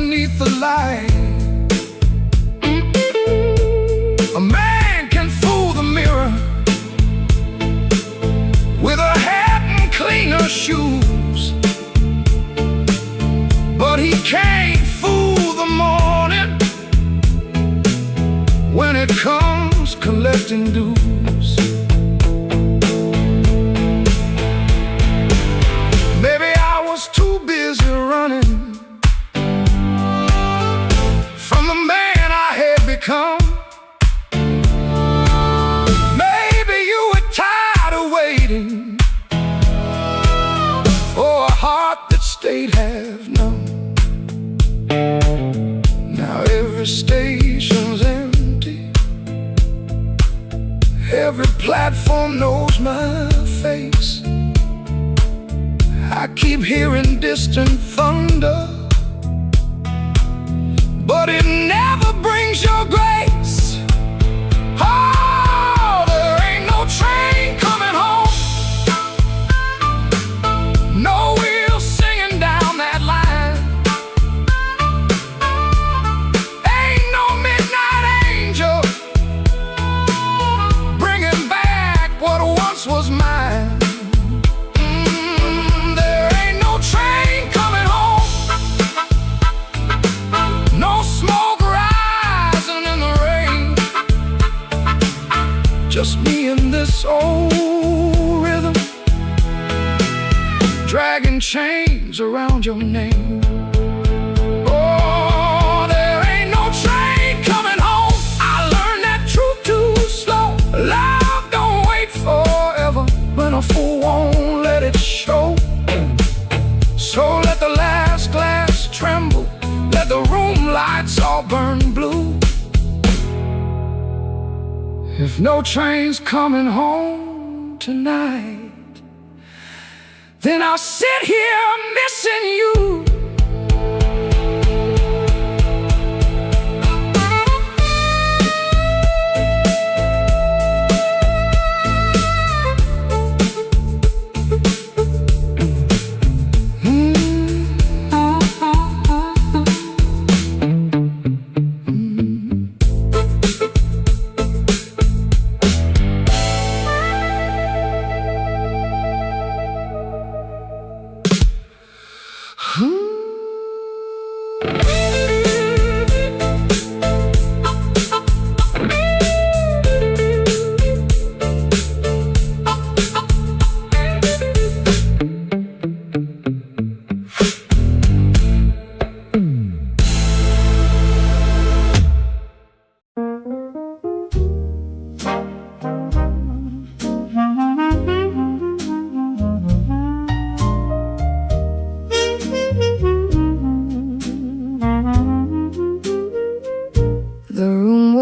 beneath the light. A man can fool the mirror with a hat and cleaner shoes, but he can't fool the morning when it comes collecting dues. Maybe I was too busy running from the man I had become. Maybe you were tired of waiting for a heart that stayed half numb. Now every station's empty, every platform knows my face. I keep hearing distant thunder, but it never brings your grace. Oh, there ain't no train coming home, no wheels singing down that line. Ain't no midnight angel bringing back what once was mine. There ain't no train coming home, no smoke rising in the rain. Just me and this old rhythm, dragging chains around your name. Oh, there ain't no train coming home. I learned that truth too slow. Love don't wait forever when a fool won't let it show. So let the last glass tremble, let the room lights all burn blue. If no train's coming home tonight, then I'll sit here missing you.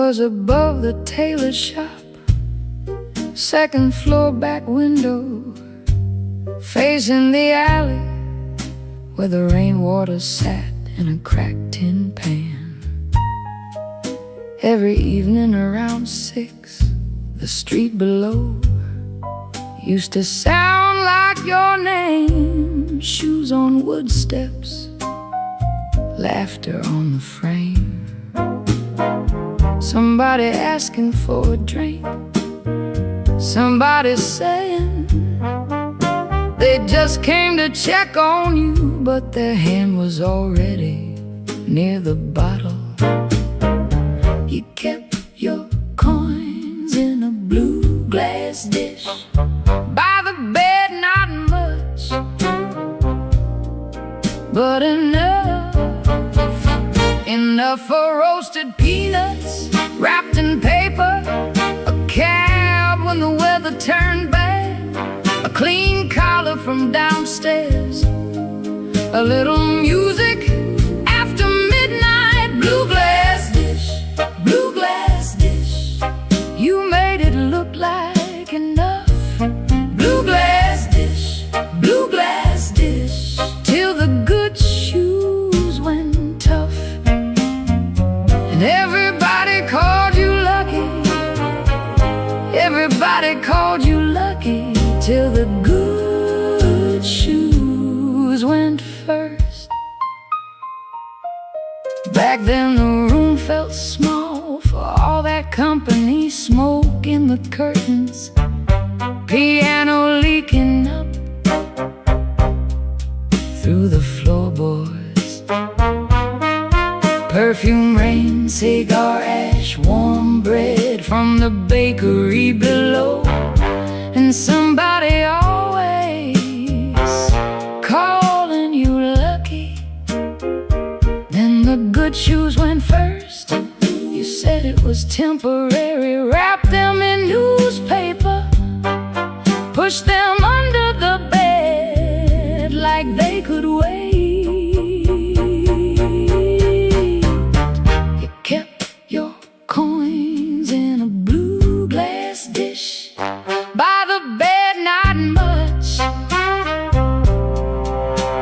Was above the tailor shop, second floor back window, facing the alley where the rainwater sat in a cracked tin pan. Every evening around 6, the street below used to sound like your name. Shoes on wood steps, laughter on the frame. Somebody asking for a drink, somebody saying they just came to check on you, but their hand was already near the bottle. You kept your coins in a blue glass dish by the bed, not much, but enough for roasted peanuts wrapped in paper, a cab when the weather turned bad, a clean collar from downstairs, a little music after midnight. Blue glass dish, blue glass dish, you made it look like enough. Blue glass dish, blue glass dish, till the good shoes went tough. And everybody called you lucky, everybody called you lucky, till the good shoes went first. Back then the room felt small for all that company, smoke in the curtains, piano leaking up through the floorboards, perfume rain, cigar ash, warm bread from the bakery below, and somebody always calling you lucky. Then the good shoes went first. You said it was temporary. Wrap them in newspaper, push them under the bed like they could wait. You kept your coins in a blue glass dish by the bed, not much,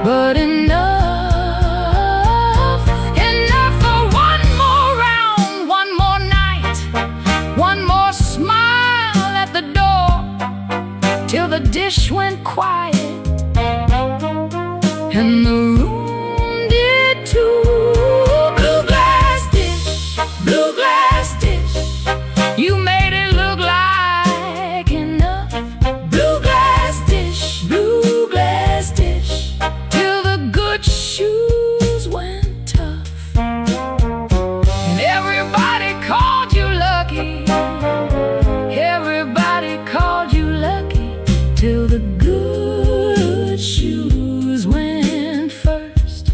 but enough for one more round, one more night, one more smile at the door, till the dish went quiet and the room did too. Blue glass dish, blue glass dish, you made it look like enough. Blue glass dish, till the good shoes went tough. And everybody called you lucky, everybody called you lucky, till the good shoes went first.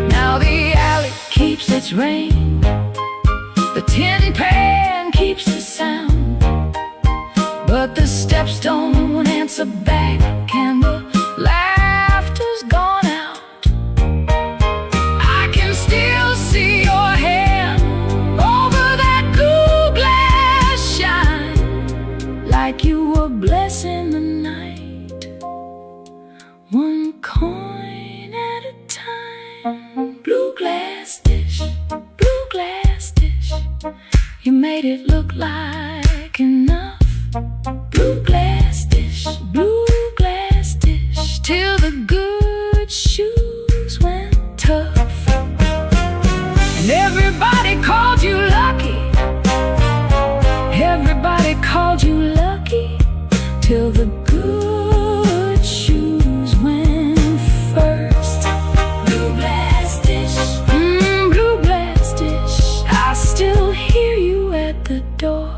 Now the alley keeps its rain, the tin pan keeps the sound, but the steps don't answer back and the laughter's gone out. I can still see your hand over that blue glass shine, like you were blessing the night, one coin at a time. Blue glass dish, you made it look like enough. Blue glass dish, till the good shoes went tough. And everybody called you lucky, everybody called you lucky, till the good shoes went first. Blue glass dish, blue glass dish, I still hear you at the door.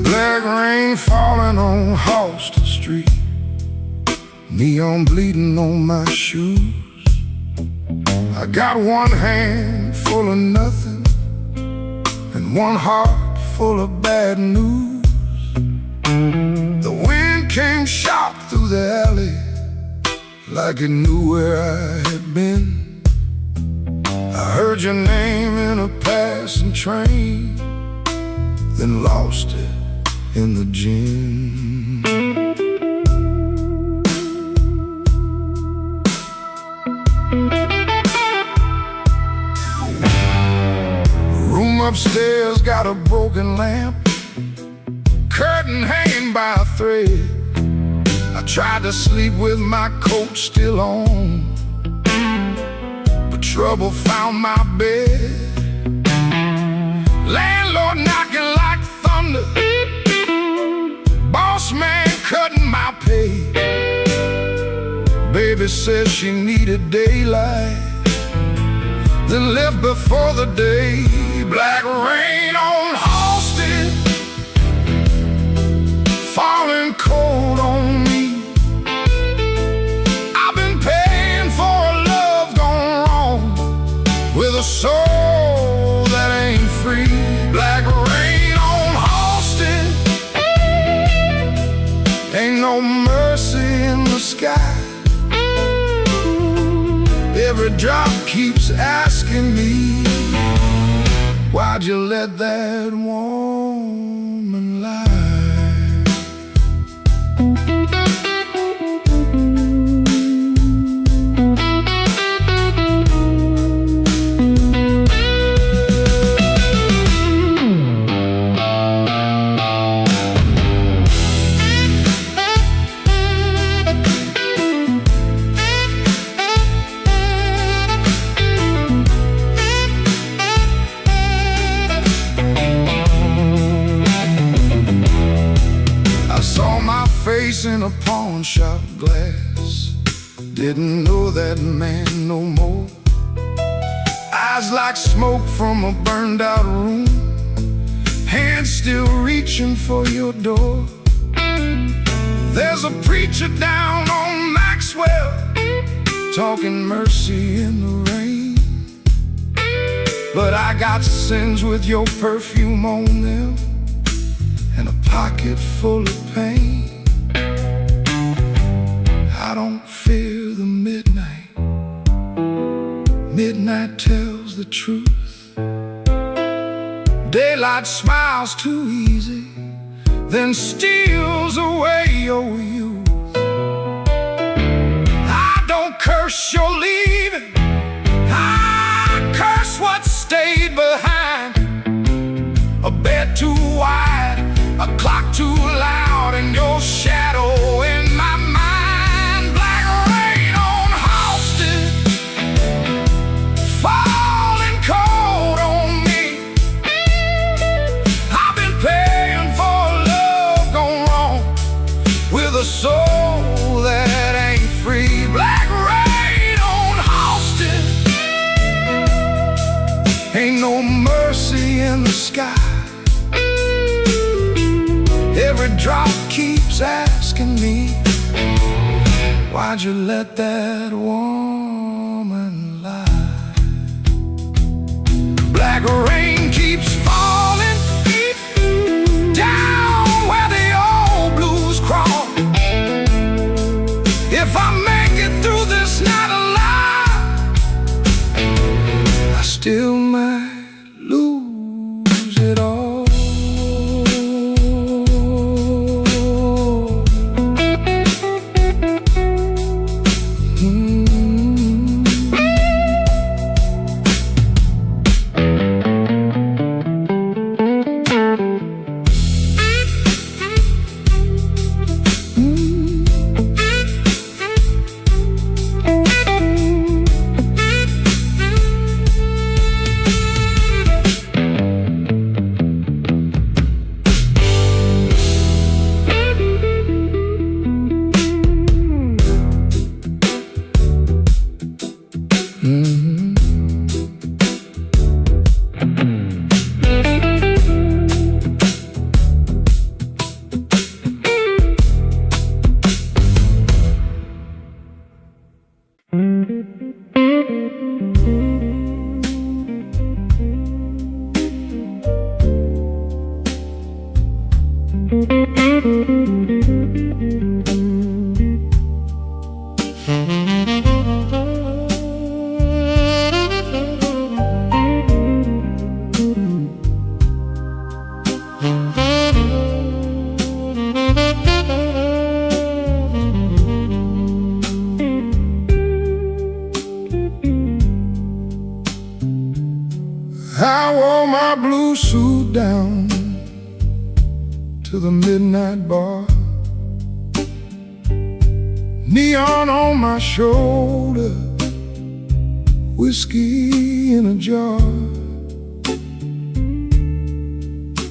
Black rain falling on Halsted Street, neon bleeding on my shoes. I got one hand full of nothing and one heart full of bad news. The wind came sharp through the alley like it knew where I had been. I heard your name in a passing train, then lost it in the gym. Room upstairs got a broken lamp, curtain hanging by a thread. I tried to sleep with my coat still on, but trouble found my bed. Landlord knocking like thunder, boss man cutting my pay. Baby says she needed daylight, then left before the day. Black rain on Halsted, falling cold on me. I've been paying for a love gone wrong, with a soul that ain't free. Black rain on Halsted, ain't no mercy in the sky. Every drop keeps asking me, why'd you let that woman lie? In a pawn shop glass, didn't know that man no more. Eyes like smoke from a burned out room, hands still reaching for your door. There's a preacher down on Maxwell, talking mercy in the rain, but I got sins with your perfume on them, and a pocket full of pain. I don't fear the midnight. Midnight tells the truth. Daylight smiles too easy, then steals away your youth. I don't curse your leaving, I curse what stayed behind. A bed too wide, a clock too loud, and your shadow in my mind. A soul that ain't free. Black rain on Halsted, ain't no mercy in the sky. Every drop keeps asking me, why'd you let that woman lie? Black rain keeps falling down where the old blues crawl. If I make it through this night alive, I still might lose it all. I wore my blue suit down to the midnight bar, neon on my shoulder, whiskey in a jar.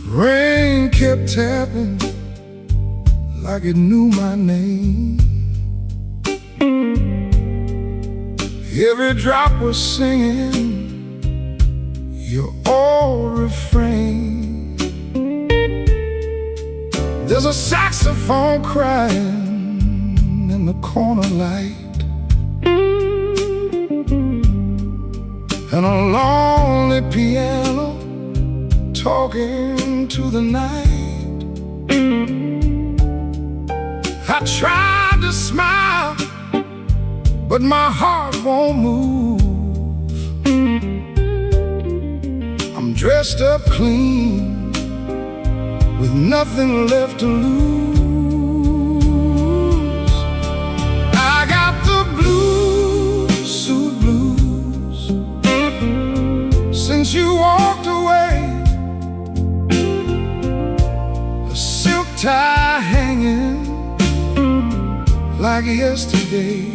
Rain kept tapping like it knew my name. Every drop was singing your old refrain. There's a saxophone crying in the corner light, and a lonely piano talking to the night. I tried to smile, but my heart won't move. I'm dressed up clean, with nothing left to lose. I got the blues, suit blues, since you walked away. A silk tie hanging like yesterday.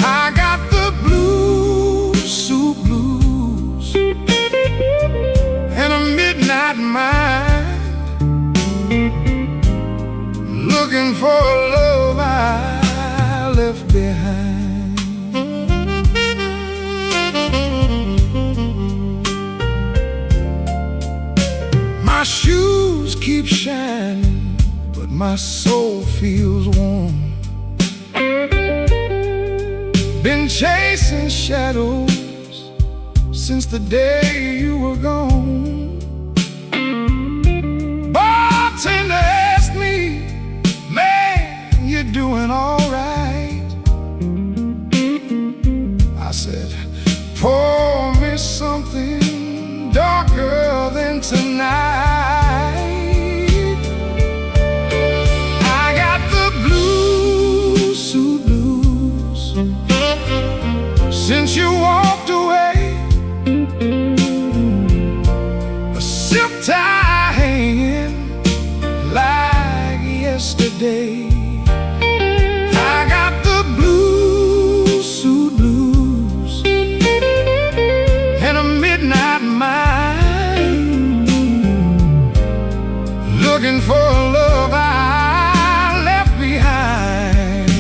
I got the blues, suit blues, and a midnight mind, looking for a love I left behind. My shoes keep shining, but my soul feels warm. Been chasing shadows since the day you were gone. Bartender asked me, man, you're doing all right. I said, pour me something darker than tonight. I got the blues, suit blues, since you walked away. A silk tie hanging like yesterday. I got the blues, suit blues, and a midnight mind, looking for a love I left behind.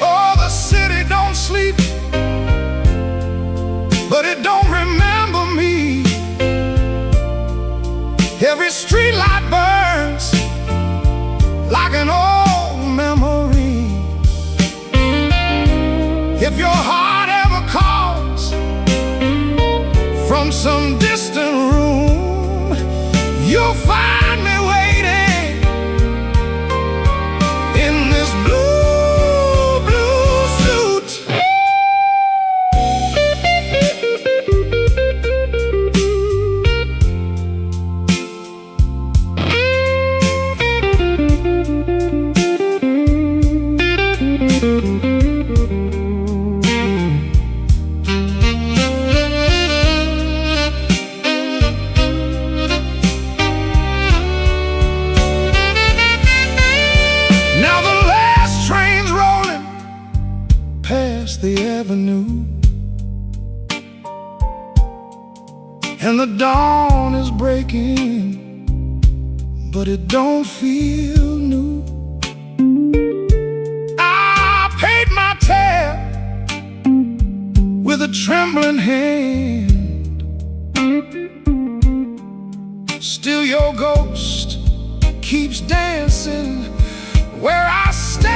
Oh, the city don't sleep, but it don't remember me. Every street light burns like an old memory. If your heart ever calls from some distant room, you'll find me waiting in this blue, blue suit. Now the last train's rolling past the avenue, and the dawn is breaking, but it don't feel new. I paid my tab with a trembling hand. Still your ghost keeps dancing where I stand.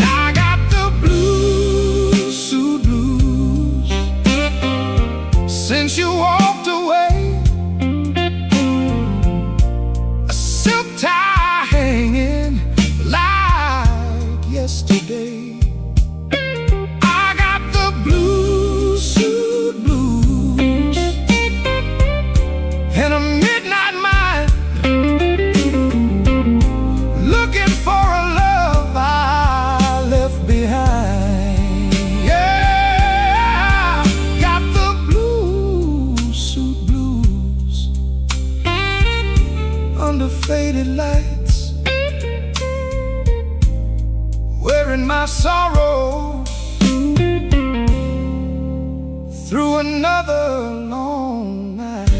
I got the blues, suit blues, since you walked away. A silk tie hanging like yesterday. I got the blues, suit blues, and a midnight mind, looking for a love I left behind. Yeah, got the blues, suit blues, under faded lights, wearing my sorrow through another long night.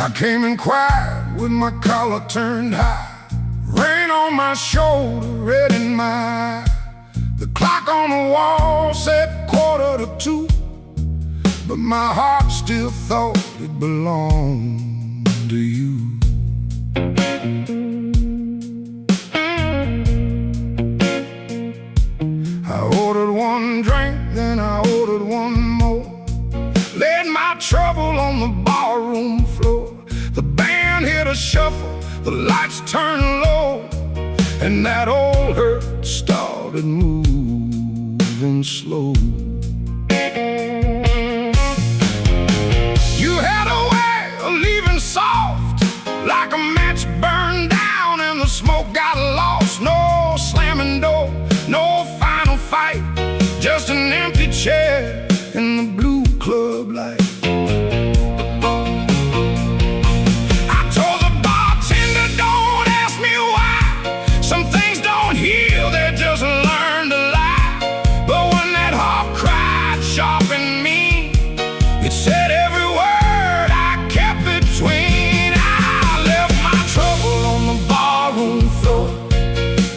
I came in quiet with my collar turned high, rain on my shoulder, red in my eye. The clock on the wall said 1:45, but my heart still thought it belonged to you. I ordered one drink, then I ordered one more, laid my trouble on the barroom floor. The band hit a shuffle, the lights turned low, and that old hurt started moving slow. You had a way of leaving soft, like a match burned down and the smoke got lost. No slamming door, no final fight, just an empty chair in the blue club light. I told the bartender, don't ask me why. Some things don't heal, they just learn to lie. But when that heart cried sharp in me, it said every word I kept between. I left my trouble on the barroom floor.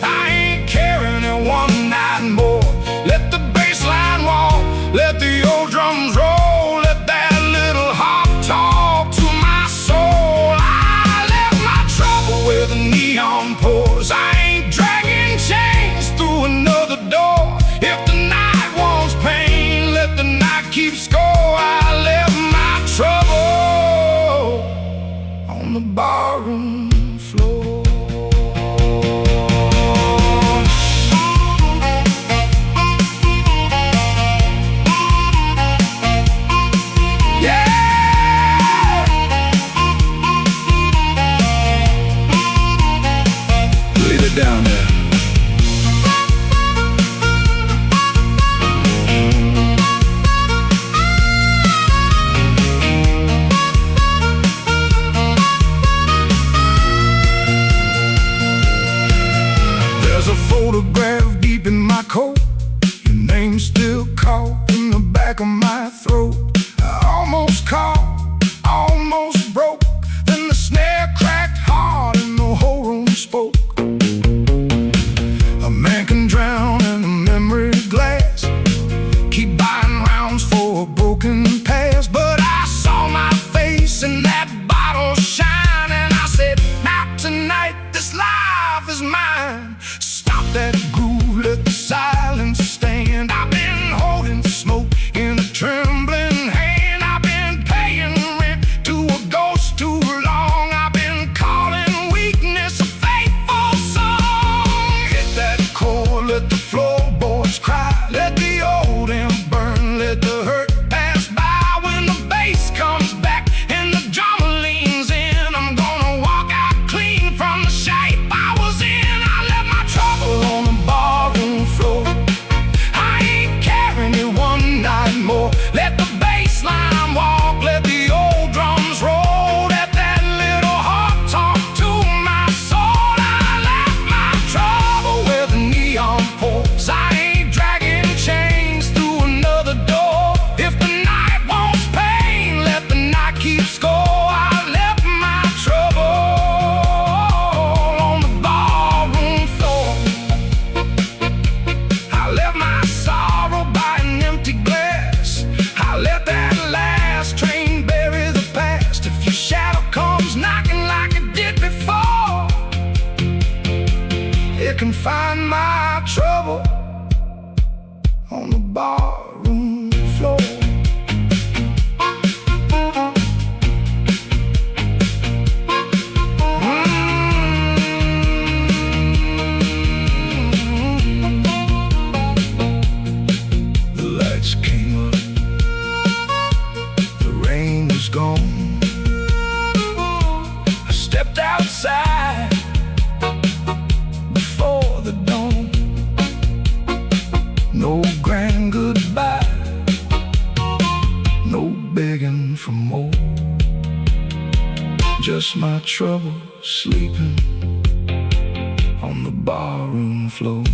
I ain't carrying it one night more. Let the bass line walk, let the old drums roll, let that little heart talk to my soul. I left my trouble where the neon pours. I ain't dragging chains through another door. If the night wants pain, let the night keep score. I left my trouble on the barroom floor. Leave it down there. There's a photograph deep in my coat, your name still caught in the back of my throat. I almost caught, almost broke, then the snare cracked hard and the whole room spoke. A man can drown in a memory glass, keep buying rounds for a broken past. But I saw my face in that bottle shine, and I said, not tonight, this life is mine. Stop that groove, let the silence stand. I've been holding smoke in a trembling hand. I've been paying rent to a ghost too long. I've been calling weakness a faithful song. Hit that chord, let the floorboards cry, let the old amp burn, let the hurt pass by. When the bass comes back and the drummer leans in, I'm gonna walk out clean from the shape I was in. I left my trouble on the barroom floor. I ain't carrying it one night more. Let the bass line walk, let the old drums roll, let that little heart talk to my soul. I left my trouble where the neon pours. I ain't dragging chains through another door. If the night wants pain, let the night keep score. I left my trouble on the barroom floor. I left my sorrow by an empty glass. I let that last train bury the past. If your shadow comes knocking like it did before, it can find my trouble on the barroom floor. The lights came up, the rain was gone. I stepped outside before the dawn. No grand goodbye, no begging for more. Just my trouble sleeping on the barroom floor.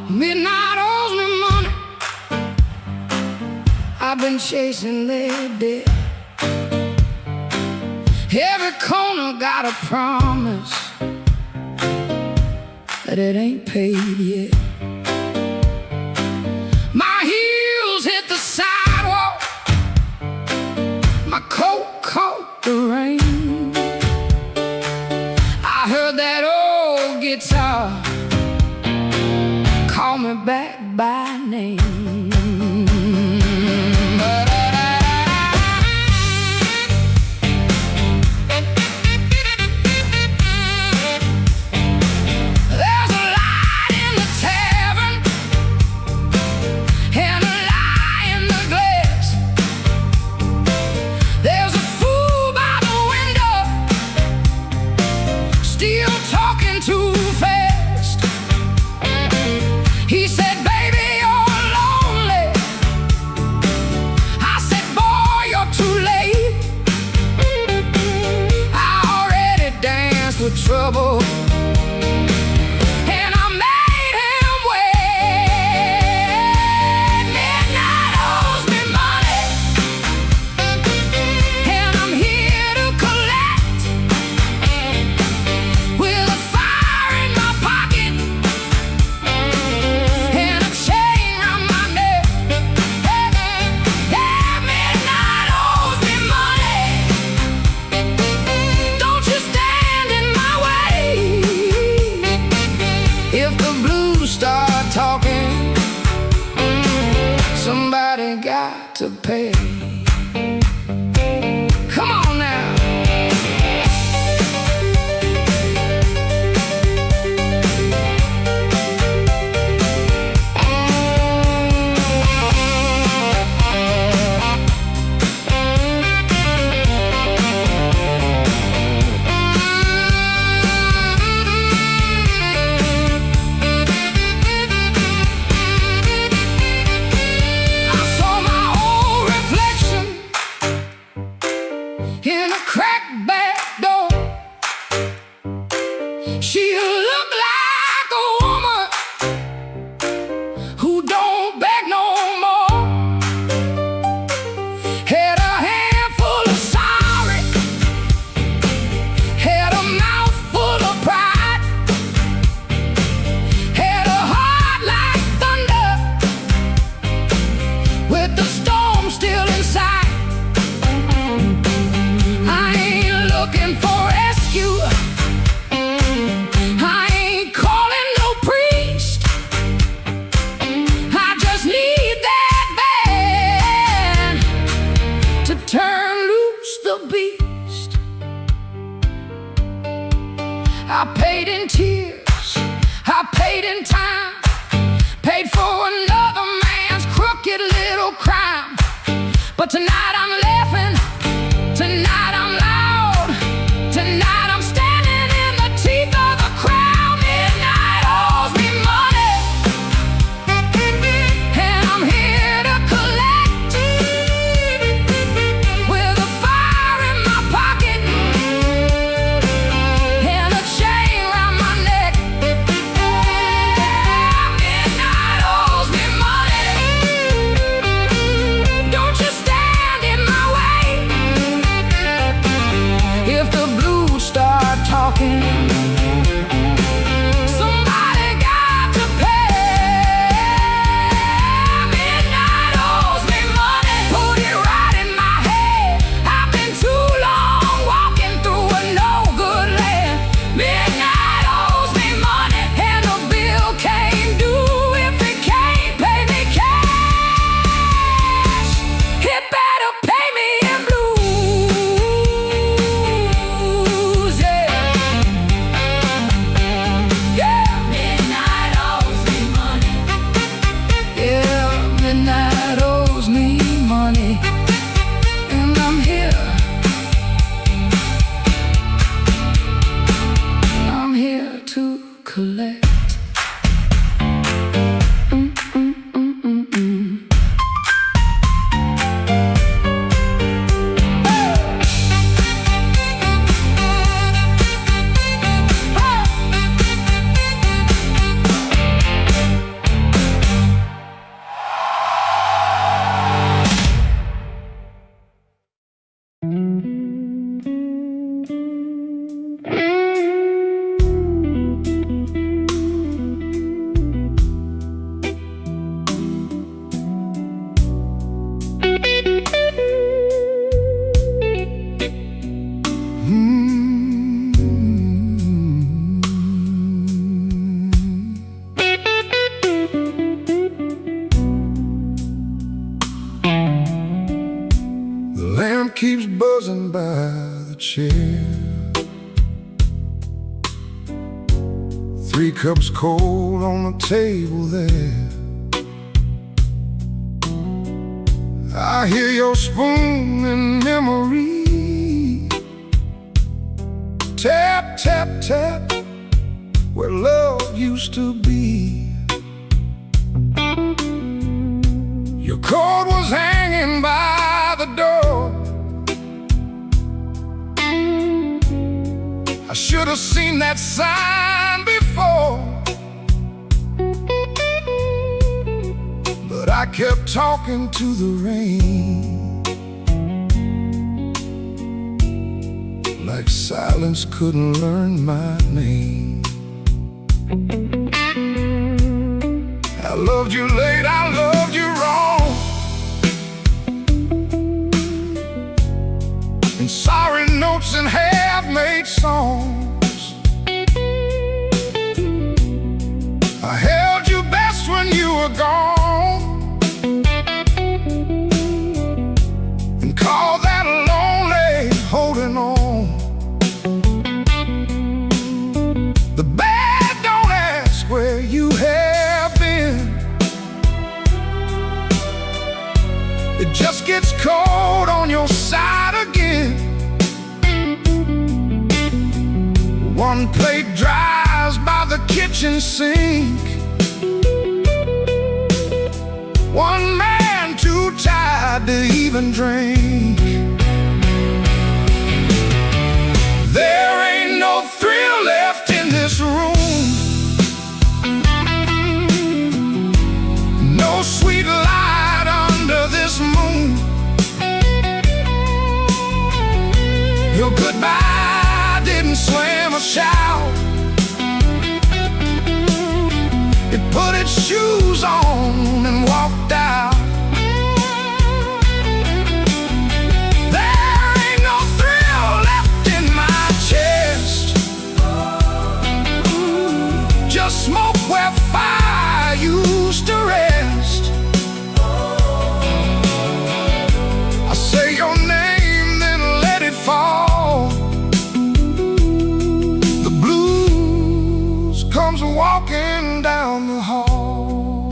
Midnight owes me money. I've been chasing their debt. Every corner got a promise that it ain't paid yet. My heels hit the sidewalk, my coat caught the rain. I heard that old guitar call me back by name. Too fast. He said, baby, you're lonely. I said, boy, you're too late. I already danced with trouble, and I made him wait. Midnight owes me money, and I'm here to collect with a talking, somebody got to pay. Come on now. In a cracked back door, she looked like a woman who don't beg no more. Had a handful of sorry, had a mouth full of pride, had a heart like thunder with the storm still inside. Looking for rescue, I ain't calling no priest. I just need that band to turn loose the beast. I paid in tears, I paid in time, paid for another man's crooked little crime. But tonight I'm laughing, tonight I'm loud. Tonight I'm standing in the teeth of the crowd. Midnight owes me money, and I'm here to collect with a fire in my pocket and a chain around my neck. Midnight owes me money. Don't you stand in keeps buzzing by the chair. 3 cups cold on the table there. I hear your spoon in memory. Tap, tap, tap, where love used to be. Your coat was hanging by the door. I should have seen that sign before, but I kept talking to the rain, like silence couldn't learn my name. I loved you late, I loved you wrong, and sorry notes and half-made songs. I held you best when you were gone, and called that lonely holding on. The bad don't ask where you have been. It just gets cold on your side again. One plate dries by the kitchen sink. One man too tired to even drink. There ain't no thrill left in this room, no sweet light under this moon. Your goodbye didn't slam a shout. It put its shoes on and walked out. There ain't no thrill left in my chest, just smoke where fire used to rest. I say your name, then let it fall. The blues comes walking down the hall.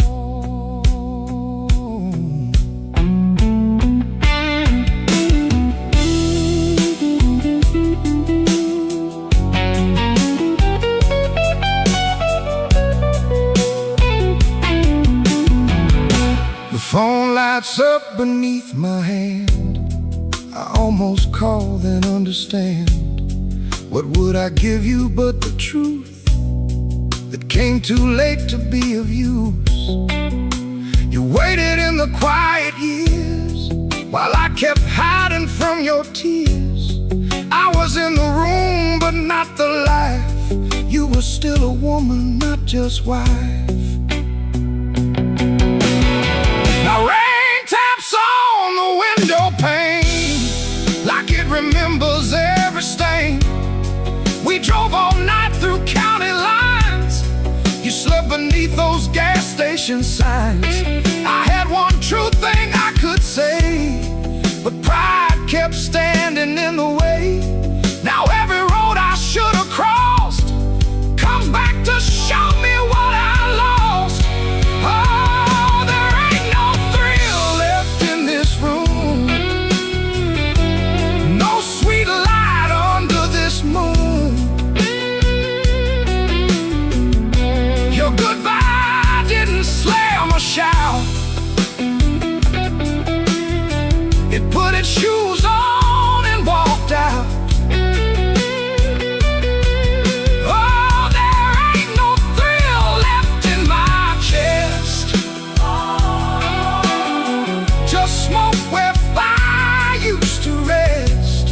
The phone lights up beneath my hand. I almost call, then understand. What would I give you but the truth that came too late to be of use? You waited in the quiet years while I kept hiding from your tears. I was in the room but not the life. You were still a woman, not just wife. Now rain taps on the window pane like it remembers every stain. We drove all night through county lines. You slept beneath those gas station signs. I had one true thing I could say, but pride kept standing in the way. Now every road I should have crossed comes back to show me what I lost. Oh, there ain't no thrill left in this room, no sweet light under this moon. Your goodbye didn't slam a shout. It put its shoes on and walked out. Oh, there ain't no thrill left in my chest, just smoke where fire used to rest.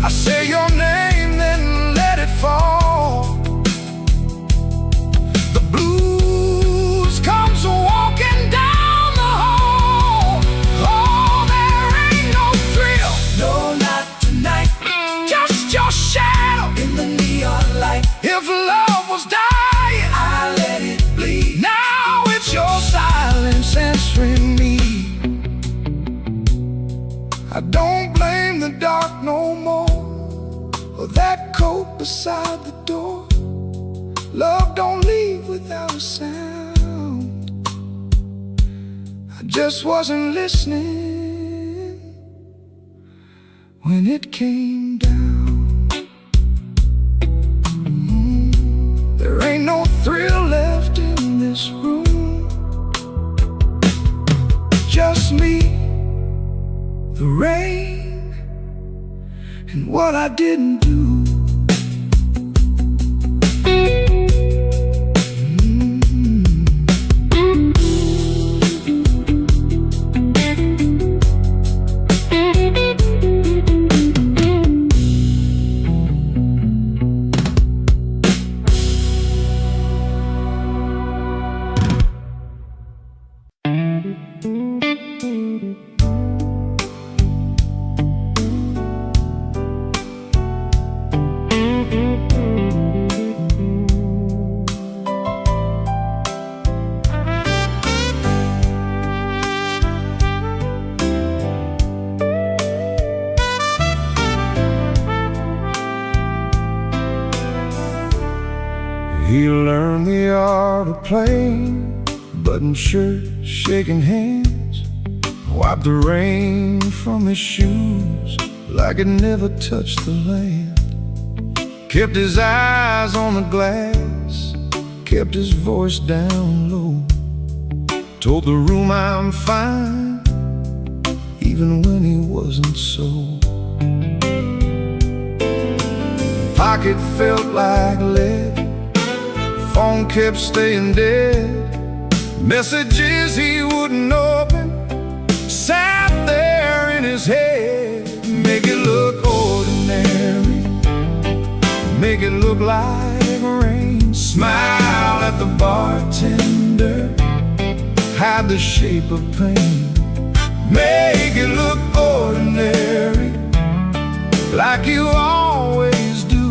I say your name, then let it fall. The blues comes walking down the hall. I don't blame the dark no more, or that coat beside the door. Love don't leave without a sound. I just wasn't listening when it came down. There ain't no thrill left in this room. Just me, the rain, and what I didn't do. He learned the art of playing, button shirt, shaking hands, wiped the rain from his shoes like it never touched the land. Kept his eyes on the glass, kept his voice down low, told the room I'm fine, even when he wasn't so. Pocket felt like lead, phone kept staying dead, messages he wouldn't open sat there in his head. Make it look ordinary, make it look like rain. Smile at the bartender, hide the shape of pain. Make it look ordinary, like you always do.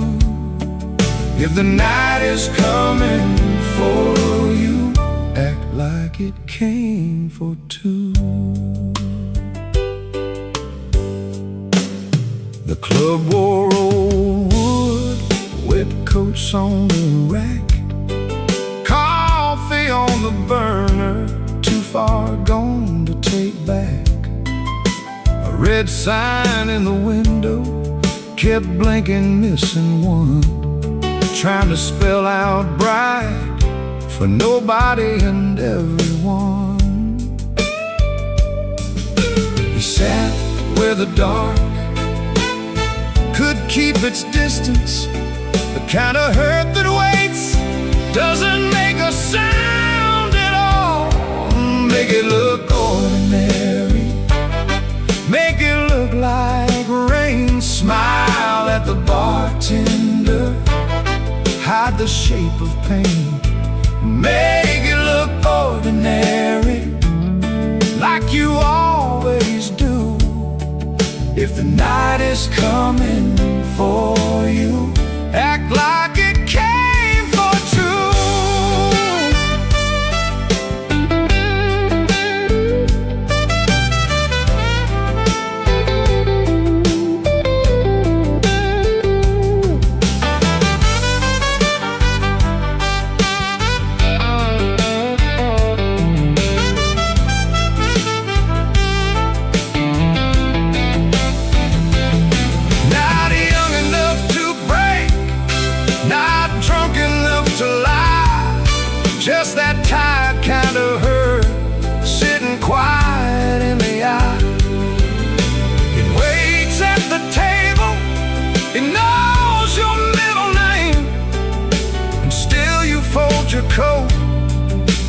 If the night is coming for you, act like it came for two. The club wore old wood, wet coats on the rack, coffee on the burner, too far gone to take back. A red sign in the window kept blinking, missing one, trying to spell out bright for nobody and everyone. He sat where the dark could keep its distance, the kind of hurt that waits, doesn't make a sound at all. Make it look ordinary, make it look like rain. Smile at the bartender, hide the shape of pain. Make it look ordinary, like you always do. If the night is coming for you, act like it came for two. Just that tired kind of hurt, sitting quiet in the eye. It waits at the table, it knows your middle name, and still you fold your coat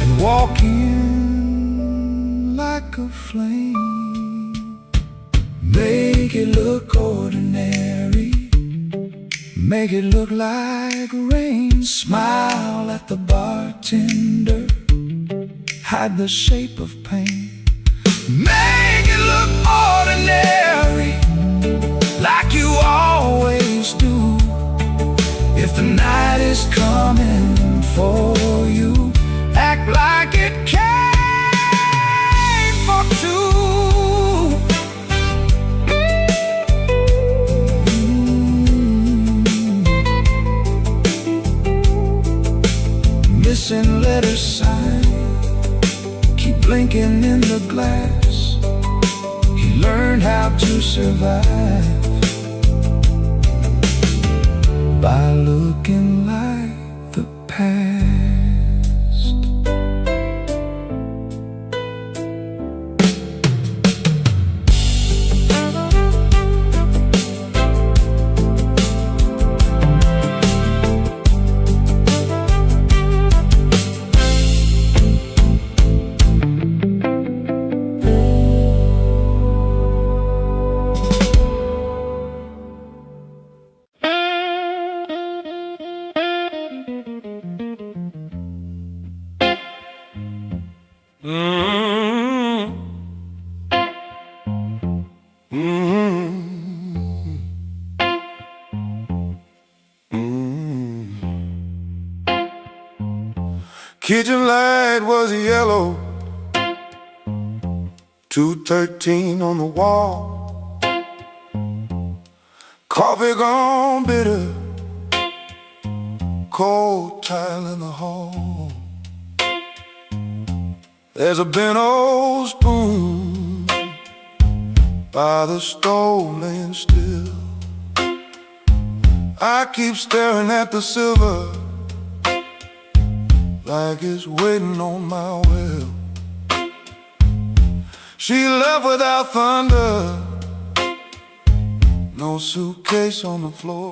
and walk in like a flame. Make it look ordinary, make it look like rain. Smile at the bartender, hide the shape of pain. Make it look ordinary, like you always do. If the night is coming for you, act like it came for two. send letters signed, keep blinking in the glass. He learned how to survive by looking like the past. Kitchen light was yellow, 213 on the wall. Coffee gone bitter, cold tile in the hall. There's a bent old spoon by the stove laying still. I keep staring at the silver like it's waiting on my will. She left without thunder, no suitcase on the floor,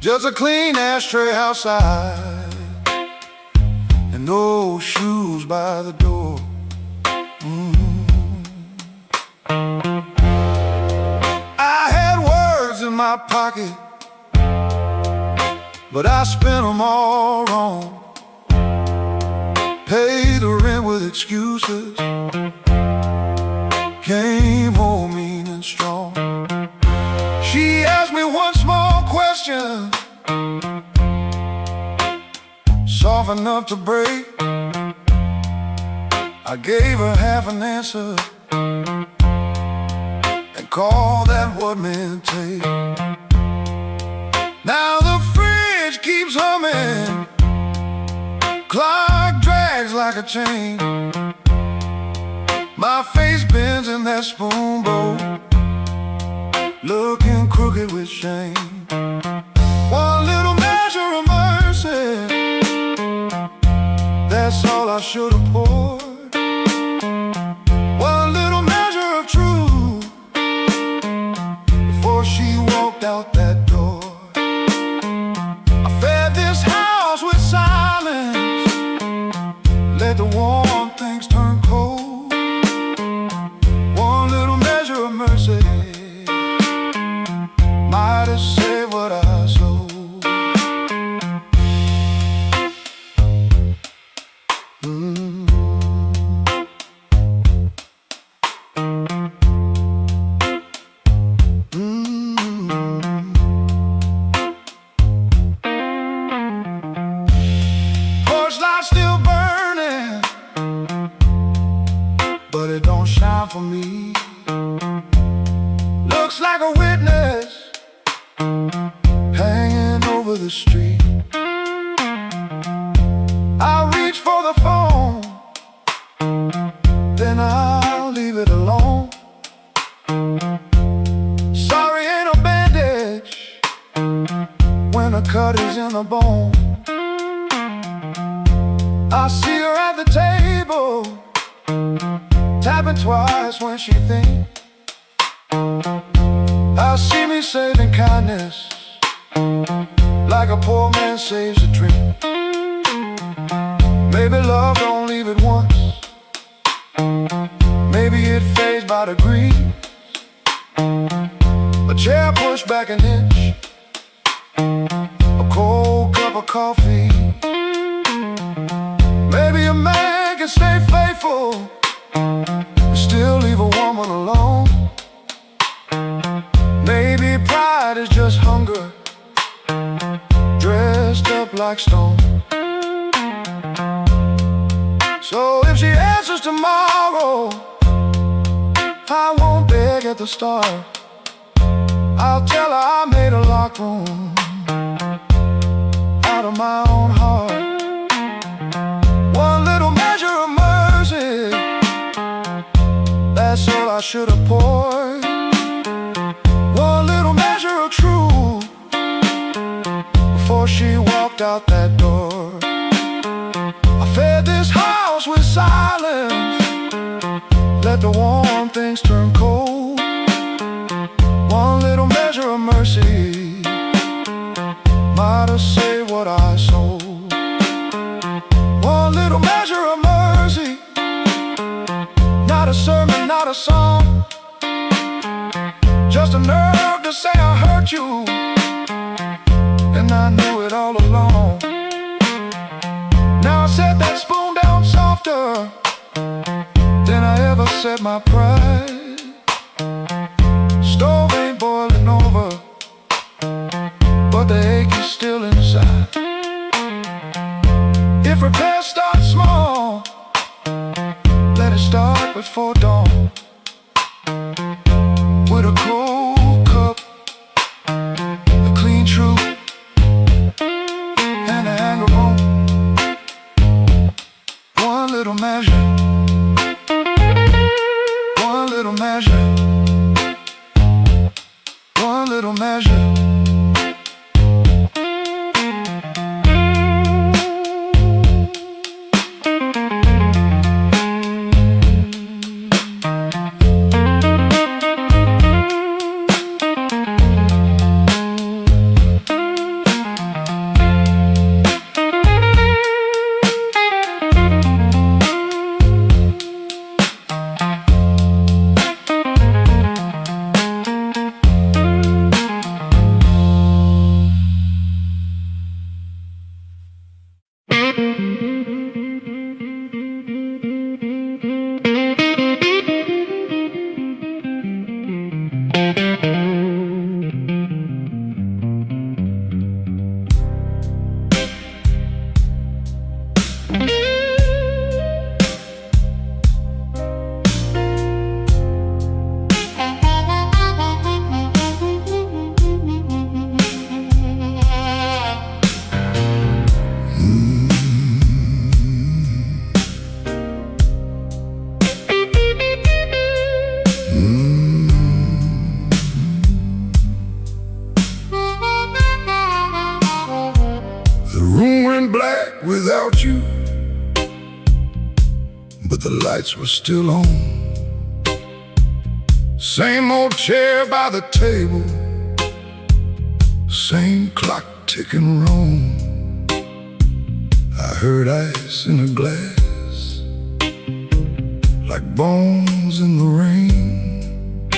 just a clean ashtray outside and no shoes by the door. I had words in my pocket, but I spent them all wrong. Paid the rent with excuses, came home mean and strong. She asked me one small question, soft enough to break. I gave her half an answer and called that what men take. Now the fridge keeps humming, clock drags like a chain. My face bends in that spoon bowl, looking crooked with shame. One little measure of mercy, that's all I should have poured. One little measure of truth before she walked out that door. Let the warm things turn cold. One little measure of mercy might have saved what I sold. Porch light still burning, but it don't shine for me. Looks like a witness hanging over the street. I reach for the phone, then I'll leave it alone. Sorry, ain't no bandage when a cut is in the bone. I see her at the table, tapping twice when she thinks. I see me saving kindness like a poor man saves a drink. Maybe love don't leave it once, maybe it fades by degrees. A chair pushed back an inch, a cold cup of coffee. Maybe a man can stay faithful and still leave a woman alone. Maybe pride is just hunger dressed up like stone. So if she answers tomorrow, I won't beg at the start. I'll tell her I made a locked room out of my own heart. walked out that door. I fed this house with silence, let the warm things turn cold. One little measure of mercy might have saved what I sold. One little measure of mercy, not a sermon, not a song, just a nerve to say I hurt you, and I knew it all along. Now I set that spoon down softer than I ever set my pride. Stove ain't boiling over, but the ache is still inside. If repairs start small, let it start before dawn. With a cold cup, a clean truth, and an anger bone. One little measure, one little measure, one little measure. Black without you, but the lights were still on. Same old chair by the table, same clock ticking wrong. I heard ice in a glass, like bones in the rain,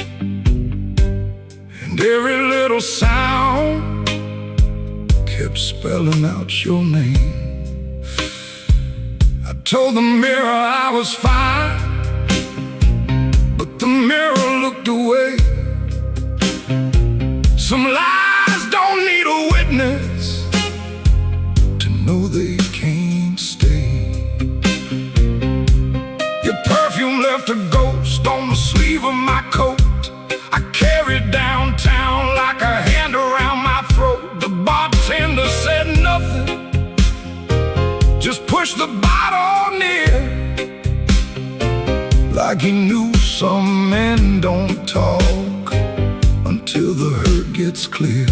and every little sound kept spelling out your name. I told the mirror I was fine, but the mirror looked away. Some lies don't need a witness to know they can't stay. Your perfume left a ghost on the sleeve of my coat. I carried downtown like a hand around my throat. The bartender said nothing, just pushed the bottle near, like he knew some men don't talk until the hurt gets clear.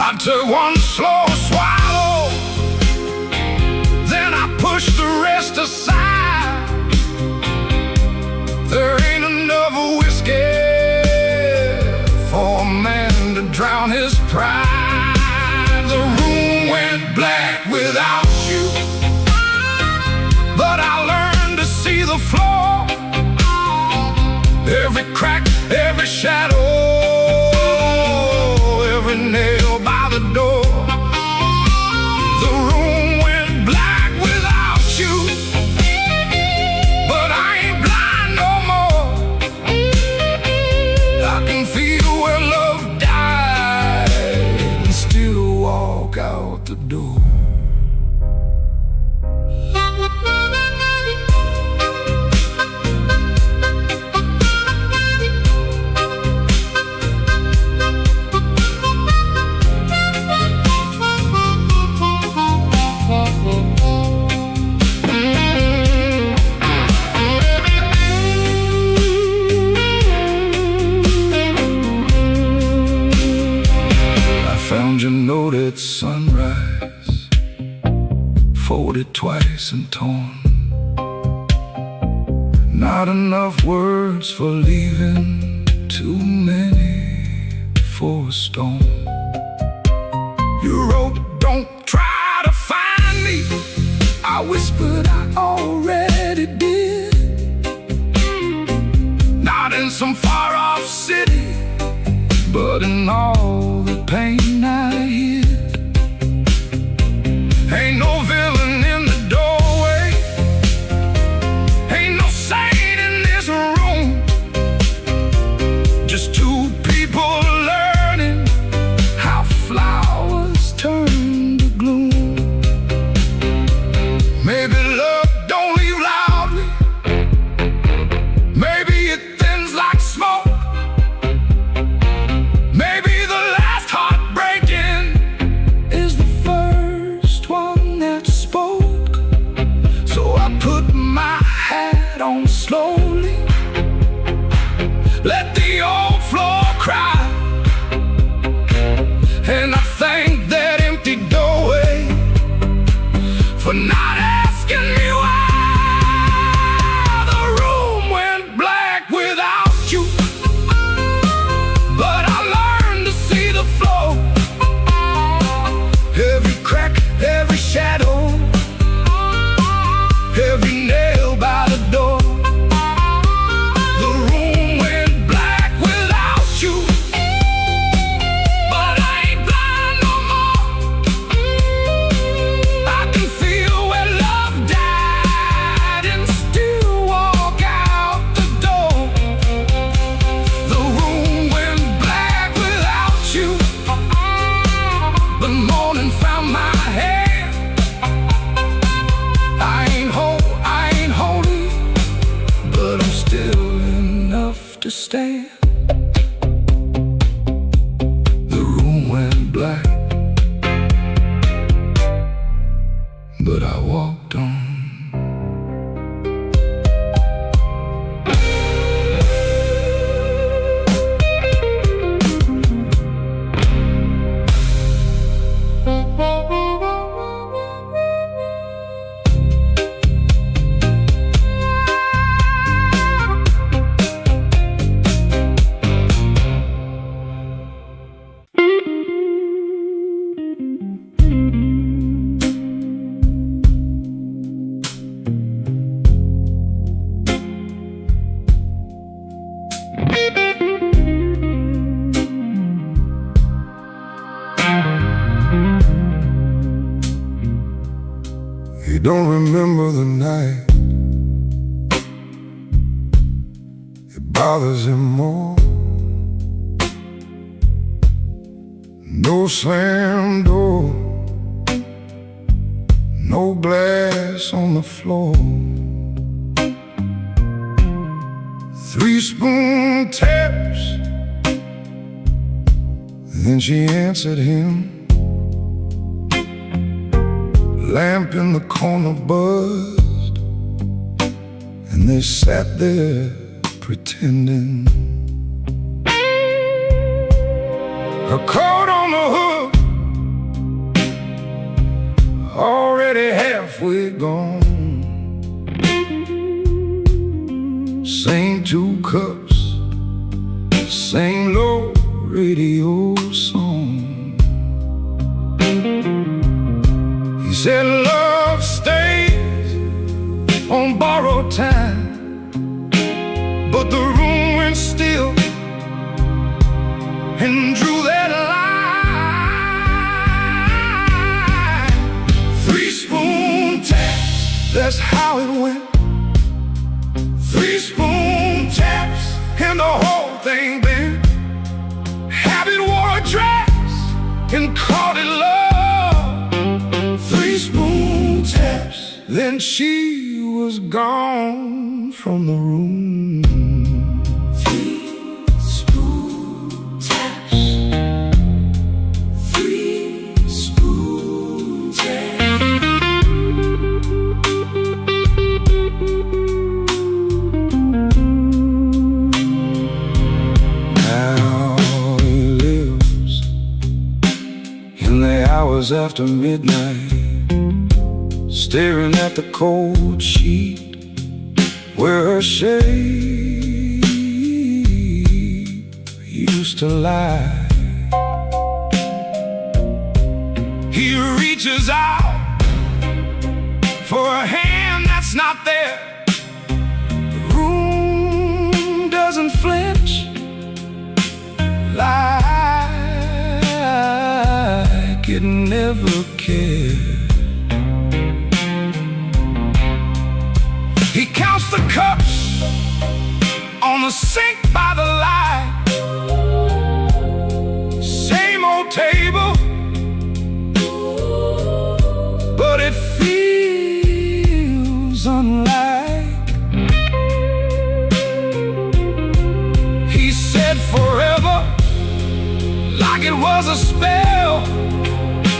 I took one slow swallow, then I pushed the rest aside. There ain't enough whiskey for a man to drown his pride. The room went black without you, but I learned to see the floor, every crack, every shadow, every nail by the door. The room went black without you, but I ain't blind no more. I can feel where love died and still walk out the door. Found your note at sunrise, folded twice and torn. Not enough words for leaving, too many for a storm. You wrote, "Don't try to find me." I whispered, "I already did." Not in some far-off city, but in all the pain I hid. Ain't no villain in the doorway, ain't no saint in this room. Just two people learning how flowers turn to gloom. Maybe love don't leave loudly, maybe it thins like smoke. Maybe the last heartbreaking is the first one that spoke. So I put my hat on slowly, let the old floor cry, and I thank that empty doorway for not asking me why. The room went black without you, but I learned to see the flow. Every crack, every shadow, every nail by the door. The room went black without you, but I ain't blind no more. I can feel where love died and still walk out the door. The room went black without you, the morning found my hand. I ain't holy, but I'm still enough to stand. The room went black, but I walked on. He don't remember the night, it bothers him more. No slam door, no glass on the floor. 3-spoon taps, then she answered him. Lamp in the corner buzzed, and they sat there pretending. Her coat on the hook, already halfway gone. Same 2 cups, same low radio song. He said love stays on borrowed time, but the room went still and drew that line. 3-spoon taps, that's how it went. 3-spoon taps and the whole thing bent. Habit wore a dress and called it love. 3-spoon taps, then she was gone from the room. 3-spoon taps, 3-spoon taps. Now he lives in the hour hours after midnight, staring at the cold sheet where her shape used to lie. He reaches out for a hand that's not there. The room doesn't flinch like it never cared. He counts the cups on the sink by the light. Same old table, but it feels unlike. He said forever, like it was a spell.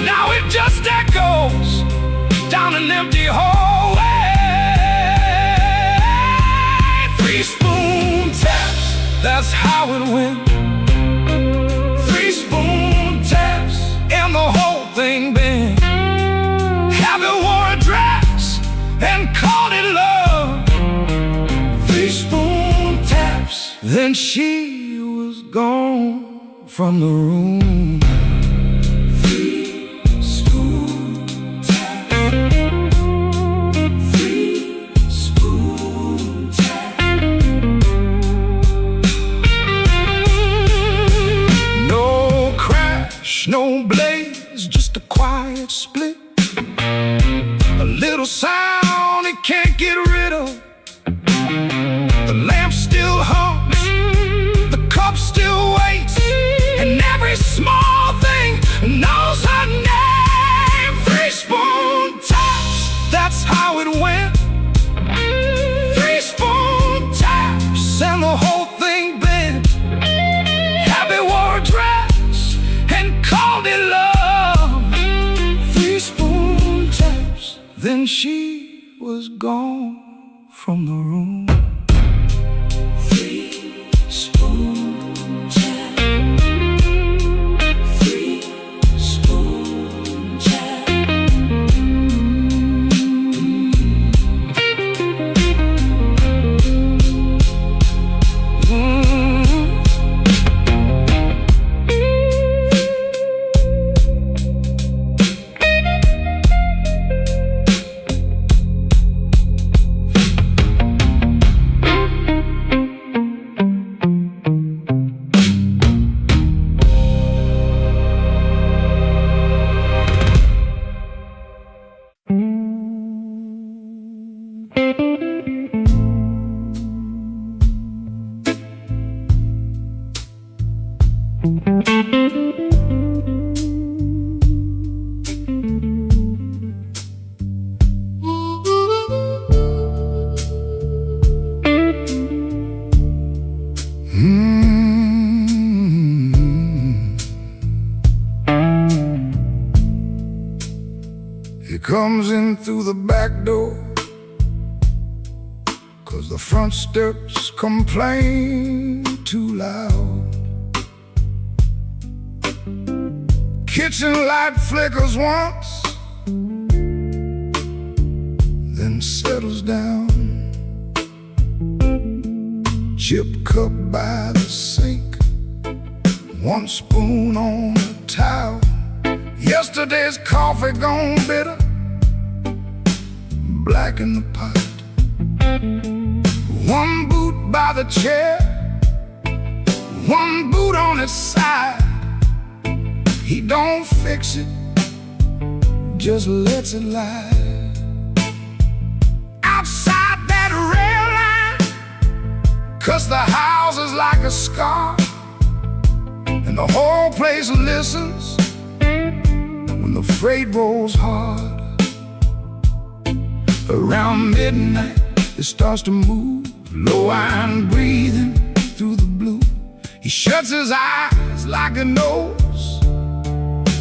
Now it just echoes down an empty hallway. 3 spoon taps, that's how it went. 3 spoon taps, and the whole thing bent. Habit wore a dress and called it love. 3 spoon taps, then she was gone from the room. 3 spoon taps. 3 spoon taps. No crash, no blaze, just a quiet split. A little sound it can't get rid of. The lamp still hums, the cup still waits, and every small thing knows her name. 3 spoon taps, that's how it went. 3 spoon taps, and the whole thing bent. Habit wore a dress and called it love. 3 spoon taps, then she was gone from the room. 3 spoon taps. 3 spoon taps. He comes in through the back door, 'cause the front steps complain too loud. Kitchen light flickers once, then settles down. Chip cup by the sink, 1 spoon on the towel. Yesterday's coffee gone bitter, black in the pot. 1 boot by the chair, 1 boot on its side. He don't fix it, just lets it lie. Outside that rail line, 'cause the house is like a scar, and the whole place listens when the freight rolls hard. Around midnight it starts to move, low iron breathing through the blue. He shuts his eyes like he knows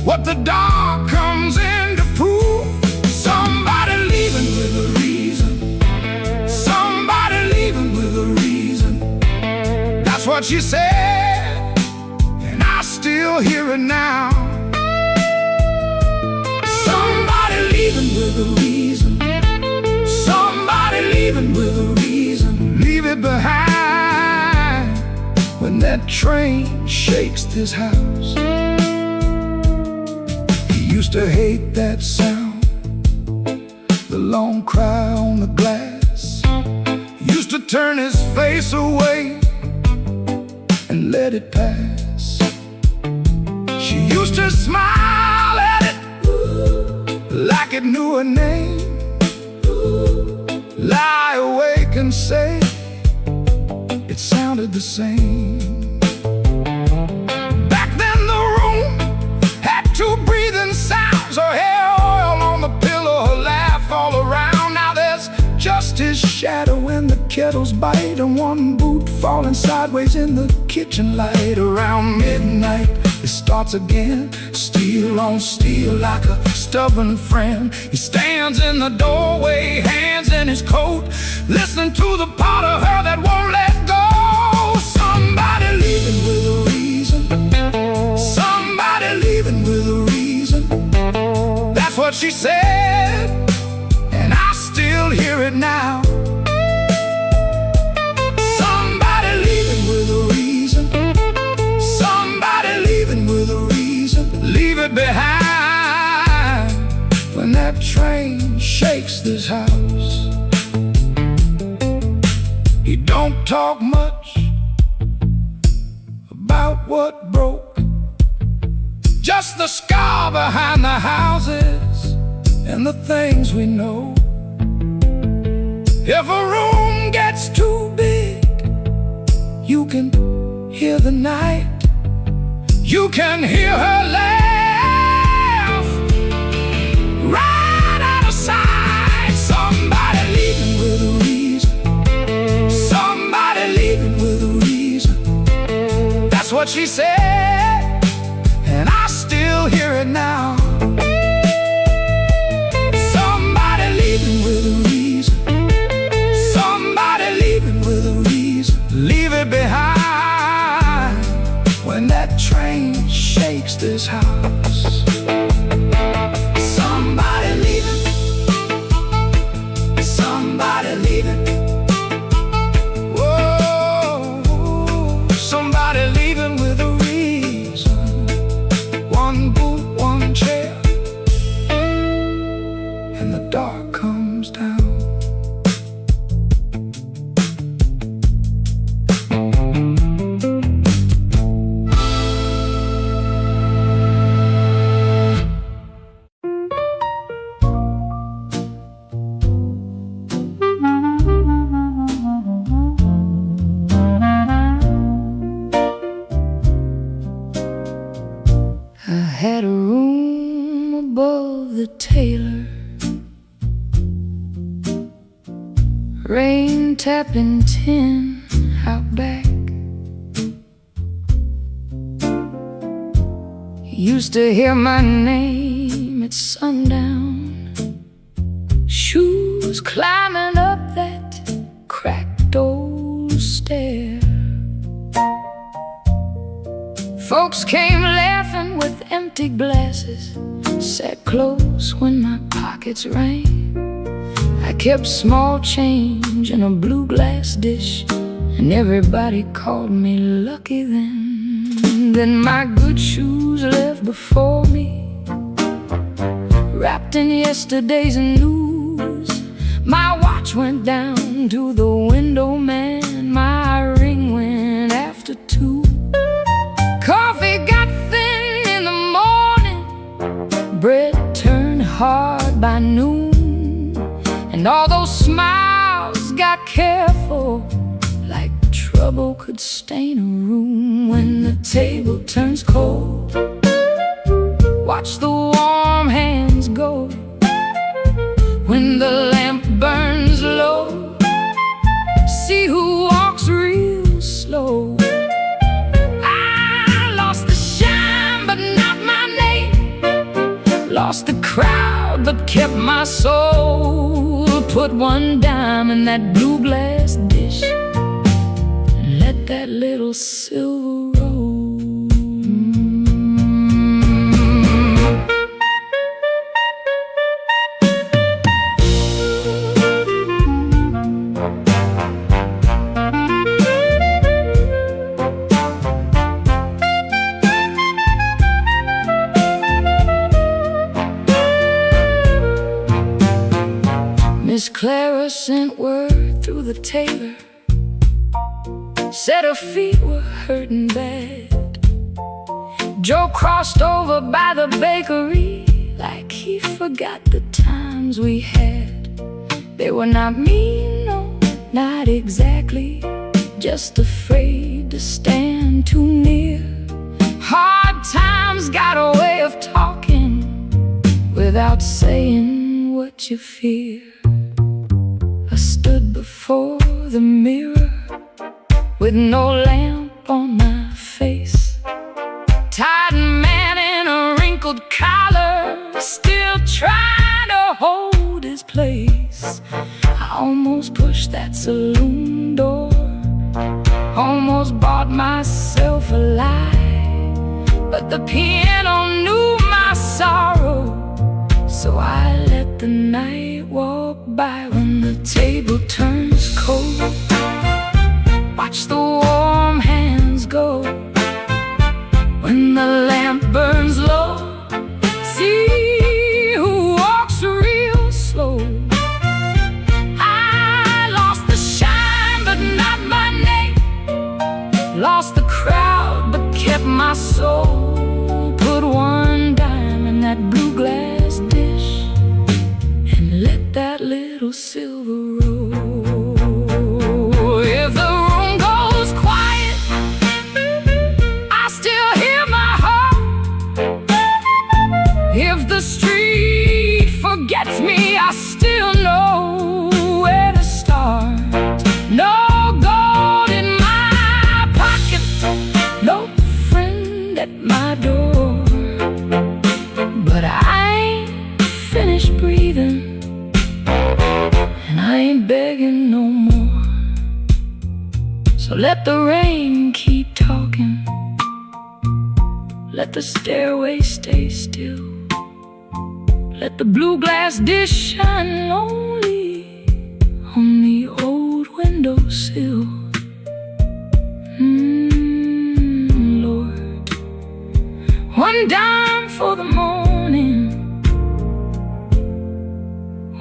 what the dark comes in to prove. Somebody leaving with a reason, somebody leaving with a reason. That's what she said, and I still hear it now. that train shakes this house. He used to hate that sound, the long cry on the glass. Used to turn his face away and let it pass. She used to smile at it like it knew her name. Lie awake and say it sounded the same. Back then the room had two breathing sounds, her hair oil on the pillow, her laugh all around. Now there's just his shadow and the kettle's bite, and one boot falling sideways in the kitchen light. Around midnight it starts again, steel on steel like a stubborn friend. He stands in the doorway, hands in his coat, listening to the part of her that won't let go. Somebody leaving with a reason, somebody leaving with a reason. That's what she said, and I still hear it now. Somebody leaving with a reason, somebody leaving with a reason. Leave it behind when that train shakes this house. He don't talk much about what broke, just the scar behind the houses and the things we know. If a room gets too big, you can hear the night, you can hear her laugh right out of sight. Somebody leaving with a reason, somebody leaving with a reason. That's what she said, and I still hear it now. Somebody leaving with a reason, somebody leaving with a reason. Leave it behind when that train shakes this house. Somebody leaving, somebody leaving. Whoa, somebody leaving with a reason. One boot, one chair, and the dark comes down. I had a room above the tailor, rain tapping tin out back. Used to hear my name at sundown, shoes climbing up that cracked old stair. Folks came laughing with empty glasses, sat close when my pockets rang. I kept small change in a blue glass dish, and everybody called me lucky then. Then my good shoes left before me, wrapped in yesterday's news. My watch went down to the window man, my ring went after 2. Coffee got thin in the morning, bread turned hard by noon, and all those smiles got careful, like trouble could stain a room. When the table turns cold, watch the warm hands go. When the lamp burns low, see who walks real slow. Lost the crowd but kept my soul. Put one dime in that blue glass dish and let that little silver roll. Miss Clara sent word through the tailor, said her feet were hurting bad. Joe crossed over by the bakery like he forgot the times we had. They were not mean, no, not exactly, just afraid to stand too near. Hard times got a way of talking without saying what you fear. I stood before the mirror with no lamp on my face, tired man in a wrinkled collar, still trying to hold his place. I almost pushed that saloon door, almost bought myself a lie, but the piano knew my sorrow, so I let the night walk by. When the table turns cold, watch the warm hands go. When the lamp burns low, see who walks real slow. I lost the shine but not my name, lost the crowd but kept my soul. Put one dime in that blue glass dish and let that little silver roll. If the room goes quiet, I still hear my heart. If the street forgets me, I still know where to start. No gold in my pocket, no friend at my door, but I ain't finished breathing, and I ain't begging no more. So let the rain keep talking, let the stairway stay still, let the blue glass dish shine lonely on the old windowsill. Lord, one dime for the morning,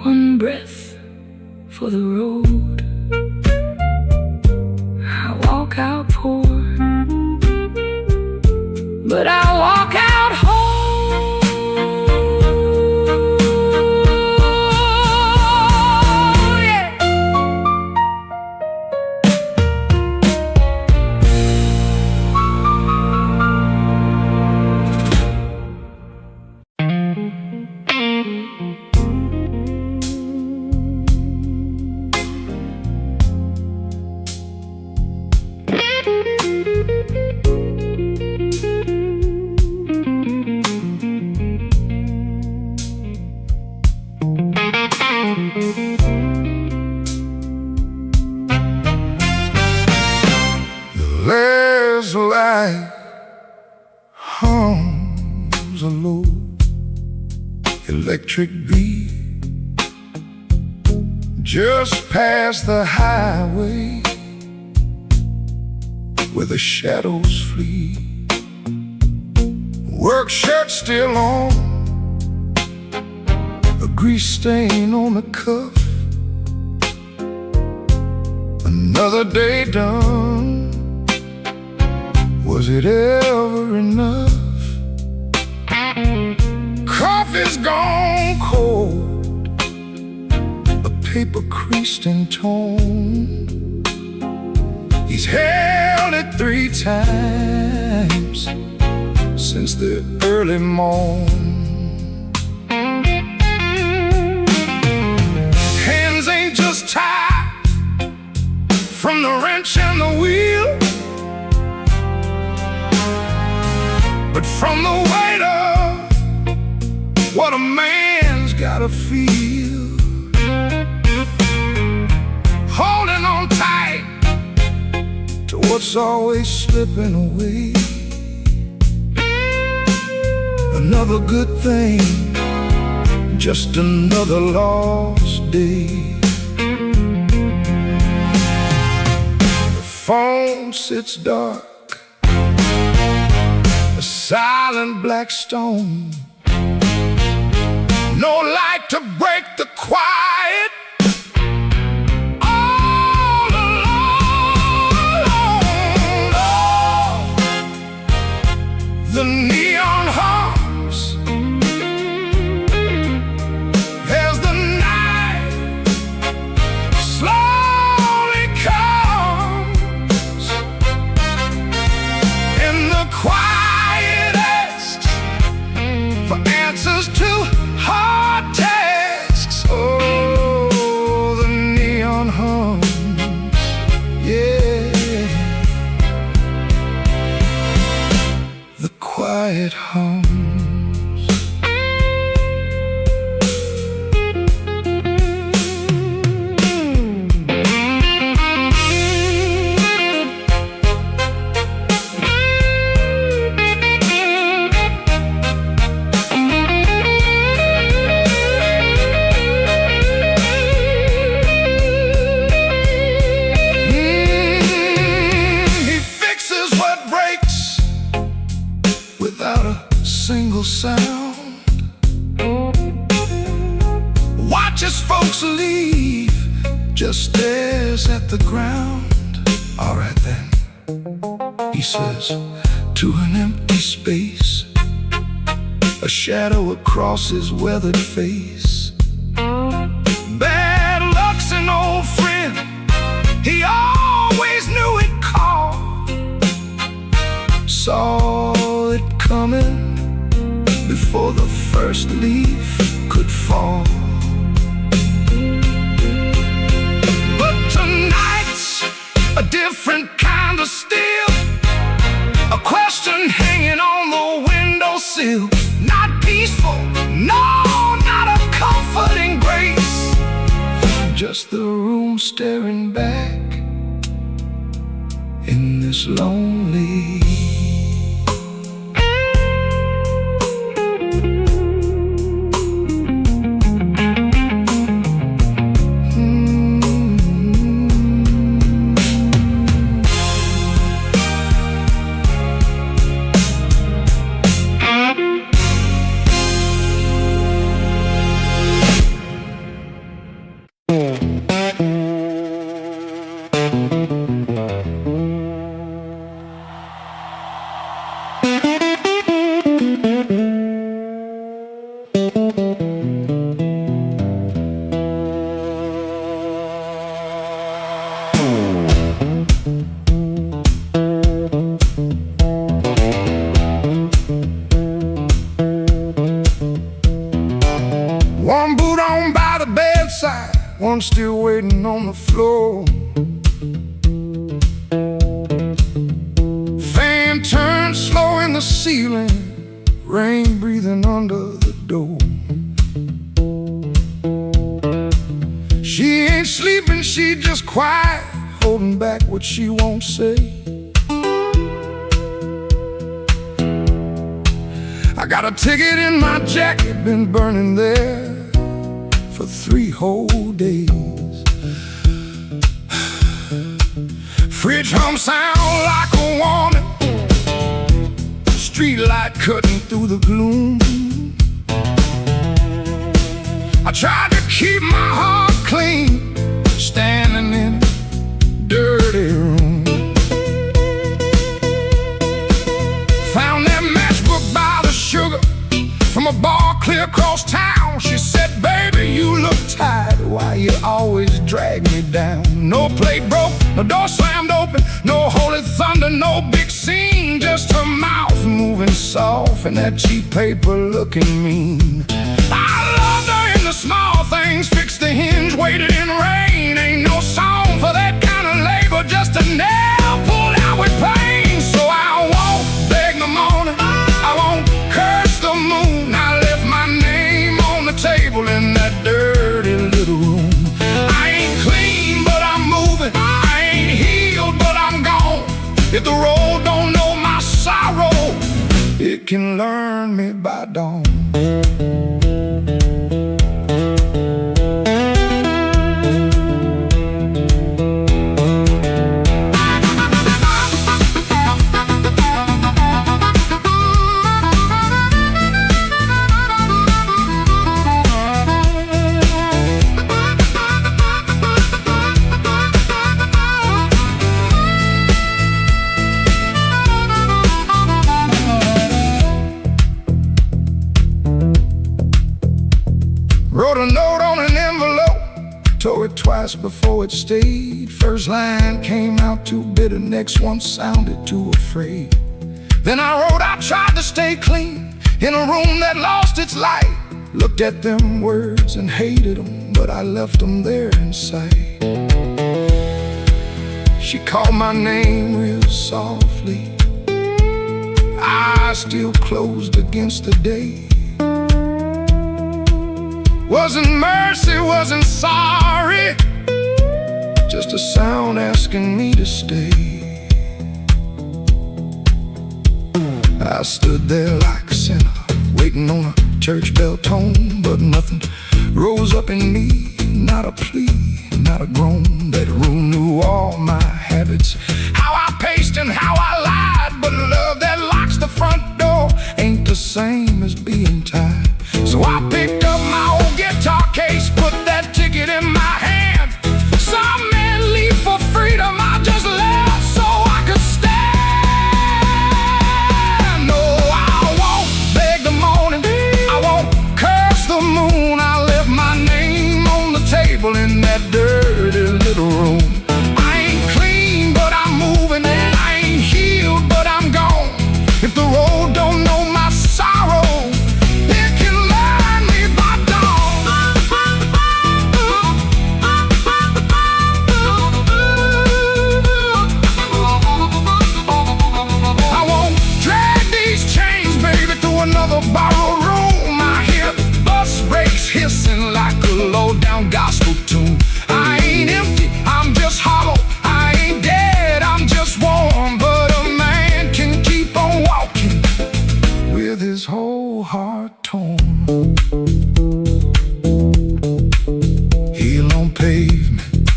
one breath for the road. I walk out poor, but I walk out whole. Yeah. There's a light hums a low electric beat just past the highway where the shadows flee. Work shirt still on, a grease stain on the cuff. Another day done. Was it ever enough? Coffee's gone cold, a paper creased and torn. He's held it 3 times since the early morn. Hands ain't just tied from the wrench and the wheel, but from the weight of what a man's gotta feel. Holding on tight to what's always slipping away. Another good thing, just another lost day. The phone sits dark, a silent black stone. No light to break the quiet, just stares at the ground. All right then, he says, to an empty space, a shadow across his weathered face. Bad luck's an old friend, he always knew it called. Saw it coming before the first leaf could fall. But tonight's a different kind of steel, a question hanging on the windowsill. Not peaceful, no, not a comforting grace, just the room staring back in this lonely. One boot on by the bedside, one still waiting on the floor. Fan turned slow in the ceiling, rain breathing under the door. She ain't sleeping, she just quiet, holding back what she won't say. I got a ticket in my jacket, been burning there for 3 whole days. Fridge hum sound like a warning, street light cutting through the gloom. I tried to keep my heart clean, standing in a dirty room. Found that matchbook by the sugar from a bar clear across town. She said, baby, you look tired, why you always drag me down? No plate broke, no door slammed open, no holy thunder, no big scene, just her mouth moving soft and that cheap paper looking mean. I loved her in the small things, fixed the hinge, waited in rain. Ain't no song for that kind of labor, just a nail pulled out with pain. So I won't beg the morning, I won't curse the moon. I left my name on the table in that dirty little room. I ain't clean, but I'm moving. I ain't healed, but I'm gone. If the road don't know my sorrow, it can learn me by dawn. Wrote a note on an envelope, tore it twice before it stayed. First line came out too bitter, next one sounded too afraid. Then I wrote, I tried to stay clean in a room that lost its light. Looked at them words and hated them, but I left them there inside. She called my name real softly, eyes still closed against the day. Wasn't mercy, wasn't sorry, just a sound asking me to stay. I stood there like a sinner, waiting on a church bell tone, but nothing rose up in me, not a plea, not a groan. That room knew all my habits, how I paced and how I lied, but love that locks the front door ain't the same as being tied. So I picked up my old guitar case, put that ticket in my hand. So the moon, I left my name on the table in that dirty little room. I ain't clean, but I'm moving, and I ain't healed, but I'm gone. If the road don't know my sorrow, it can learn me by dawn. I won't drag these chains, baby, through another borrowed room. I hear bus brakes hissing like a low-down gospel tune. I ain't empty, I'm just hollow. I ain't dead, I'm just warm. But a man can keep on walking with his whole heart torn. Heel on pavement,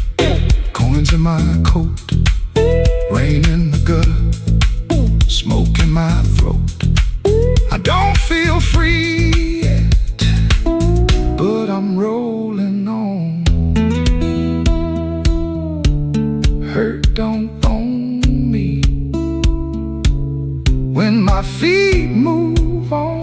coins in my coat, rain in the gutter, smoke in my throat. I don't feel free yet, but I'm rolling on. Hurt don't own me when my feet move on.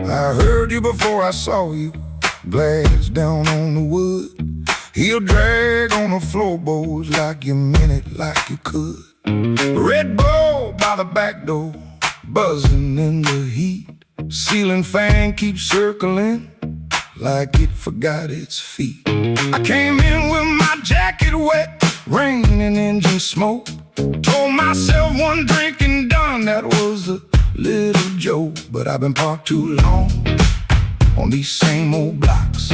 I heard you before I saw you. Glass down on the wood. He'll drag on the floorboards like you meant it, like you could. Red Bull by the back door, buzzing in the heat. Ceiling fan keeps circling like it forgot its feet. I came in with my jacket wet, rain and engine smoke. Told myself one drink and done, that was a little joke. But I've been parked too long on these same old blocks,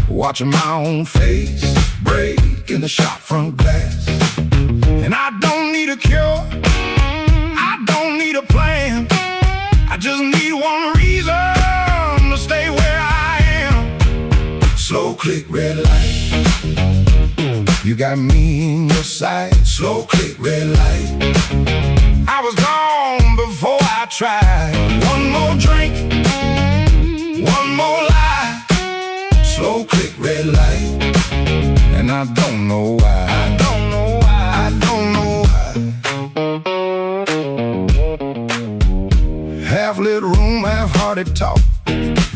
watching my own face break in the shop front glass. And I don't need a cure, I don't need a plan. I just need one reason to stay where I am. Slow click, red light, you got me in your sight. Slow click, red light, I was gone before I tried. One more drink, one more lie. Slow click, red light, and I don't know why. I don't know why. I don't know why. Half-lit room, half-hearted talk.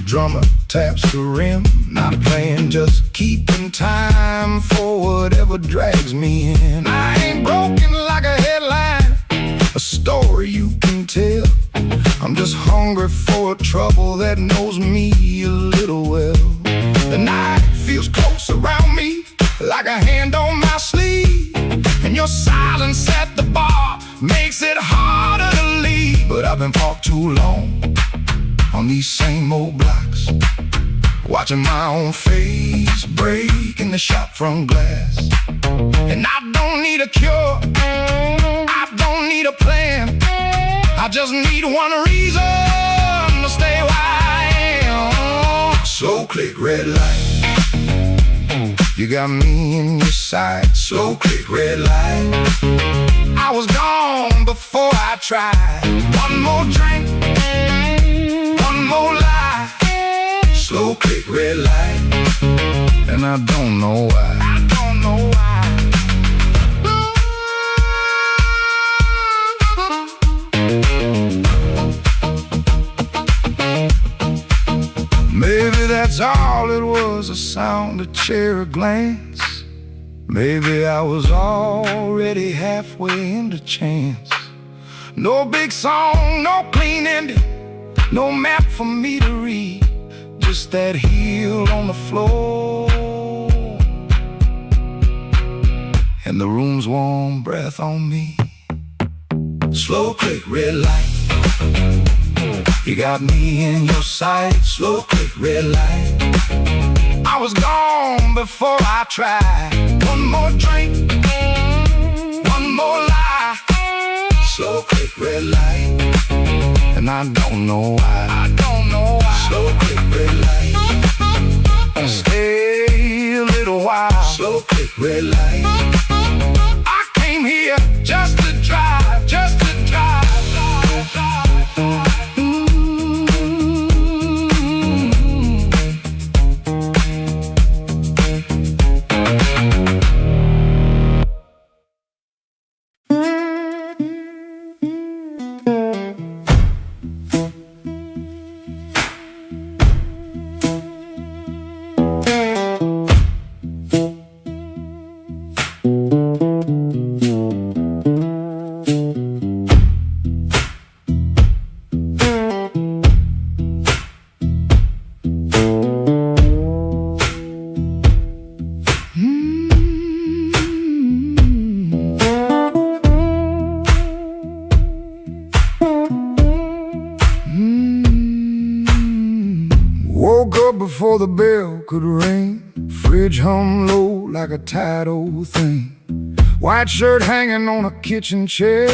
Drummer taps the rim, not playing, just keeping time for whatever drags me in. I ain't broken like a headline, a story you can tell. I'm just hungry for a trouble that knows me a little well. The night feels close around me, like a hand on my sleeve. And your silence at the bar makes it harder to leave. But I've been parked too long on these same old blocks, watching my own face break in the shop front glass. And I don't need a cure, I don't need a plan. I just need one reason to stay where I am. Slow click, red light, you got me in your sight. Slow click, red light, I was gone before I tried. One more drink, one more lie. Slow click, red light, and I don't know why. I don't know why. Maybe that's all it was, a sound, a chair, a glance. Maybe I was already halfway into chance. No big song, no clean ending, no map for me to read, just that heel on the floor and the room's warm breath on me. Slow click, red light. You got me in your sight. Slow click, red light. I was gone before I tried. One more drink, one more lie. Slow click, red light. And I don't know why. Slow click, red light. Stay a little while. Slow click, red light. I came here just to drive, just to drive. Woke up before the bell could ring. Fridge hum low like a tired old thing. White shirt hanging on a kitchen chair.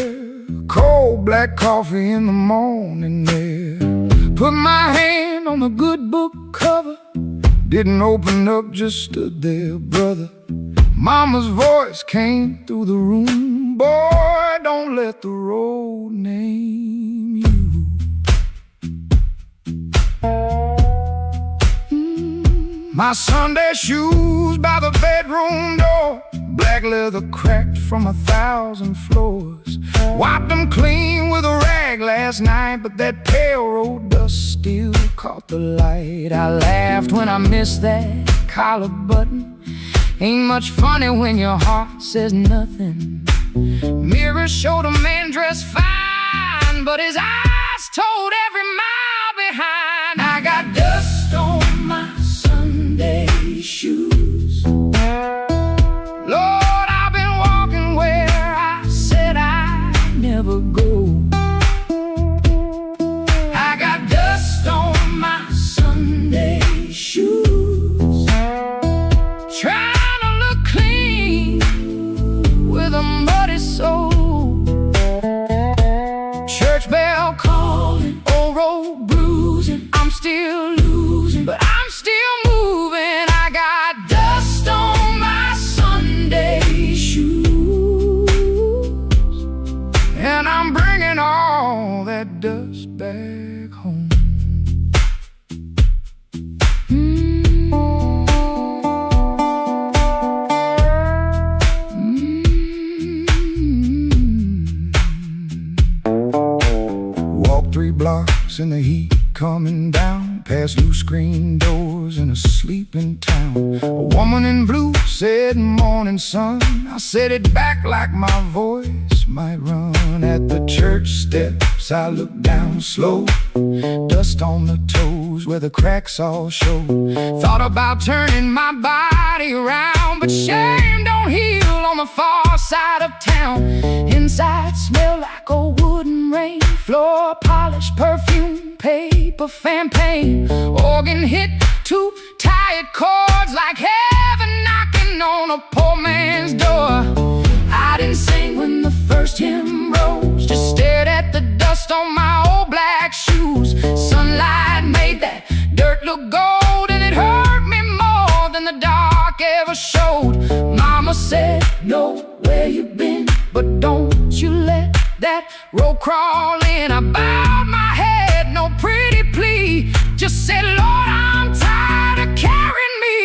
Cold black coffee in the morning air. Put my hand on the good book cover. Didn't open up, just stood there, brother. Mama's voice came through the room. Boy, don't let the road name you. My Sunday shoes by the bedroom door. Black leather cracked from 1,000 floors. Wiped them clean with a rag last night, but that pale road dust still caught the light. I laughed when I missed that collar button. Ain't much funny when your heart says nothing. Mirror showed a man dressed fine, but his eyes told every mile behind. I got dust on my Sunday shoes. Lord, I've been walking where I said I'd never go. I got dust on my Sunday shoes. Trying to look clean with a muddy soul. Church bell calling, old road bruising. I'm still losing, but I'm still moving. I got dust on my Sunday shoes, and I'm bringing all that dust back home. Walk 3 blocks in the heat coming down, past new screen doors in a sleeping town. A woman in blue said, "Morning, sun." I said it back like my voice might run. At the church steps I looked down slow. Dust on the toes where the cracks all show. Thought about turning my body around, but shame don't heal on the far side of town. Inside smell like old wood and rain. Floor polish, perfume, paper, fan paint. Organ hit 2 tired chords like heaven knocking on a poor man's door. I didn't sing when the first hymn rose, just stared at the dust on my old black shoes. Sunlight made that dirt look gold, and it hurt me more than the dark ever showed. Mama said, "Know where you've been, but don't you let that road crawl in." I bowed my head, no pretty plea, just said, "Lord, I'm tired of carrying me."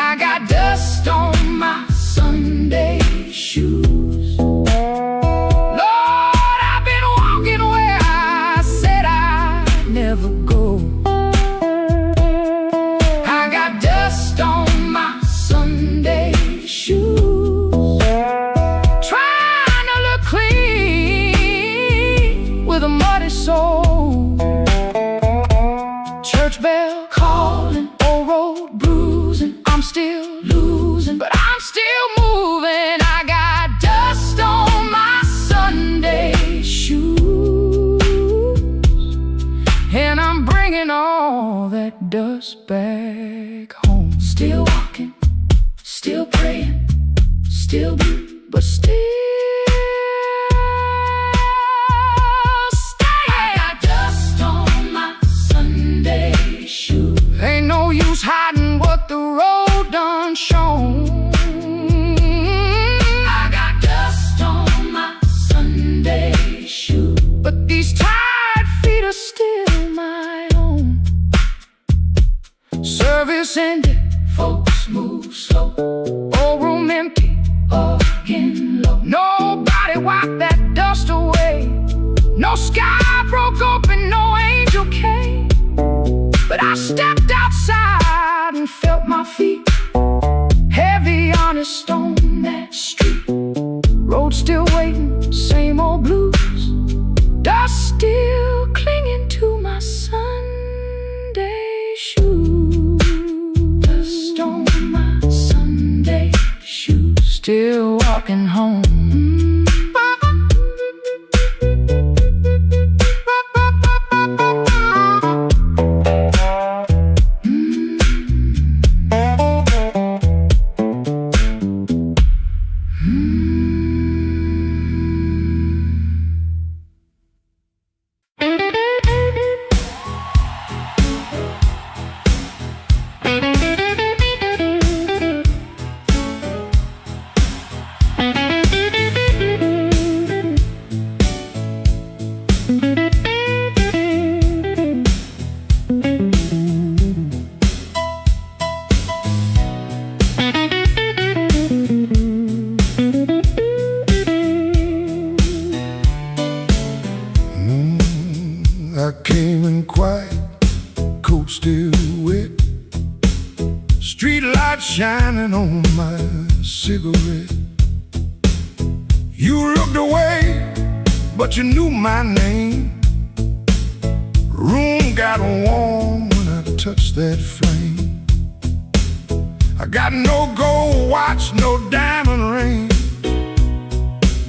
I got dust on my Sunday shoes. Lord, I've been walking where I said I'd never go. I got dust on my Sunday shoes. Trying to look clean with a muddy soul. Church bell calling, old road bruising. I'm still losing, but I'm still moving. I got No sky broke open, no angel came, but I stepped outside and felt my feet heavy on a stone, that street. Road still waiting, same old blues. Dust still clinging to my Sunday shoes. Dust on my Sunday shoes. Still walking home. I came in quiet, coat still wet, street light shining on my cigarette. You looked away, but you knew my name. Room got warm when I touched that flame. I got no gold watch, no diamond ring,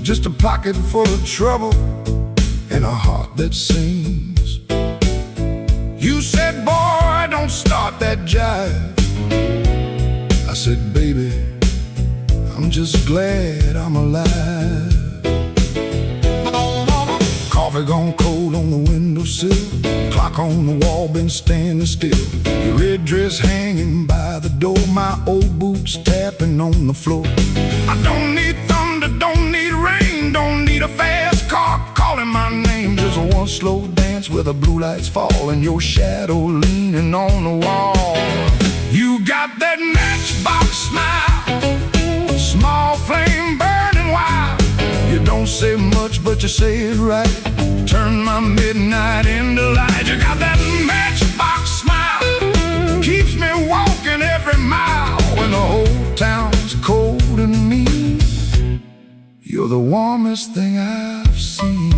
just a pocket full of trouble and a heart that sings. You said, boy, don't start that jive. I said, baby, I'm just glad I'm alive. Coffee gone cold on the windowsill, clock on the wall been standing still. Your red dress hanging by the door, my old boots tapping on the floor. I don't need thunder, don't need rain, don't need a fast car calling my name. Just one slow dance where the blue lights fall and your shadow leaning on the wall. You got that matchbox smile, small flame burning wild. You don't say much but you say it right, turn my midnight into light. You got that matchbox smile, keeps me walking every mile when the whole town's cold and mean. You're the warmest thing I've seen.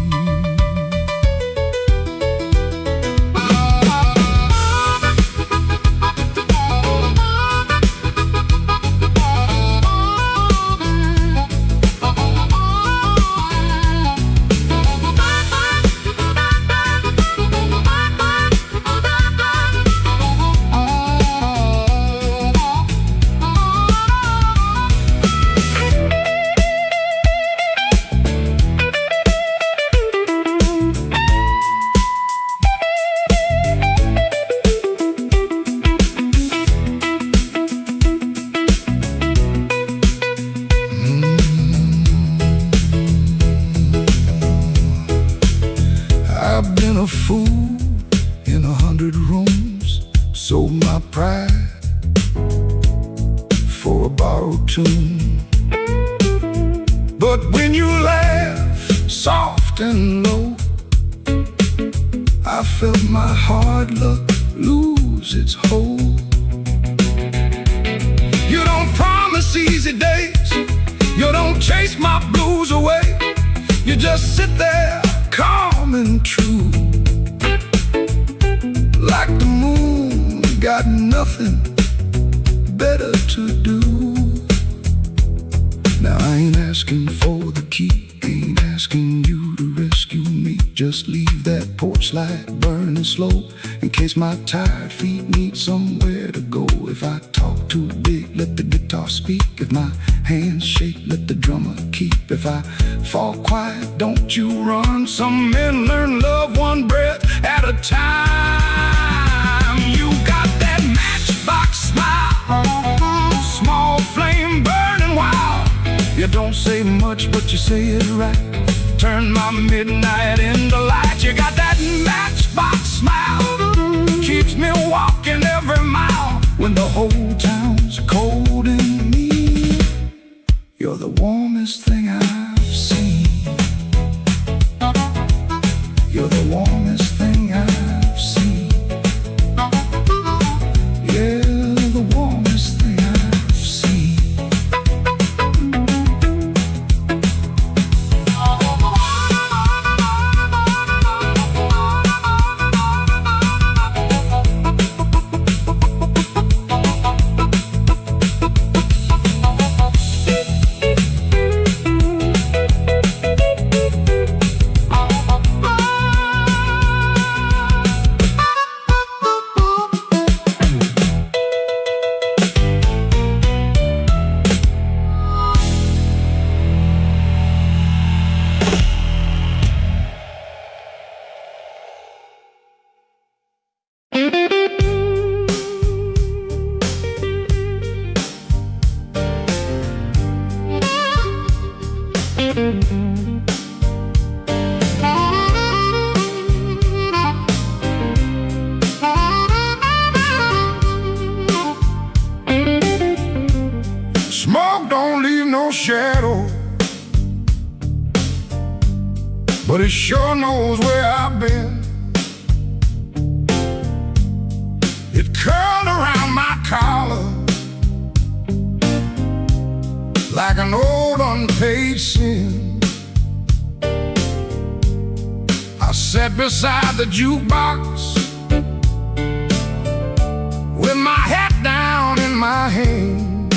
I've been a fool in 100 rooms, sold my pride for a borrowed tune. But when you laugh soft and low, I felt my hard luck lose its hold. You don't promise easy days, you don't chase my blues away. You just sit there calm and true, like the moon got nothing better to do. Now I ain't asking for the key, ain't asking you to rescue me. Just leave that porch light burning slow, in case my tired feet need somewhere to go. If I talk too big, let the guitar speak. If my hands shake, let the drummer keep. If I fall quiet, don't you run. Some men learn love one breath at a time. You got that matchbox smile, small flame burning wild. You don't say much, but you say it right, turn my midnight into light. You got that matchbox smile, keeps me walking every mile when the whole town's cold and mean. You're the warmest thing I've seen. but it sure knows where I've been. It curled around my collar like an old unpaid sin. I sat beside the jukebox with my hat down in my hand,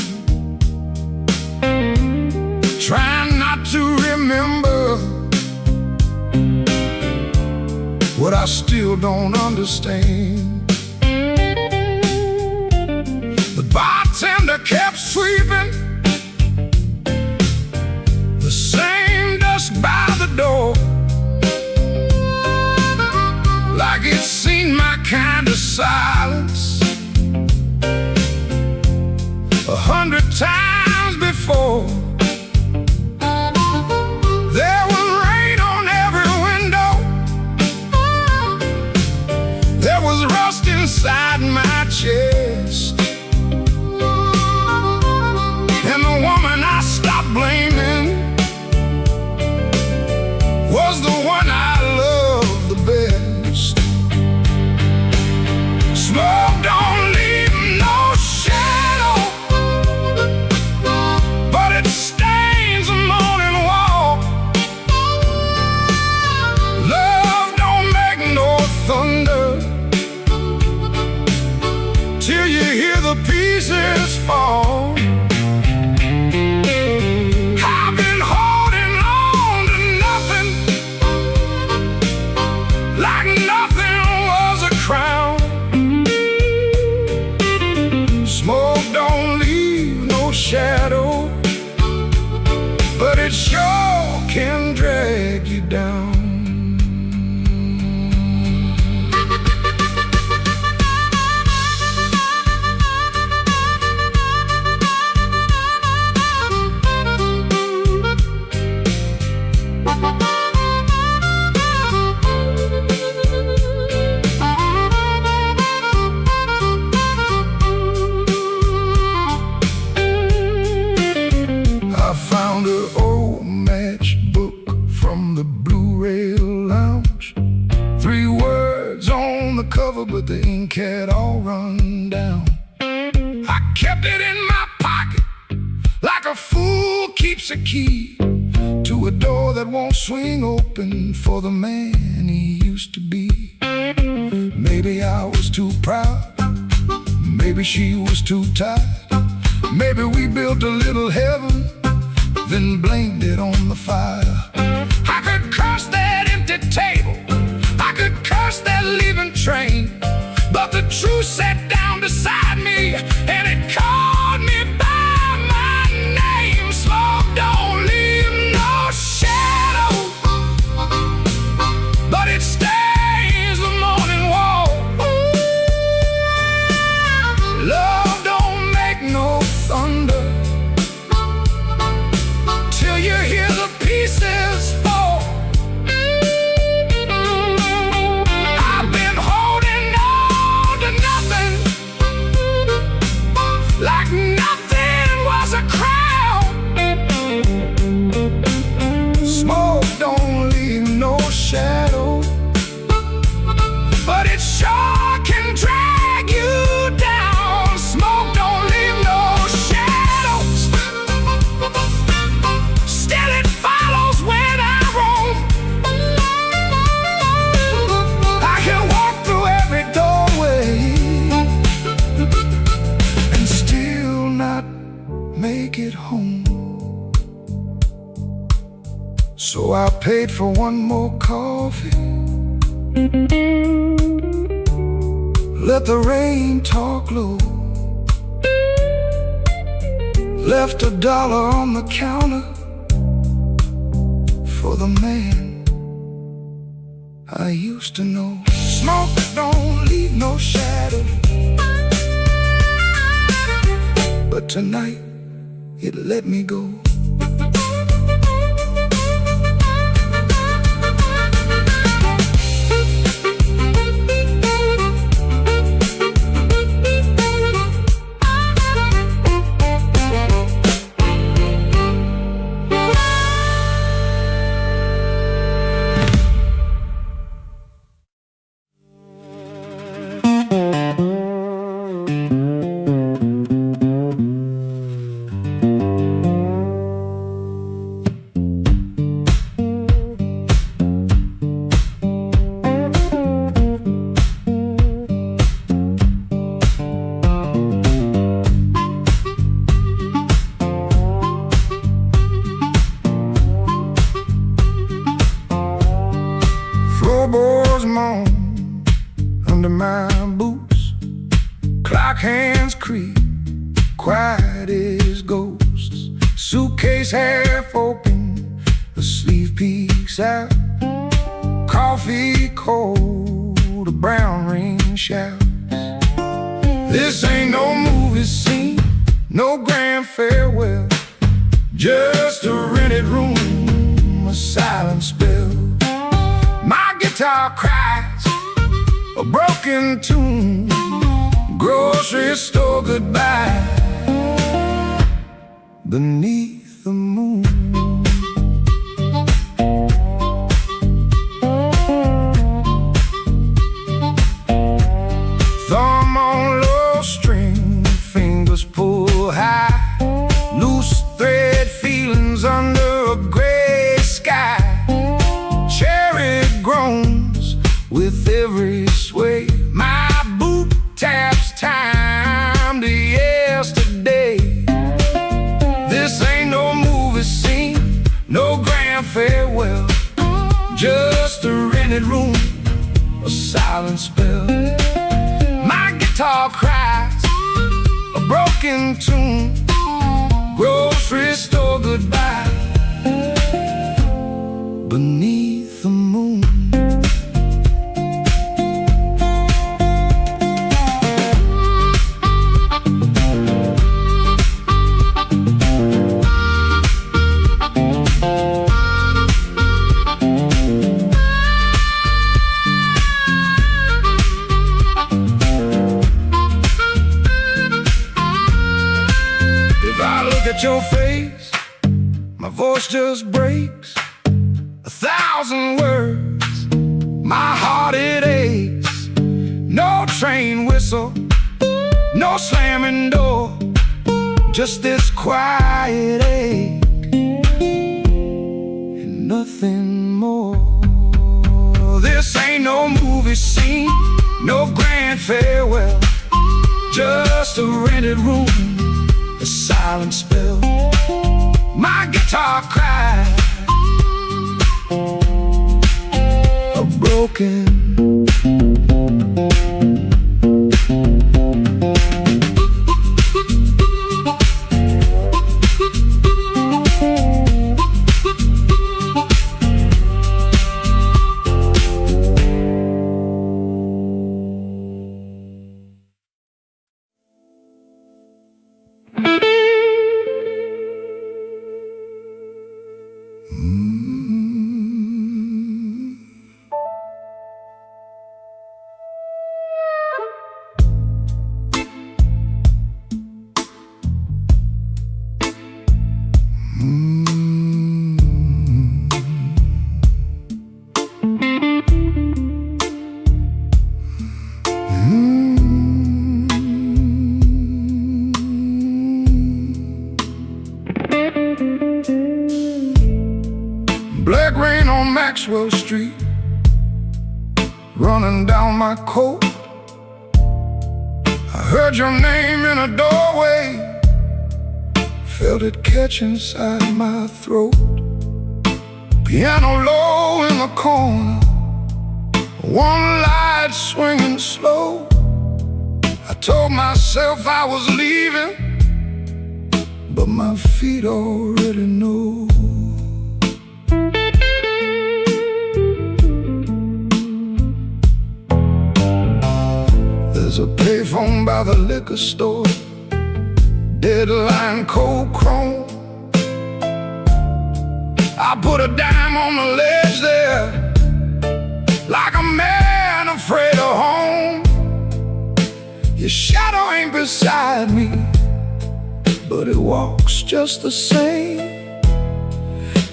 trying not to remember what I still don't understand. The bartender kept sweeping the same dust by the door, like it's seen my kind of silence 100 times before. There was rain on every window, there was rust inside my chest, and the woman I stopped blaming was the one I loved the best. Smoke don't leave no shadow, but it stains the morning wall. Love don't make no thunder till you hear the pieces fall. I've been holding on to nothing, like nothing was a crown. Smoke don't leave no shadow, but it sure can drag you down. I found an old matchbook from the Blu-ray lounge. 3 words on the cover, but the ink had all run down. I kept it in my pocket like a fool keeps a key to a door that won't swing open for the man he used to be. Maybe I was too proud, maybe she was too tired, maybe we built a little heaven, then blamed it on the fire. I could curse that empty table, I could curse that leaving train, but the truth sat down beside me and it called me by my name. Smoke don't leave no shadow, but it stains the morning wall. Love don't make no thunder till you hear the pieces fall. I've been holding on to nothing, like nothing was a crown. Smoke don't leave no shadow, but it sure can drag you down. Smoke don't leave no shadow, still it follows when I roam. I can walk through every doorway and still not make it home. So I paid for one more coffee, let the rain talk low, left $1 on the counter for the man I used to know. Smoke don't leave no shadow, but tonight it let me go. wheels moan under my boots. Clock hands creak, quiet as ghosts. Suitcase half open, the sleeve peeks out. Coffee cold, a brown rain shouts. This ain't no movie scene, no grand farewell. Just a rented room, a silent spell. My guitar cries a broken tune. Grocery store goodbye beneath the moon. Thumb on low string, fingers pull high. Loose thread feelings under a gray sky. Cherry groans with every sway. My boot taps time to yesterday. This ain't no movie scene, no grand farewell. Just a rented room, a silent spell. My guitar cries a broken tune. Grocery store goodbye beneath the moon. If I look at your face, my voice just breaks. 1,000 words, my heart it aches. No train whistle, no slamming door, just this quiet ache and nothing more. This ain't no movie scene, no grand farewell. Just a rented room, a silent spell. My guitar cries a broken. Black rain on Maxwell Street, running down my coat. I heard your name in a doorway, felt it catch inside my throat. Piano low in the corner, one light swinging slow. I told myself I was leaving, but my feet already know. There's a payphone by the liquor store, deadline cold chrome. I put a dime on the ledge there, like a man afraid of home. Your shadow ain't beside me, but it walks just the same.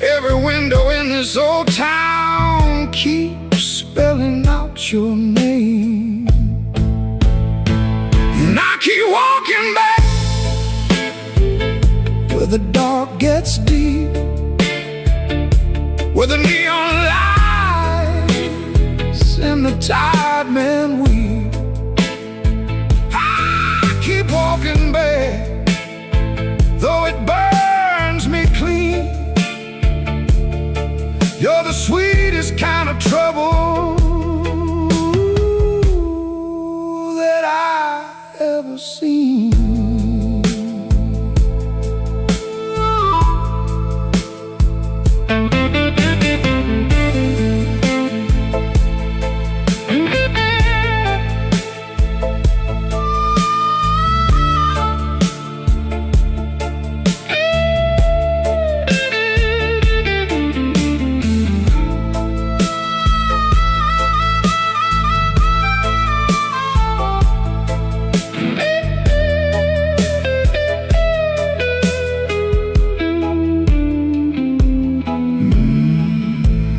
Every window in this old town keeps spelling out your name. And I keep walking back where the dark gets deep, where the neon lights and the tired men weep. I keep walking back, though it burns me clean. You're the sweetest kind of trouble ever seen.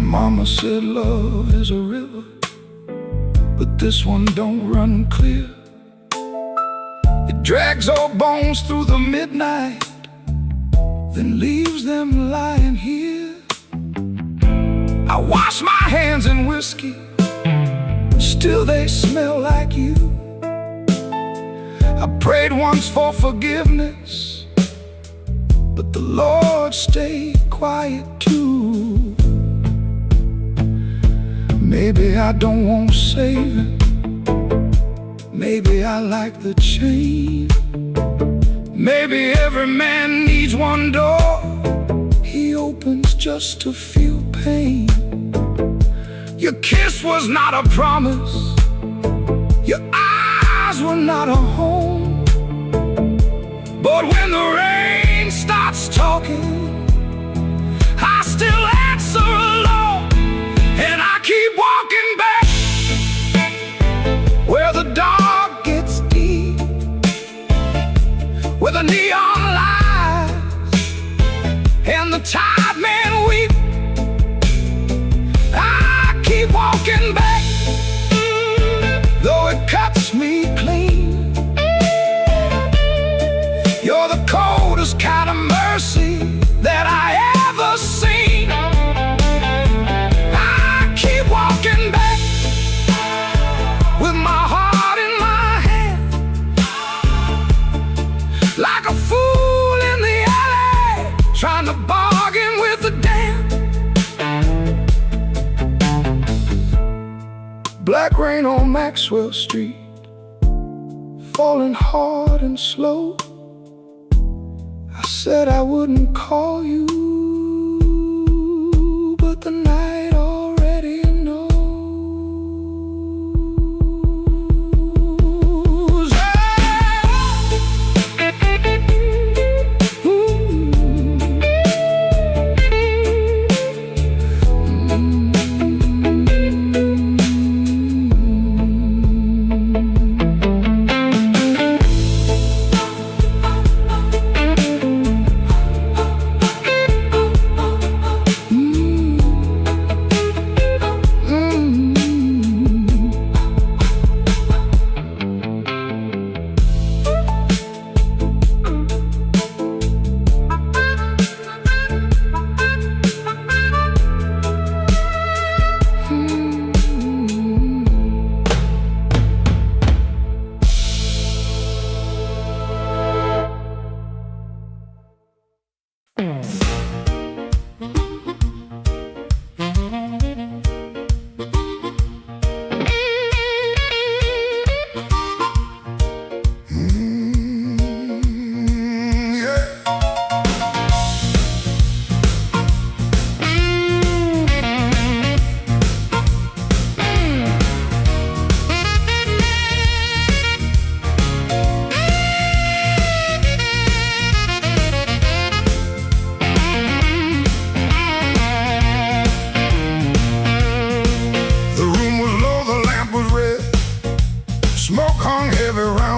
Mama said love is a river, but this one don't run clear. It drags old bones through the midnight, then leaves them lying here. I wash my hands in whiskey, still they smell like you. I prayed once for forgiveness, but the Lord stayed quiet too. Maybe I don't want saving, maybe I like the chain. Maybe every man needs one door he opens just to feel pain. Your kiss was not a promise, your eyes were not a home. But when the rain starts talking, I still answer alone. And I keep walking back where the dark gets deep, where the neon lies and the tired men weep. I keep walking back, though it cuts me clean. You're the coldest kind of mercy that I ever seen. Walking back with my heart in my hand, like a fool in the alley, trying to bargain with the damned. Black rain on Maxwell Street, falling hard and slow. I said I wouldn't call you, but the night already knows.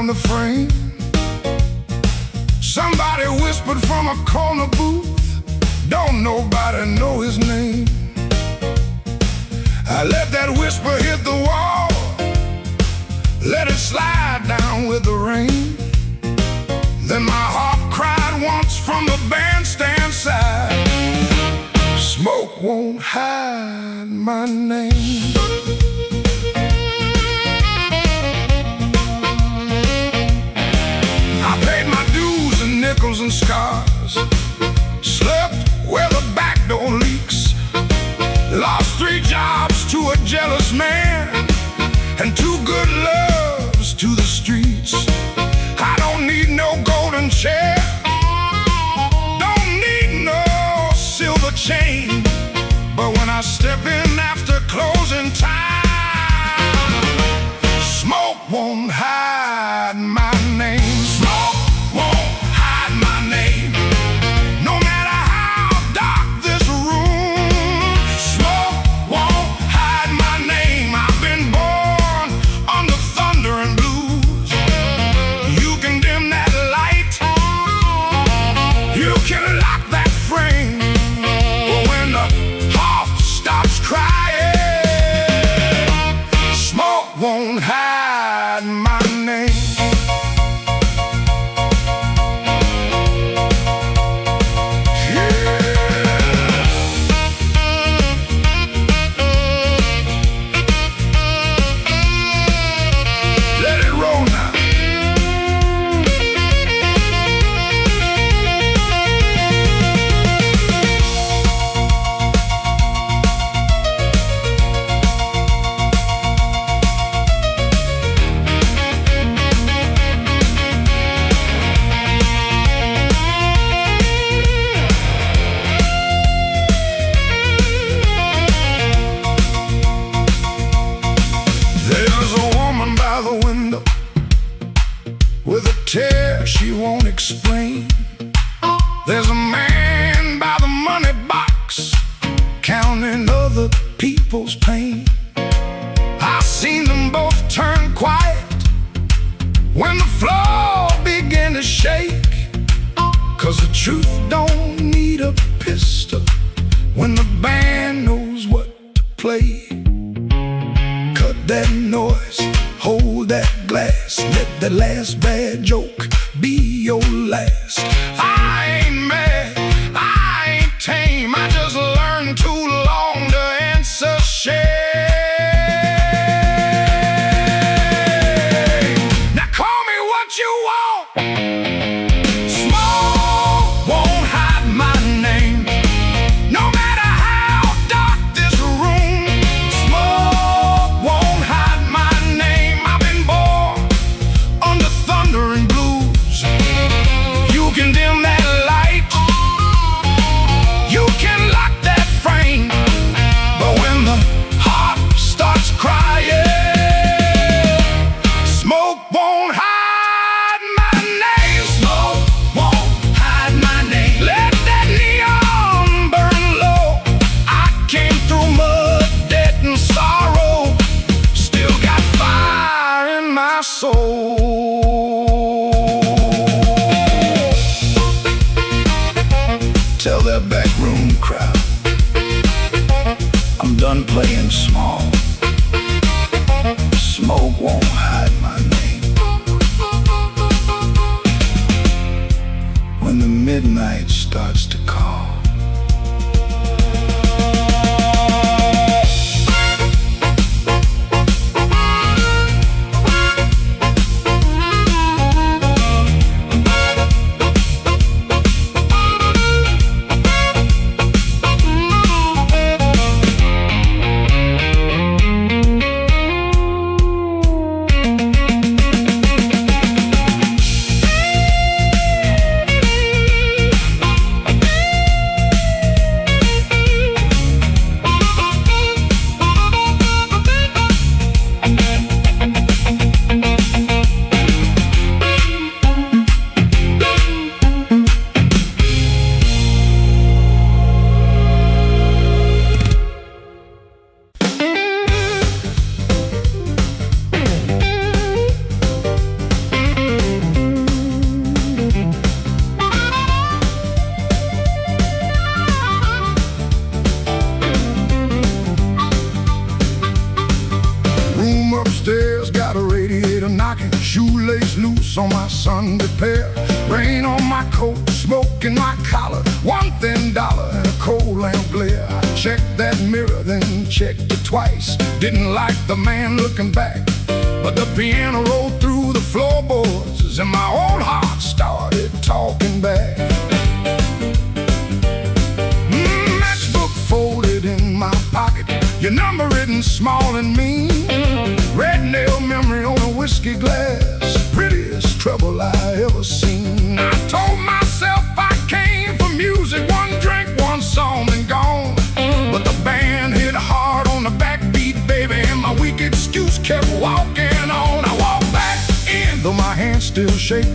The frame. Somebody whispered from a corner booth, don't nobody know his name. I let that whisper hit the wall, let it slide down with the rain. Then my heart cried once from the bandstand side, smoke won't hide my name. Nickels and scars, slept where the back door leaks, lost 3 jobs to a jealous man and 2 good loves to the streets. chain, but when I step in after closing time, smoke won't hide my name. Smoke won't hide my name. No matter how dark this room, smoke won't hide my name. I've been born under thunder and blues. You can dim that light, you can lock that frame, but when the heart stops crying, smoke won't hide my name. Let it roll now. There's a woman by the window with a tear she won't explain. There's a man by the money box counting other people's pain. I've seen them both turn quiet when the floor began to shake, 'cause the truth don't need a pistol when the band knows what to play. Cut that noise, hold that glass, let the last bad joke be your last. I ain't mad, I ain't tame, I just learned too long to answer shame. Now call me what you want, smoke won't hide my name. No matter how dark this room, smoke won't hide my name. I've been born under thunder and blues. You can dim that light, you can lock that frame, but when the heart starts crying, smoke won't hide my name. Smoke won't hide my name. Let that neon burn low. I came through mud, debt, and sorrow, still got fire in my soul. Tell that backroom crowd I'm done playing small. Smoke won't hide my name. When the midnight starts to call, upstairs got a radiator knocking, shoelace loose on my Sunday pair, rain on my coat, smoke in my collar, one thin dollar and a cold lamp glare. I checked that mirror, then checked it twice. Didn't like the man looking back, but the piano rolled through the floorboards and my old heart started talking back. Matchbook folded in my pocket, your number written small and mean, red nail memory on a whiskey glass, prettiest trouble I ever seen. I told myself I came for music, one drink, one song, and gone. still shake.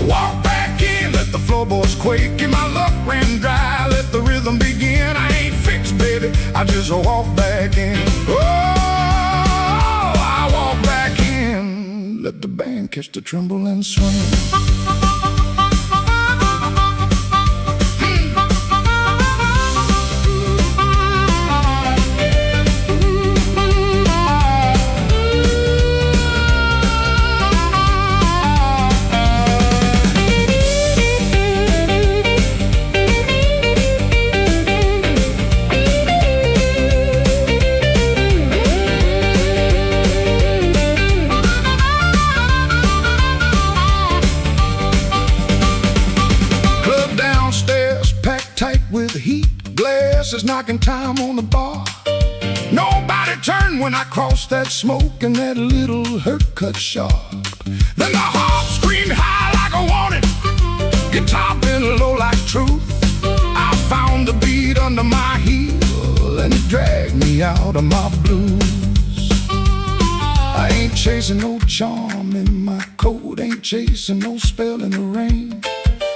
Walk back in, let the floorboards quake. And my luck ran dry, let the rhythm begin. I ain't fixed, baby, I just walk back in. Oh, I walk back in, let the band catch the tremble and swing. With the heat, glasses knocking time on the bar. Nobody turned when I crossed that smoke, and that little hurt cut sharp. Then the harp screamed high like I wanted, guitar bent low like truth. I found the beat under my heel, and it dragged me out of my blues. I ain't chasing no charm in my coat, ain't chasing no spell in the rain.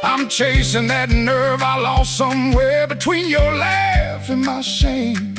I'm chasing that nerve I lost somewhere between your laugh and my shame.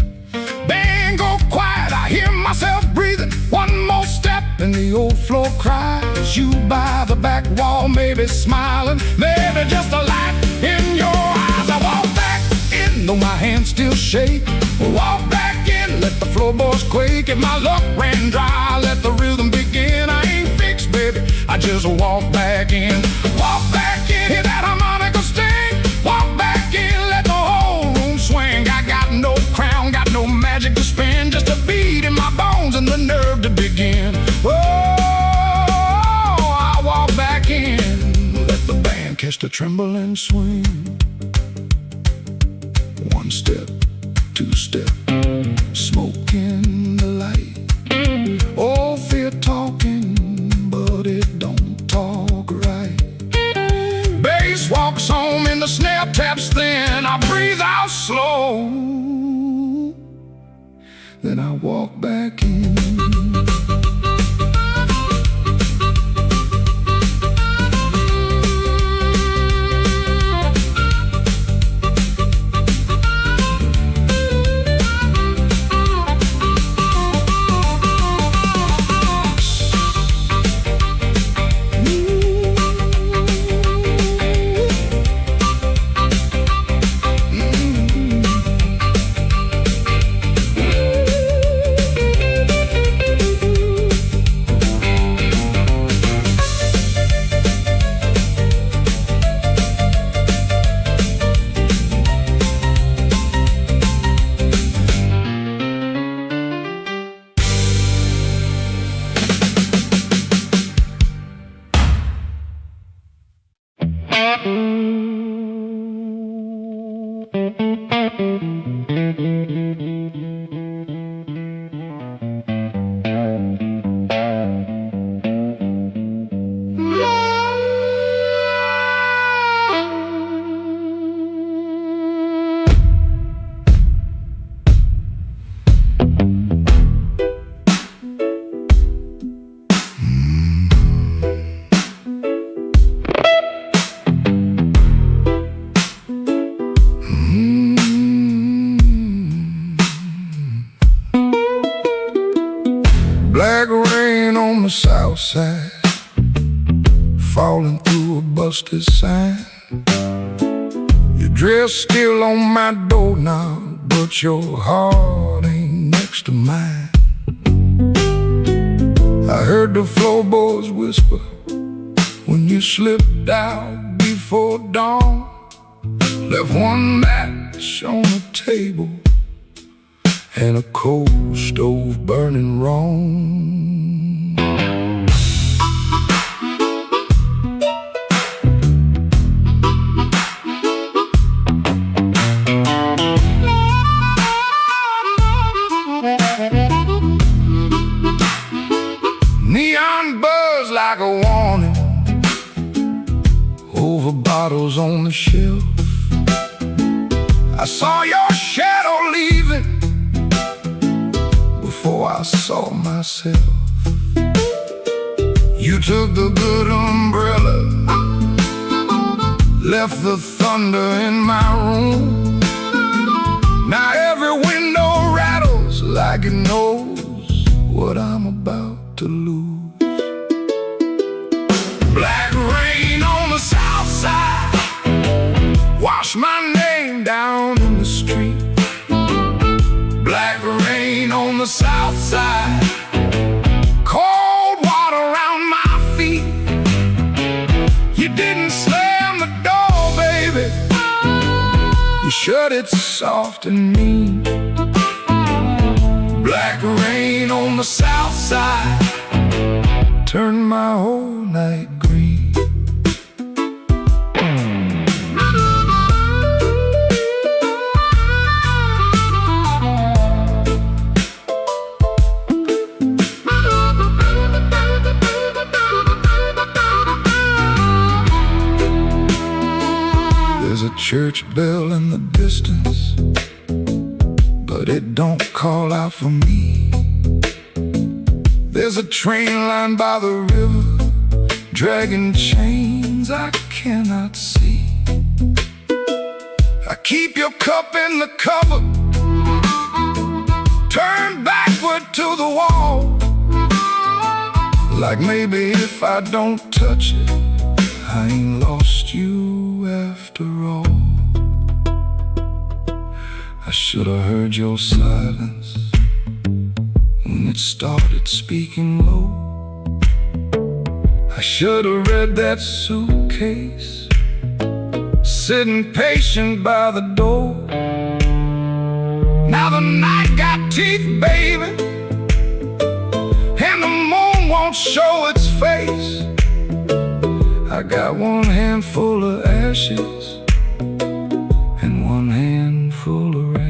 Band go quiet, I hear myself breathing. One more step and the old floor cries. You by the back wall, maybe smiling, maybe just a light in your eyes. I walk back in, though my hands still shake. Walk back in, let the floorboards quake. If my luck ran dry, let the rhythm begin. I ain't fixed, baby, I just walk back in. Walk back in, hear that harmonica sting. Walk back in, let the whole room swing. I got no crown, got no magic to spin, just a beat in my bones and the nerve to begin. Oh, I walk back in, let the band catch the tremble and swing. One step, two step, smoke in the light. Oh, fear talking, but it don't talk right. Bass walks home and the snare taps thin. I breathe out slow, then I walk back in. Black rain on the south side, falling through a busted sign. Your dress still on my doorknob, but your heart ain't next to mine. I heard the floorboards whisper when you slipped out before dawn. Left one match on the table and a coal stove burning wrong. Neon buzz like a warning over bottles on the shelf. I saw your shadow leaving before I saw myself. You took the good umbrella, left the thunder in my room. Now every window rattles like it knows what I'm about to lose. Black rain on the south side, wash my name down in the street. Black rain on the south side, cold water around my feet. You didn't slam the door, baby, you shut it soft and mean. Black rain on the south side turned my whole night green. There's a church bell in the distance, but it don't call out for me. There's a train line by the river, dragging chains I cannot see. I keep your cup in the cupboard, turned backward to the wall, like maybe if I don't touch it, I ain't lost you after all. I should have heard your silence when it started speaking low. I should have read that suitcase, sitting patient by the door. Now the night got teeth, baby, and the moon won't show its face. I got one handful of ashes and one handful of rain.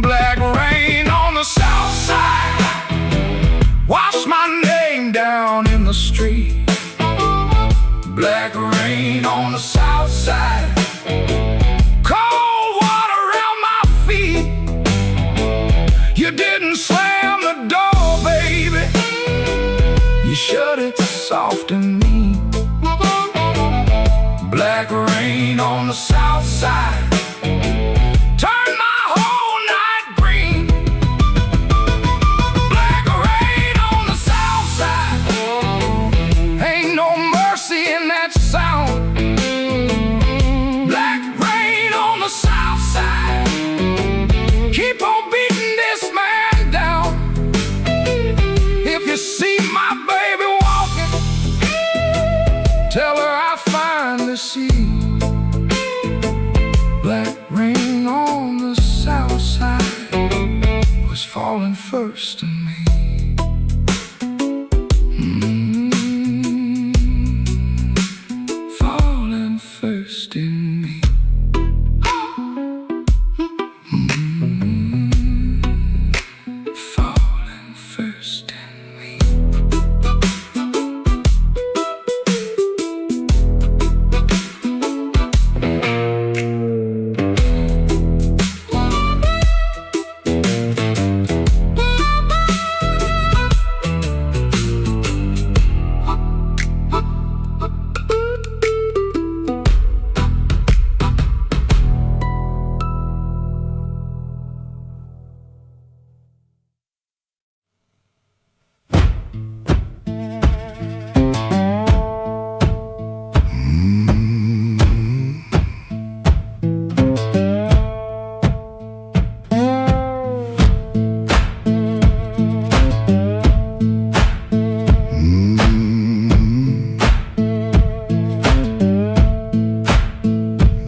Black rain on the south side, wash my name down in the street. Black rain on the south side, cold water around my feet. You didn't slam the door, baby, you shut it soft and mean. Black rain on the south side turned my whole night green. Black rain on the south side, ain't no mercy in that sound. Black rain on the south side, keep on beating this man down. If you see my baby walking, tell her I finally see. Black rain on the south side was falling first to me. Falling first in me. Falling first in me.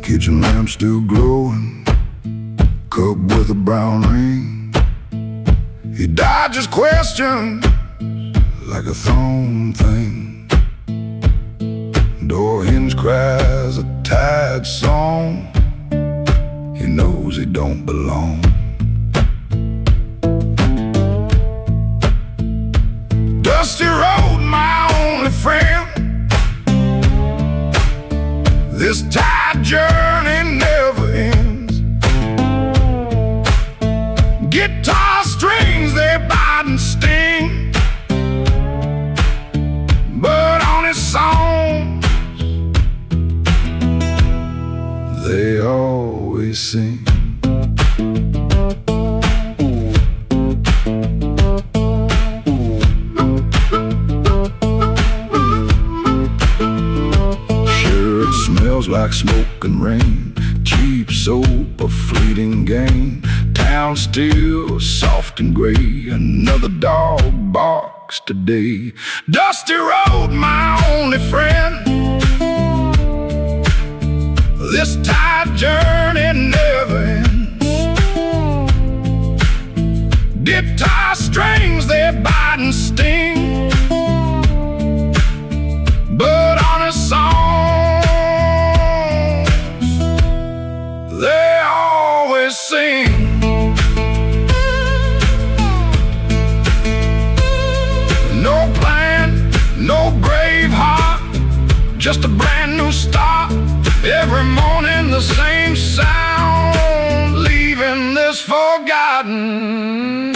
Kitchen lamp still glowing, cup with a brown ring. He dodges questions like a thrown thing. Door hinge cries a tired song. He knows he don't belong. Dusty road, my only friend. This tired journey never ends. Guitar strings, they bite and sting. always sing. Sure, it smells like smoke and rain, cheap soap, a fleeting gain. Town still soft and gray, another dog barks today. Dusty road, my only friend, this tired journey never ends. Guitar strings, they bite and sting, but honest songs, they always sing. No plan, no brave heart, just a brand new start. Every morning the same sound, leaving this forgotten.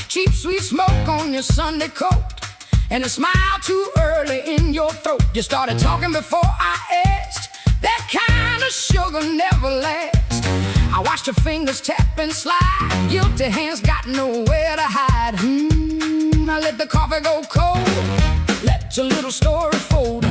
Cheap sweet smoke on your Sunday coat, and a smile too early in your throat. You started talking before I asked. That kind of sugar never lasts. I watched your fingers tap and slide, guilty hands got nowhere to hide. I let the coffee go cold, let your little story fold.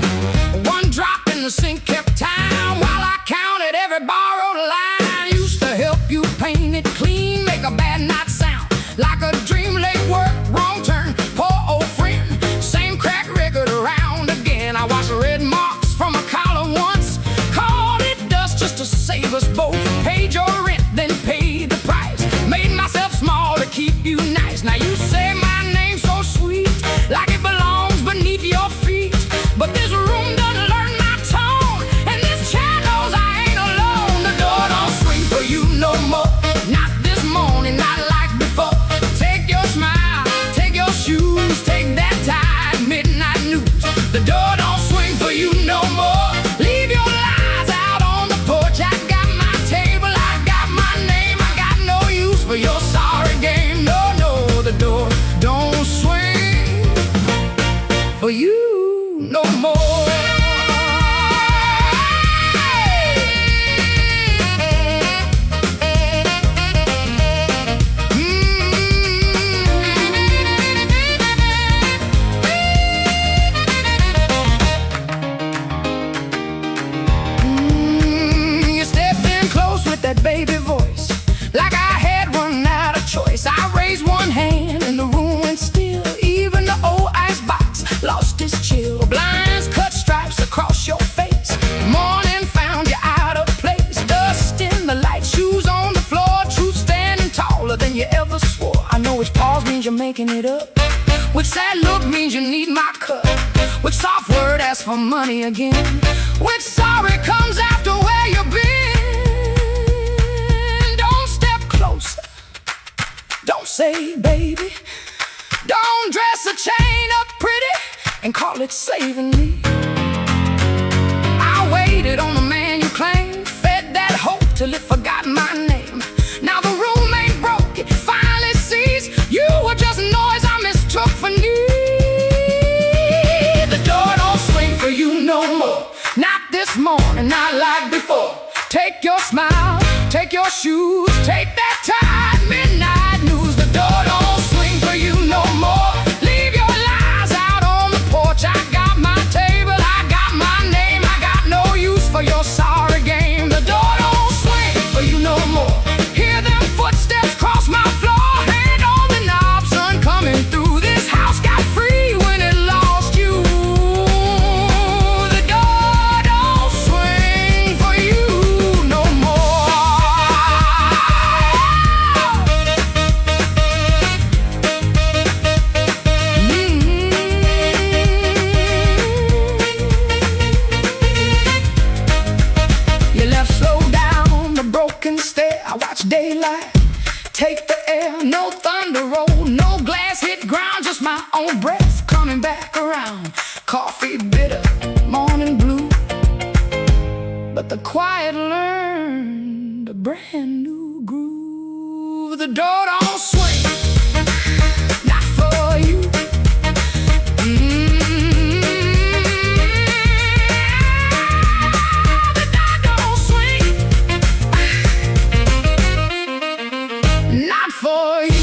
One drop in the sink kept time while I counted every borrowed line. Used to help you paint it clean, make a bad night sound like a dream late work, wrong turn, poor old friend. Same crack record around again. I watched red marks from a collar once, called it dust just to save us both. Paid your rent, then paid the price. Made myself small to keep you nice. Now you say my name so sweet, like it belongs beneath your feet. But this room doesn't learn my tone, and this chair knows I ain't alone. The door don't swing for you no more, not this morning, not like before. Take your smile, take your shoes, take that tired midnight news. The door don't swing for you no more. Leave your lies out on the porch. I got my table, I got my name. I got no use for your sorry game. No, no, the door don't swing for you no more. That baby voice, like I had run out of choice. I raised one hand and the room went still. Even the old icebox lost its chill. Blinds cut stripes across your face. Morning found you out of place. Dust in the light, shoes on the floor. Truth standing taller than you ever swore. I know which pause means you're making it up, which sad look means you need my cup, which soft word asks for money again, which sorry comes after where you've been. Don't say baby, don't dress a chain up pretty and call it saving me. I waited on the man you claimed, fed that hope till it forgot my name. Now the room ain't broke, it finally sees you were just noise I mistook for need. The door don't swing for you no more, not this morning, not like before. Take your smile, take your shoes, take that tired midnight news. The door don't swing for you no more. Leave your lies out on the porch. I got my table, I got my name. I got no use for your sorry game. The door don't swing for no thunder roll, no glass hit ground, just my own breath coming back around. Coffee bitter, morning blue, but the quiet learned a brand new groove. The door don't swing, not for you. The door don't swing, not for you.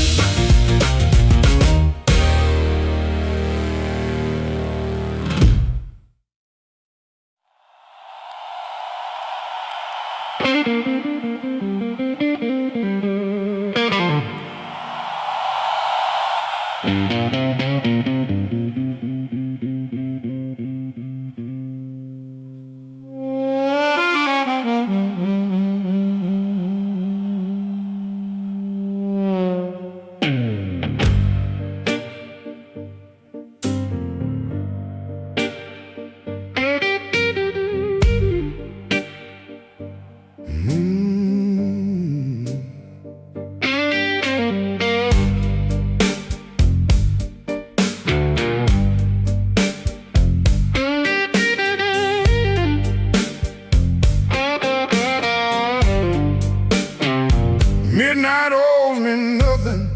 Midnight owes me nothing,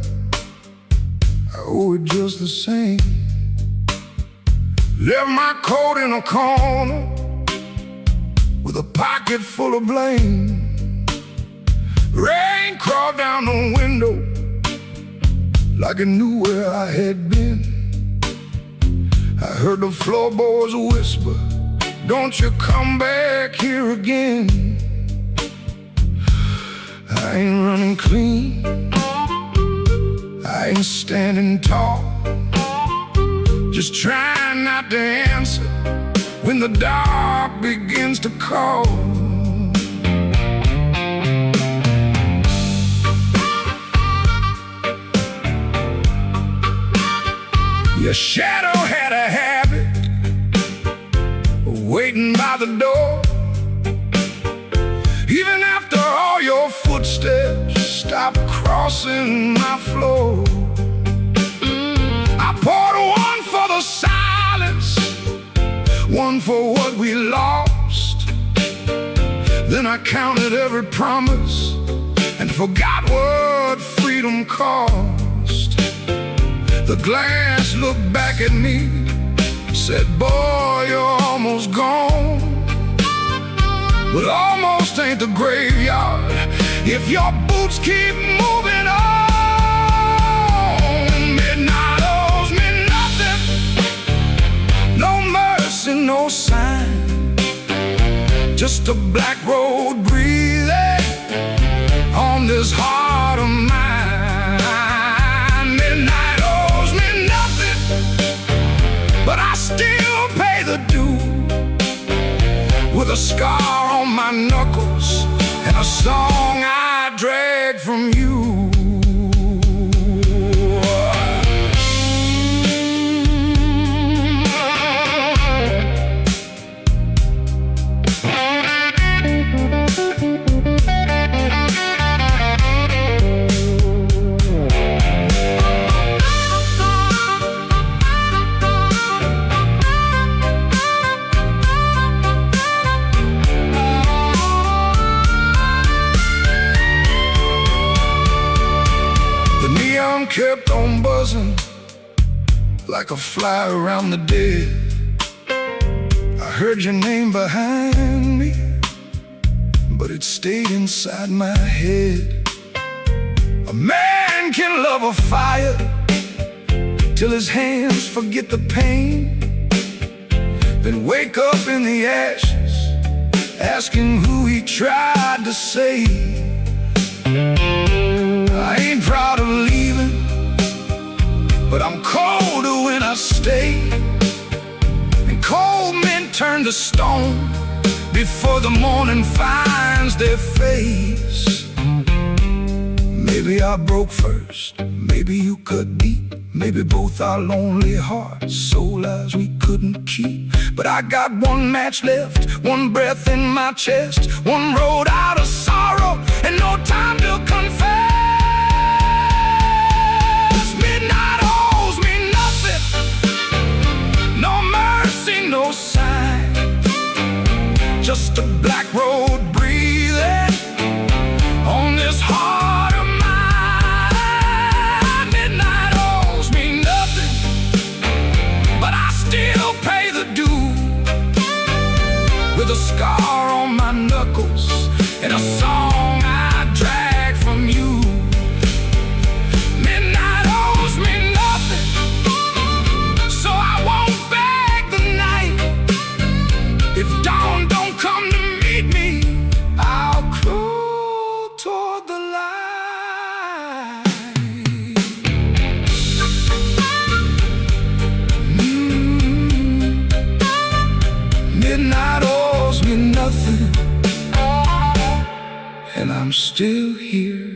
I owe it just the same. Left my coat in a corner with a pocket full of blame. Rain crawled down the window like it knew where I had been. I heard the floorboards whisper, don't you come back here again. I ain't running clean, I ain't standing tall, just trying not to answer when the dark begins to call. Your shadow had a habit of waiting by the door. Even after all your footsteps stopped crossing my floor, I poured one for the silence, one for what we lost. Then I counted every promise and forgot what freedom cost. The glass looked back at me, said, boy, you're almost gone. But almost ain't the graveyard if your boots keep moving on. Midnight owes me nothing, no mercy, no sign, just a black road breathing on this heart of mine. Midnight owes me nothing, but I still pay the due, with a scar on my knuckles and a song I drag from you. Kept on buzzing like a fly around the dead. I heard your name behind me, but it stayed inside my head. A man can love a fire till his hands forget the pain, then wake up in the ashes asking who he tried to save. I ain't proud of leaving, but I'm colder when I stay. And cold men turn to stone before the morning finds their face. Maybe I broke first, maybe you cut deep, maybe both our lonely hearts, soul lives we couldn't keep. But I got one match left, one breath in my chest, one road out of sorrow, and no time to confess. still here.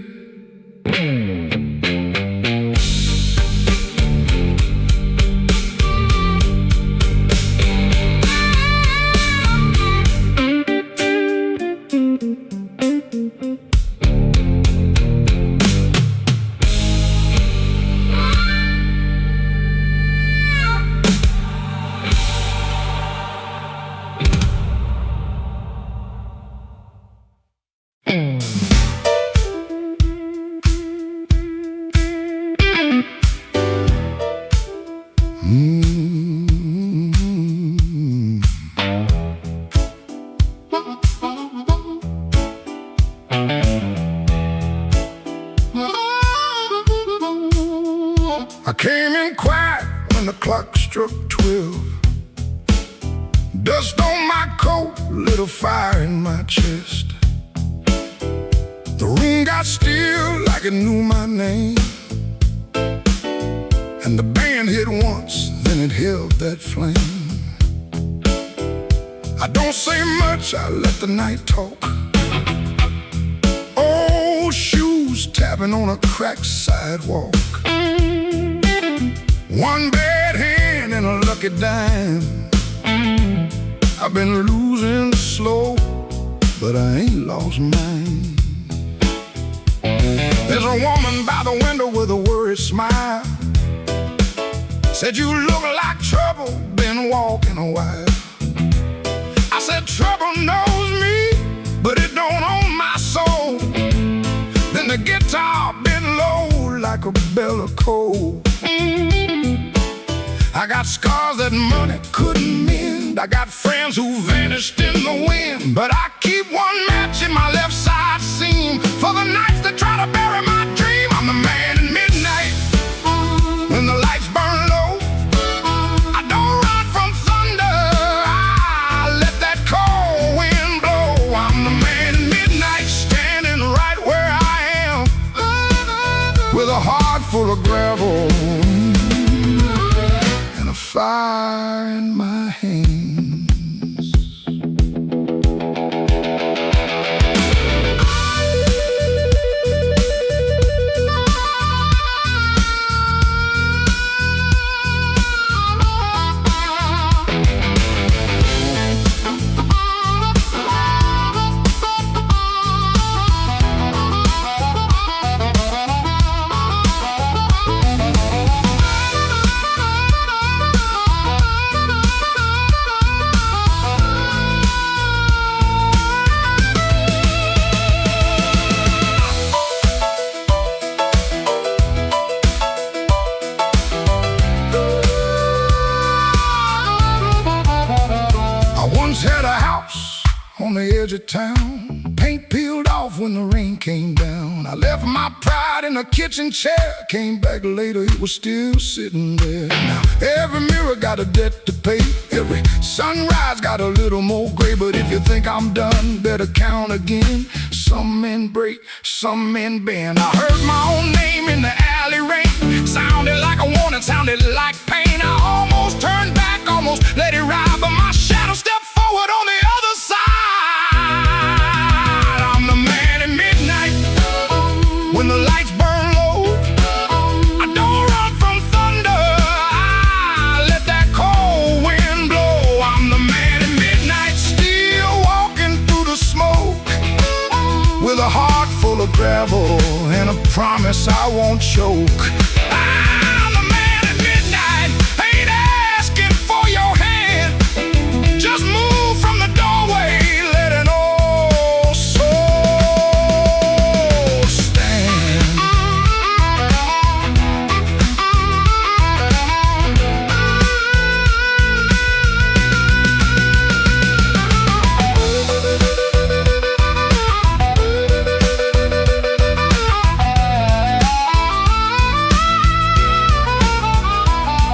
I came in quiet when the clock struck 12. Dust on my coat, lit a fire in my chest. The room got still like it knew my name. And the band hit once, then it held that flame. I don't say much, I let the night talk. Old shoes tapping on a cracked sidewalk. One bad hand and a lucky dime. I've been losing slow, but I ain't lost mine. There's a woman by the window with a worried smile. Said, you look like trouble, been walking a while. I said, trouble knows me, but it don't own my soul. Then the guitar bent low like a bell of coal. I got scars that money couldn't mend. I got friends who vanished in the wind. But I keep one match in my left side seam for the nights that try to bury my dream. I'm the man in midnight when the lights burn low. I don't run from thunder, I let that cold wind blow. I'm the man in midnight, standing right where I am, with a heart full of gravel, fire in my hands. Had a house on the edge of town. Paint peeled off when the rain came down. I left my pride in a kitchen chair. Came back later, it was still sitting there. Now every mirror got a debt to pay. Every sunrise got a little more gray. But if you think I'm done, better count again. Some men break, some men bend. I heard my own name in the alley rain. Sounded like a warning, sounded like pain. I almost turned back, almost let it ride, but my shadow stepped forward on the other side. I'm the man in midnight when the lights burn low. I don't run from thunder, I let that cold wind blow. I'm the man in midnight, still walking through the smoke, with a heart full of gravel and a promise I won't choke. I'm the man at midnight, ain't asking for your hand. Just move from the doorway, let an old soul stand.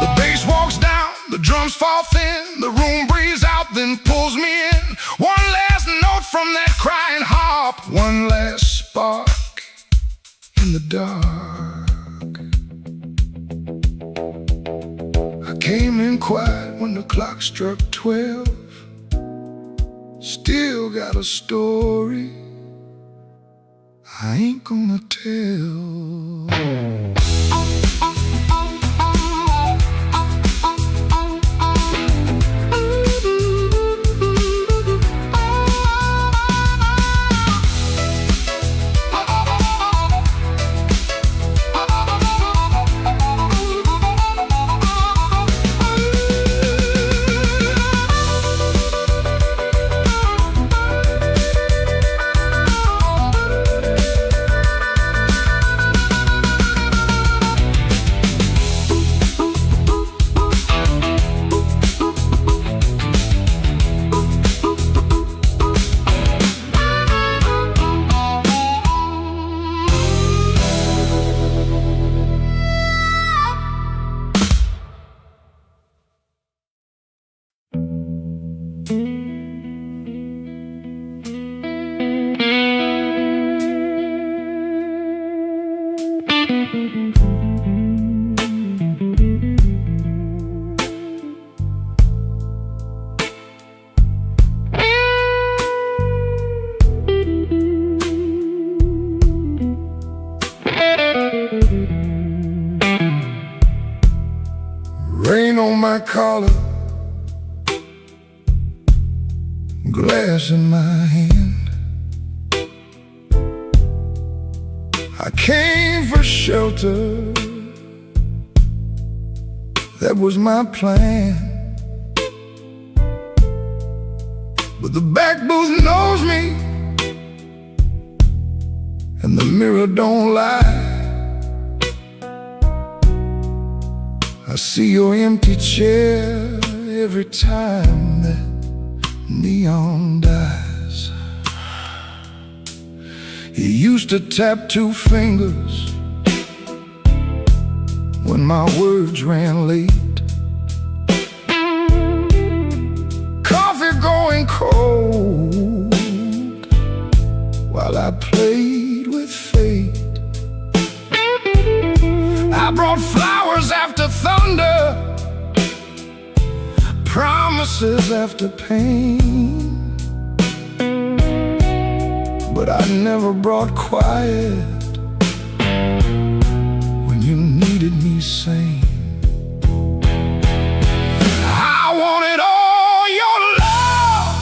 The bass walks down, the drums fall thin, the room breathes out, then pulls me in. One last note from that crying harp, one last spark in the dark. I came in quiet when the clock struck 12. Still got a story I ain't gonna tell. Rain on my collar, glass in my hand. I came for shelter, that was my plan. But the back booth knows me, and the mirror don't lie. I see your empty chair every time that neon dies. You used to tap two fingers when my words ran late. Coffee going cold while I played with fate. I brought flowers after thunder, promises after pain, but I never brought quiet when you needed me sane. I wanted all your love,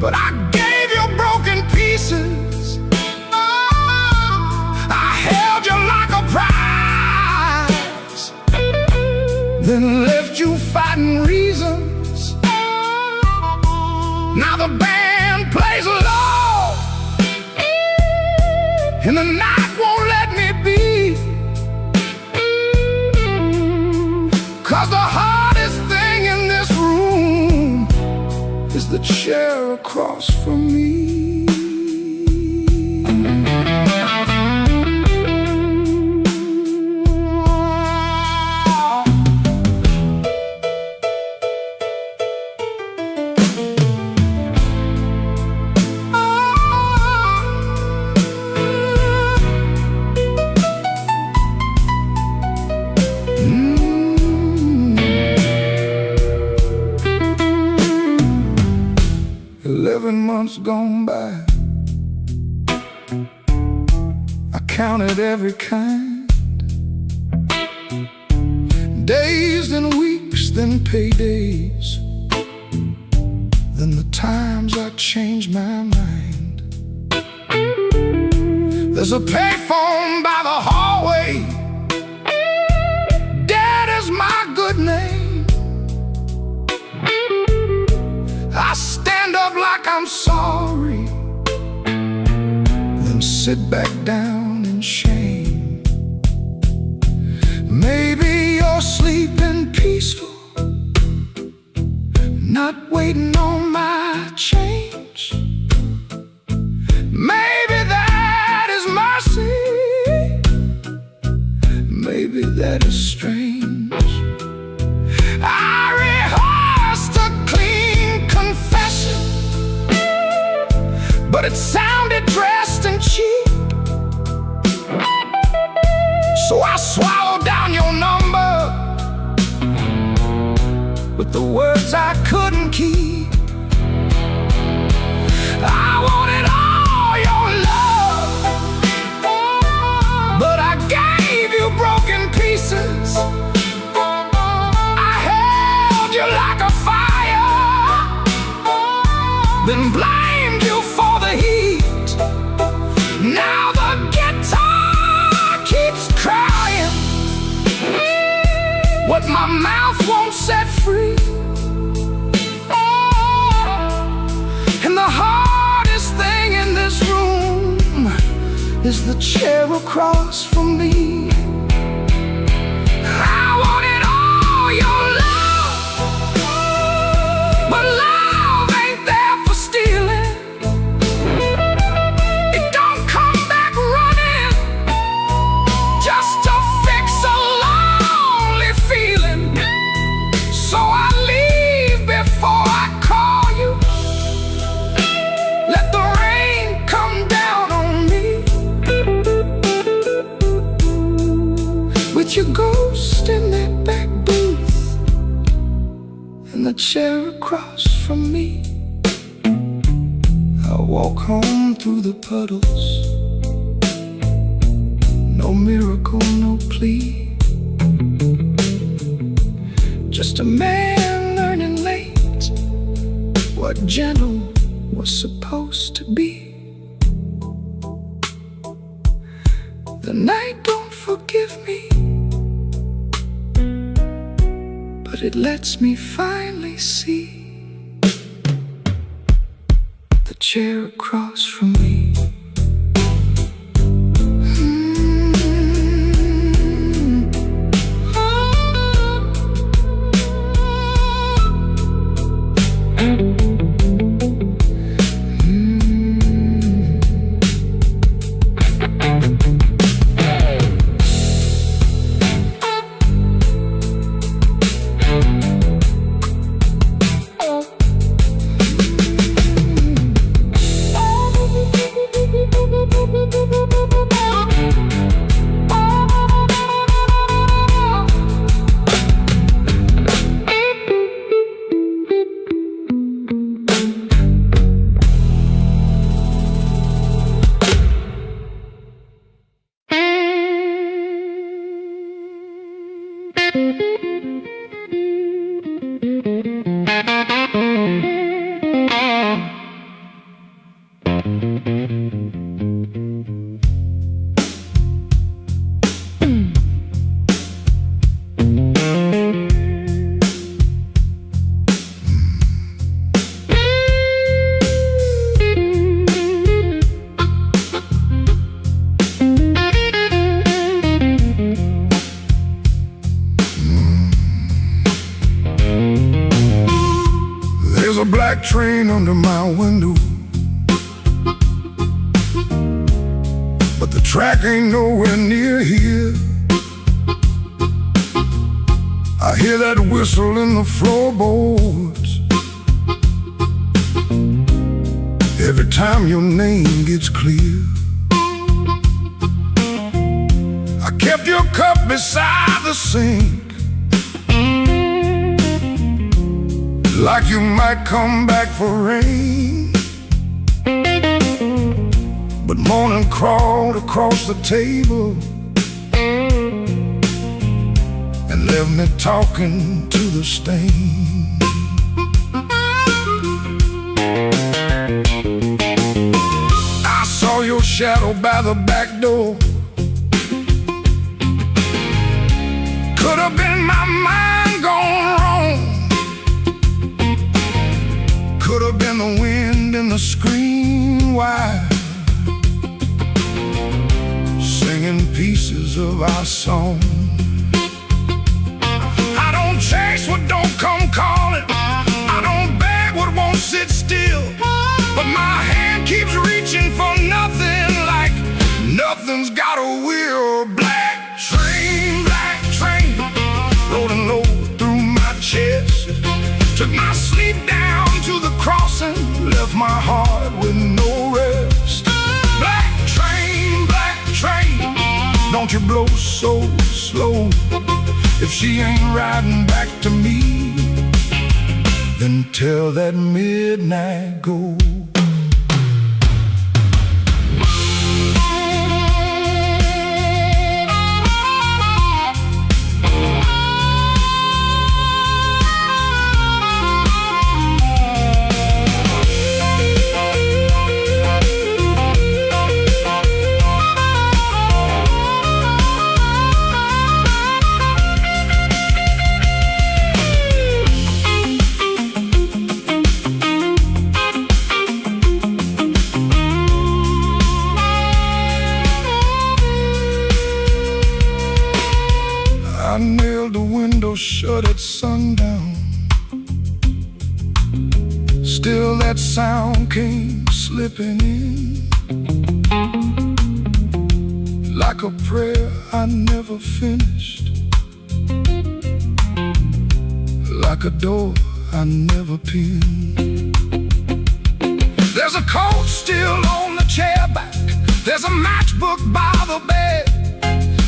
but I gave you broken pieces. Then left you fighting reasons. Now the band plays low, and the night won't let me be. 'Cause the hardest thing in this room is the chair across from me. 11 months gone by, I counted every kind. Days, then weeks, then paydays, then the times I changed my mind. There's a payphone by the hallway, Dad is my good name. I stand up like I'm sorry, then sit back down in shame. Maybe you're sleeping peaceful, not waiting on my change. Maybe that is mercy, maybe that is strange. I rehearsed a clean confession, but it sounded dressed and cheap. So I swallowed down your number with the words I couldn't keep. I wanted all your my mouth won't set free. And the hardest thing in this room is the chair across from me. I wanted all your love, but love ain't there for stealing. It don't come back running just to fix a lonely feeling. So I leave before I call you. Let the rain come down on me with your ghost in that back booth and the chair across from me. I walk home through the puddles. No miracle, no plea. Just a man learning late what gentle was supposed to be. The night don't forgive me, but it lets me finally see the chair across from me. There's a black train under my window, but the track ain't nowhere near here. I hear that whistle in the floorboards every time your name gets clear. I kept your cup beside the sink, like you might come back for rain. But morning crawled across the table and left me talking to the stain. I saw your shadow by the back door. Could have been my mind gone wrong. Could have been the wind in the screen wire, singing pieces of our song. I don't chase what don't come calling. I don't beg what won't sit still. But my hand keeps reaching for nothing, like nothing's got a wheel. Black train, rolling low through my chest. Took my sleep down to the crossing, left my heart with no rest. Black train, don't you blow so slow. If she ain't riding back to me, then tell that midnight go. nailed the window shut at sundown. Still that sound came slipping in, like a prayer I never finished, like a door I never pinned. There's a coat still on the chair back, there's a matchbook by the bed,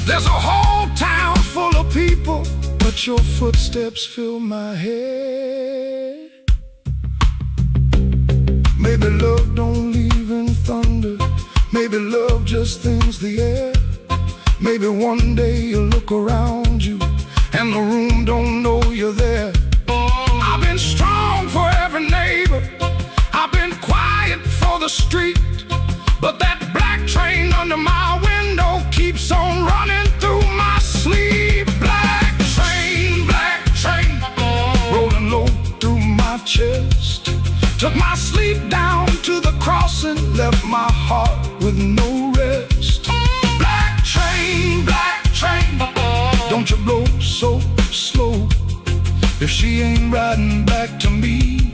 there's a whole town full of people, but your footsteps fill my head. Maybe love don't leave in thunder, maybe love just thins the air. Maybe one day you look around you and the room don't know you're there. I've been strong for every neighbor, I've been quiet for the street, but that black train under my window keeps on running through my sleep. Black train, rolling low through my chest, took my sleep down to the crossing, left my heart with no rest. Black train, don't you blow so slow. If she ain't riding back to me,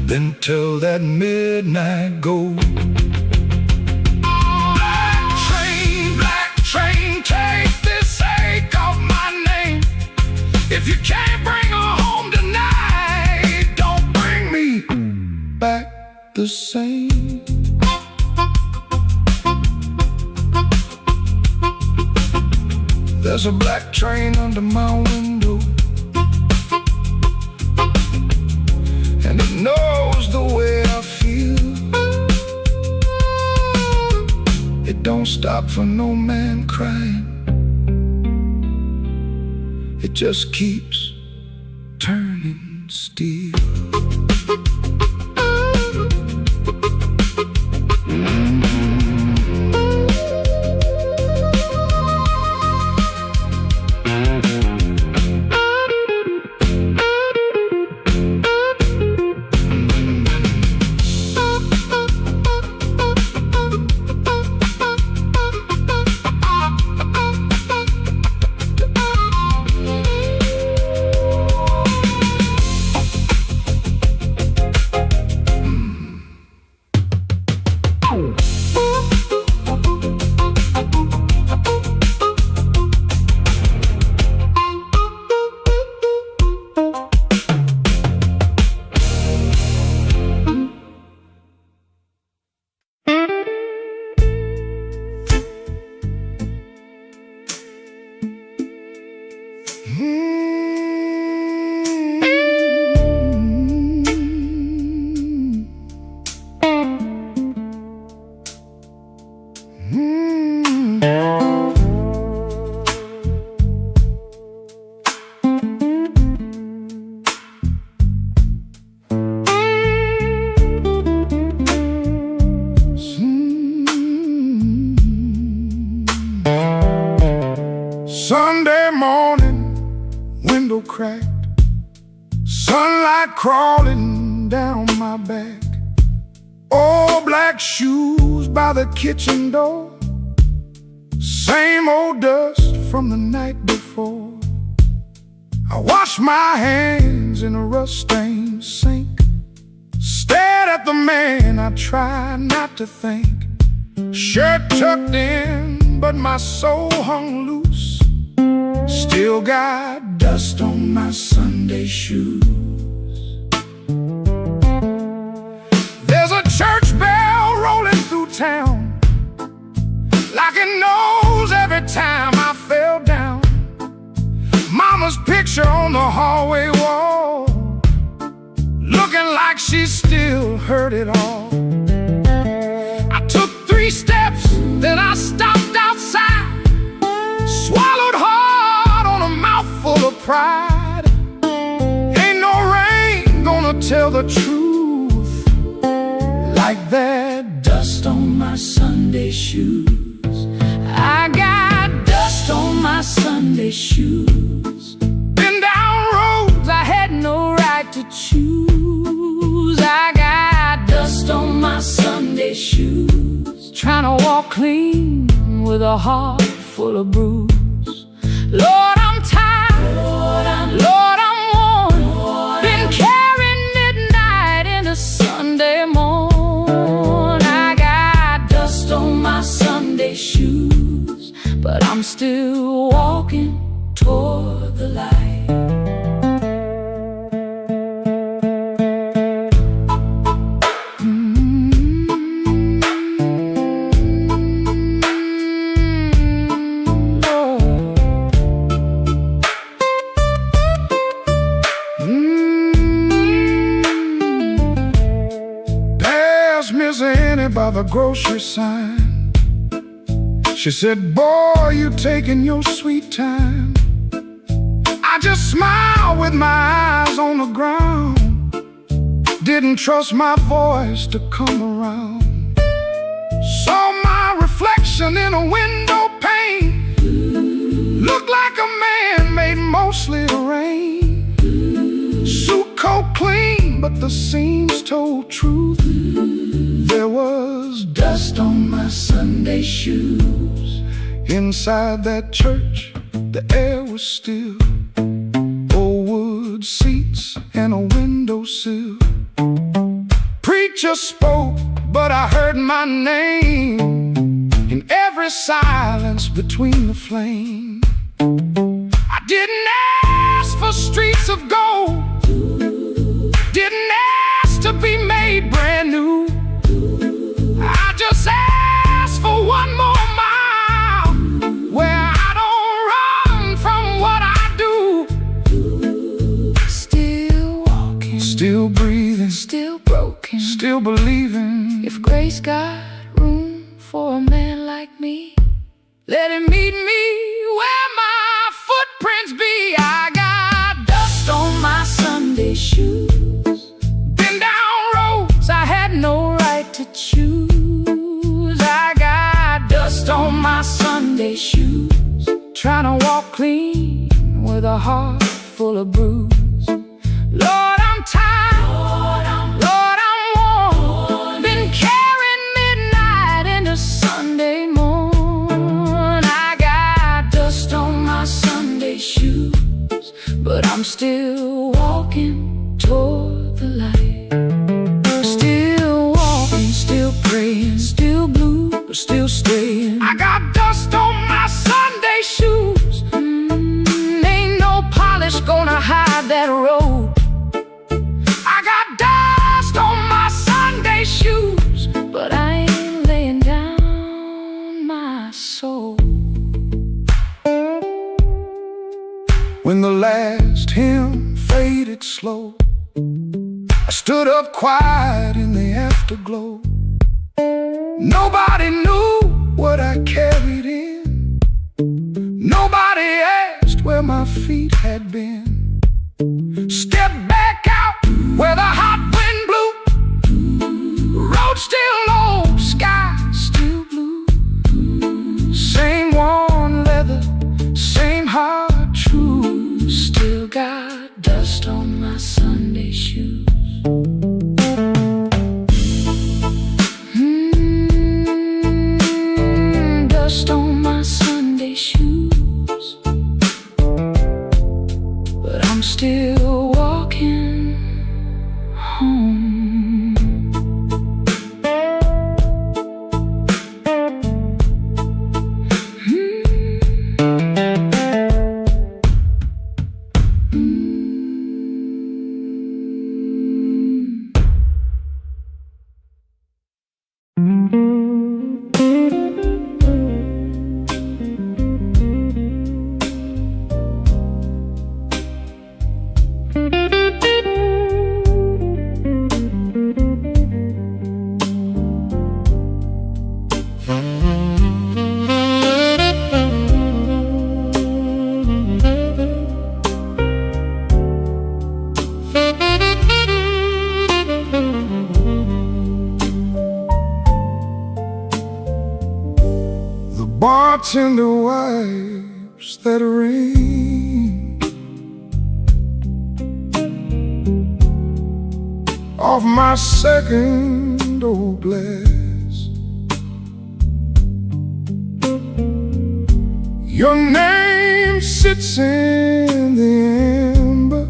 then tell that midnight go. Black train, take this ache off my name. If you can't bring her home tonight, don't bring me back the same. There's a black train under my window, and it knows the way I feel. It don't stop for no man crying, it just keeps turning steel. Sunday morning, window cracked, sunlight crawling down my back. Old black shoes by the kitchen door, same old dust from the night before. I washed my hands in a rust-stained sink, stared at the man I tried not to think. Shirt tucked in, but my soul hung loose. Still got dust on my Sunday shoes. There's a church bell rolling through town, like it knows every time I fell down. Mama's picture on the hallway wall, looking like she still heard it all. I took 3 steps, then I stopped outside, swallowed hard on a mouthful of pride. Ain't no rain gonna tell the truth like that dust on my Sunday shoes. I got dust on my Sunday shoes. Been down roads I had no right to choose. I got dust on my Sunday shoes, trying to walk clean with a heart full of bruise. Lord, but I'm still walking toward the light. Miss Annie by the grocery sign. She said, boy, you taking your sweet time. I just smiled with my eyes on the ground. Didn't trust my voice to come around. Saw my reflection in a window pane. Looked like a man made mostly of rain. Suit coat clean, but the seams told truth. There was dust on my Sunday shoes. Inside that church, the air was still. Old wood seats and a windowsill. Preacher spoke, but I heard my name in every silence between the flame. I didn't ask for streets of gold. Didn't ask to be made brand new. I just asked for one more mile where I don't run from what I do. Still walking, still breathing, still broken, still believing. If grace got room for a man like me, let him meet me where my footprints be. I got dust on my Sunday shoes. Been down roads I had no right to choose. I got dust on my Sunday shoes. Trying to walk clean with a heart full of bruise. Lord, I'm tired. Lord, I'm worn. Been carrying midnight into Sunday morn. I got dust on my Sunday shoes, but I'm still walking toward the light. Still walking, still praying, still blue, but still staying. I got dust on my Sunday shoes. Ain't no polish gonna hide that road. I got dust on my Sunday shoes, but I ain't laying down my soul. When the last hymn faded slow, I stood up quiet in the afterglow. Nobody knew what I carried in. Nobody asked where my feet had been. Step back out where the hot wind blew. Road still low, sky still blue. Same worn leather, same heart true. Still got dust on my Sunday shoes. Dust on my Sunday shoes, but I'm still walking home. Bartender wipes that rain off my second old glass. Your name sits in the amber,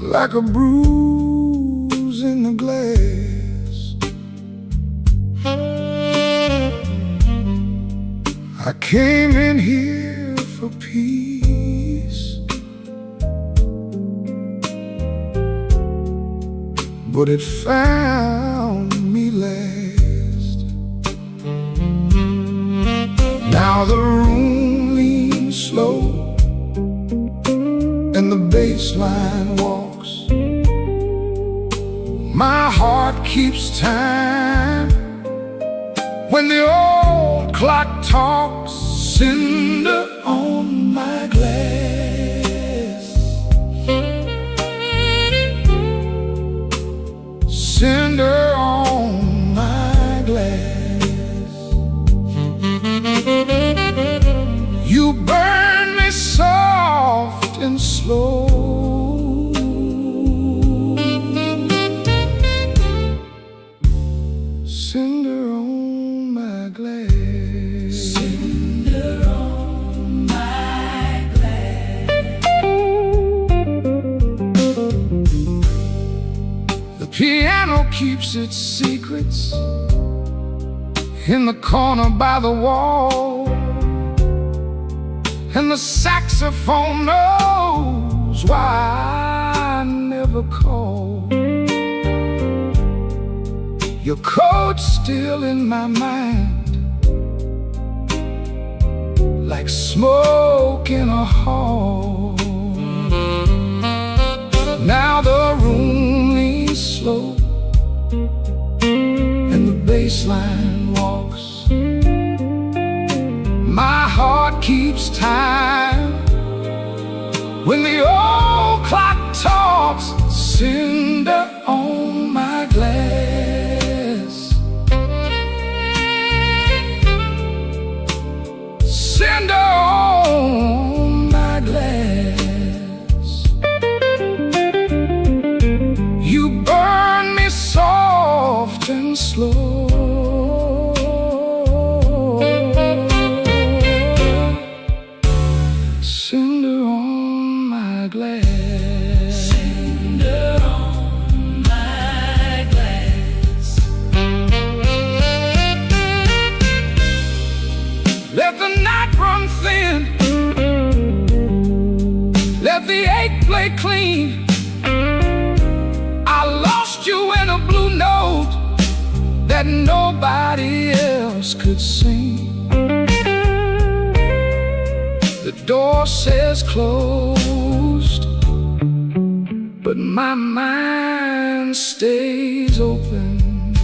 like a bruise in the glass. I came in here for peace, but it found me last. Now the room leans slow and the bass line walks. My heart keeps time when the old clock talks. Cinder on my glass, cinder on my glass. You burn me soft and slow. Cinder on my glass, cinder on my glass. The piano keeps its secrets in the corner by the wall, and the saxophone knows why I never call. Your coat's still in my mind, like smoke in a hall. Now the room leans slow and the bass line walks. My heart keeps time when the old clock talks. Cinder on my glass, cinder on my glass. You burn me soft and slow. Cinder on my glass, cinder on my glass. Let the night run thin, let the ache play clean. I lost you in a blue note that nobody else could sing. The door says closed, but my mind stays open.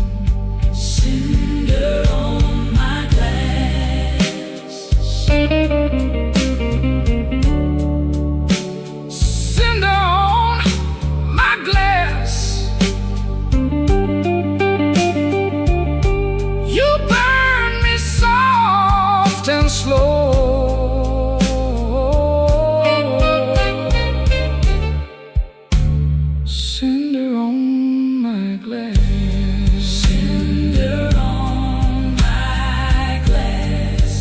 Cinder on my glass, cinder on my glass. You burn me soft and slow. Cinder on my glass, cinder on my glass.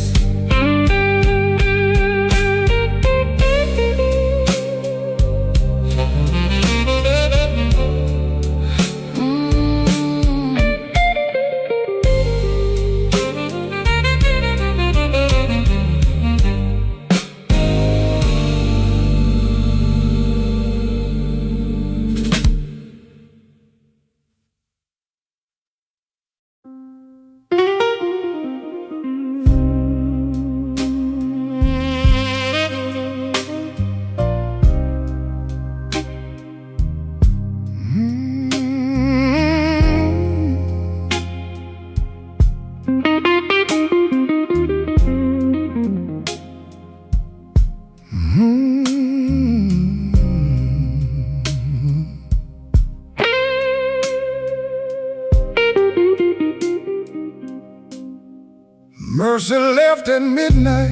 Mercy left at midnight.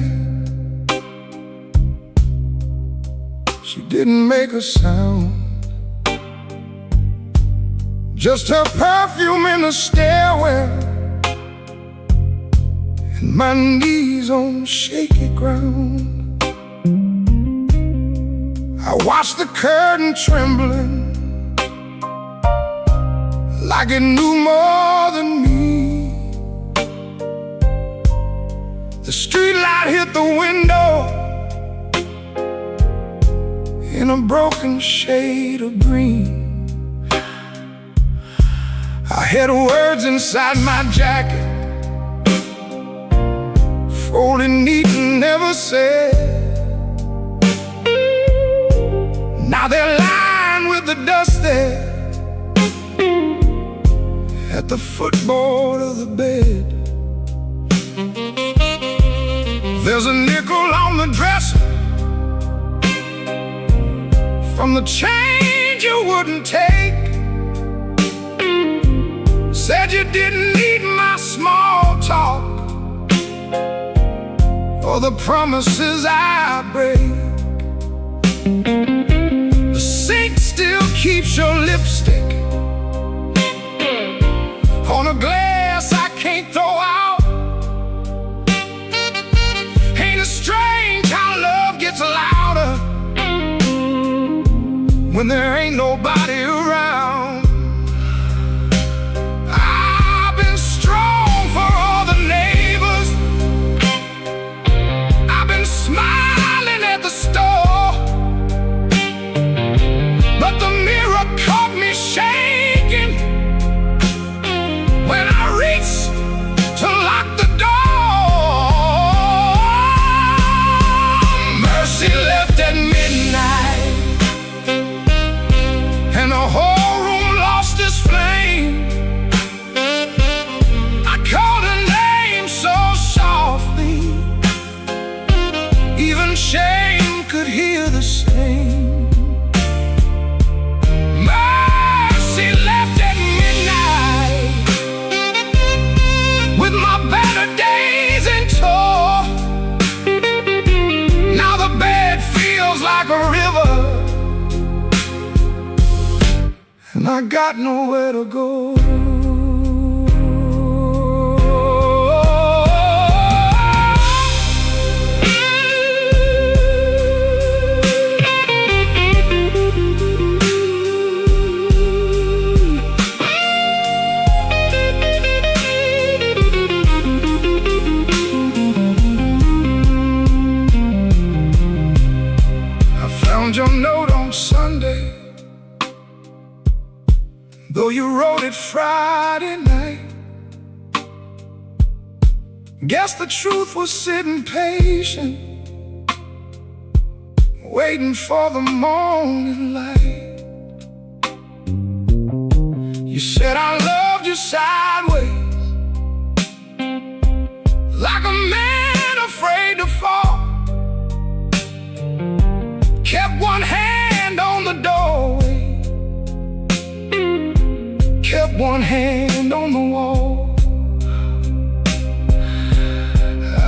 She didn't make a sound, just her perfume in the stairwell and my knees on shaky ground. I watched the curtain trembling like it knew more than me. The streetlight hit the window in a broken shade of green. I had words inside my jacket, folded neat and never said. Now they're lying with the dust there at the footboard of the bed. There's a nickel on the dresser from the change you wouldn't take. Said you didn't need my small talk or the promises I break. The sink still keeps your lipstick on a glass I can't throw out. Ain't it strange how love gets louder when there ain't nobody around? I've been strong for all the neighbors, I've been smiling at the store, but the mirror caught me shaking when I reached to lock the door. Mercy left at midnight, and the whole room lost its flame. I called her name so softly, even shame could hear the same. Mercy left at midnight with my better days in tow. Now the bed feels like a river, and I got nowhere to go. I found your note on Sunday, though you wrote it Friday night. Guess the truth was sitting patient, waiting for the morning light. You said I loved you sideways, like a man afraid to fall. Kept one hand on the doorway, kept one hand on the wall.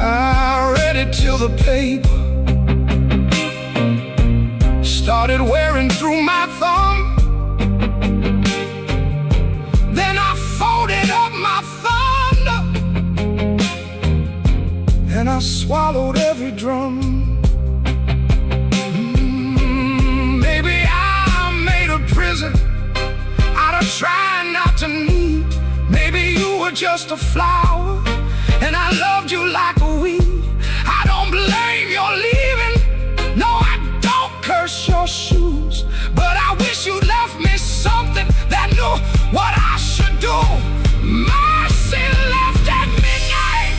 I read it till the paper started wearing through my thumb. Then I folded up my thunder, and I swallowed every drum. Maybe I made a prison out of trying not to need. Maybe you were just a flower, and I loved you like a weed. I don't blame your leaving, no, I don't curse your shoes, but I wish you left me something that knew what I should do. Mercy left at midnight,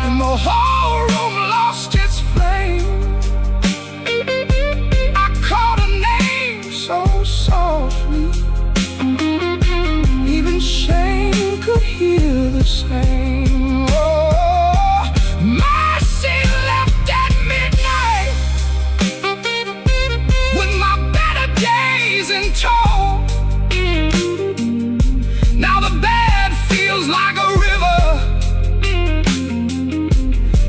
and the whole room lost its flame. I called her name so softly, even shame could hear the same. Oh, mercy left at midnight with my better days in tow. Now the bed feels like a river,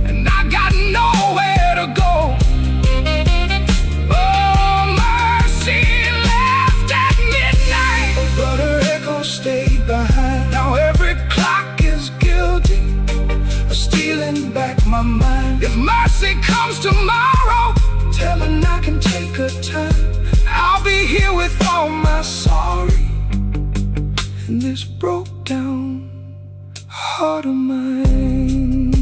and I got nowhere to go. Oh, mercy left at midnight, but her echo stayed behind. Now every clock is guilty of stealing back my mind. If mercy comes tomorrow, tell her I can take her time. I'll be here with all my sorry and this broke down heart of mine.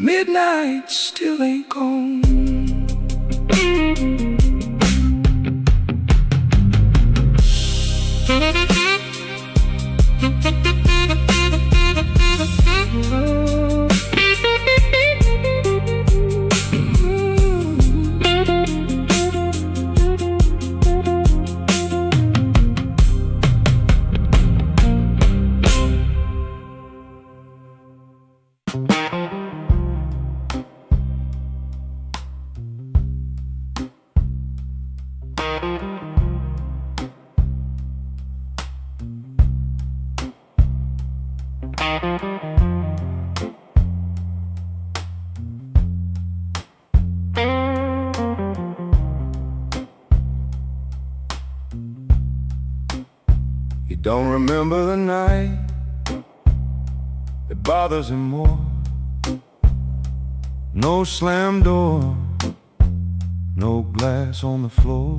midnight still ain't gone. He don't remember the night that bothers him more. No slam door, no glass on the floor.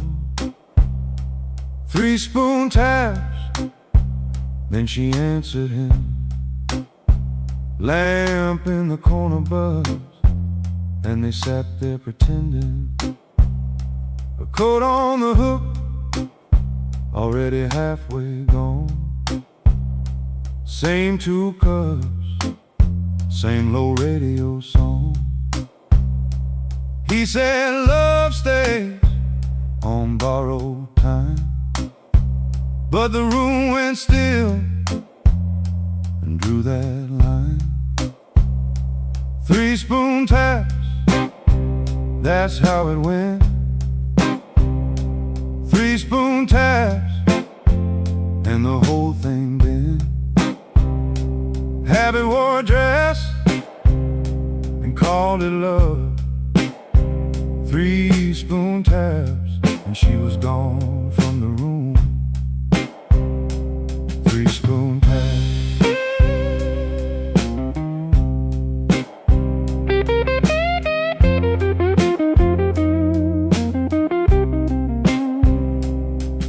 3 spoon taps, then she answered him. Lamp in the corner buzzed, and they sat there pretending. A coat on the hook, already halfway gone. Same 2 cups, same low radio song. He said love stays on borrowed time, but the room went still and drew that line. 3 spoon taps, that's how it went. 3 spoon taps, and the whole thing bent. Habit wore a dress and called it love. 3 spoon taps, and she was gone from the room. 3 spoon taps.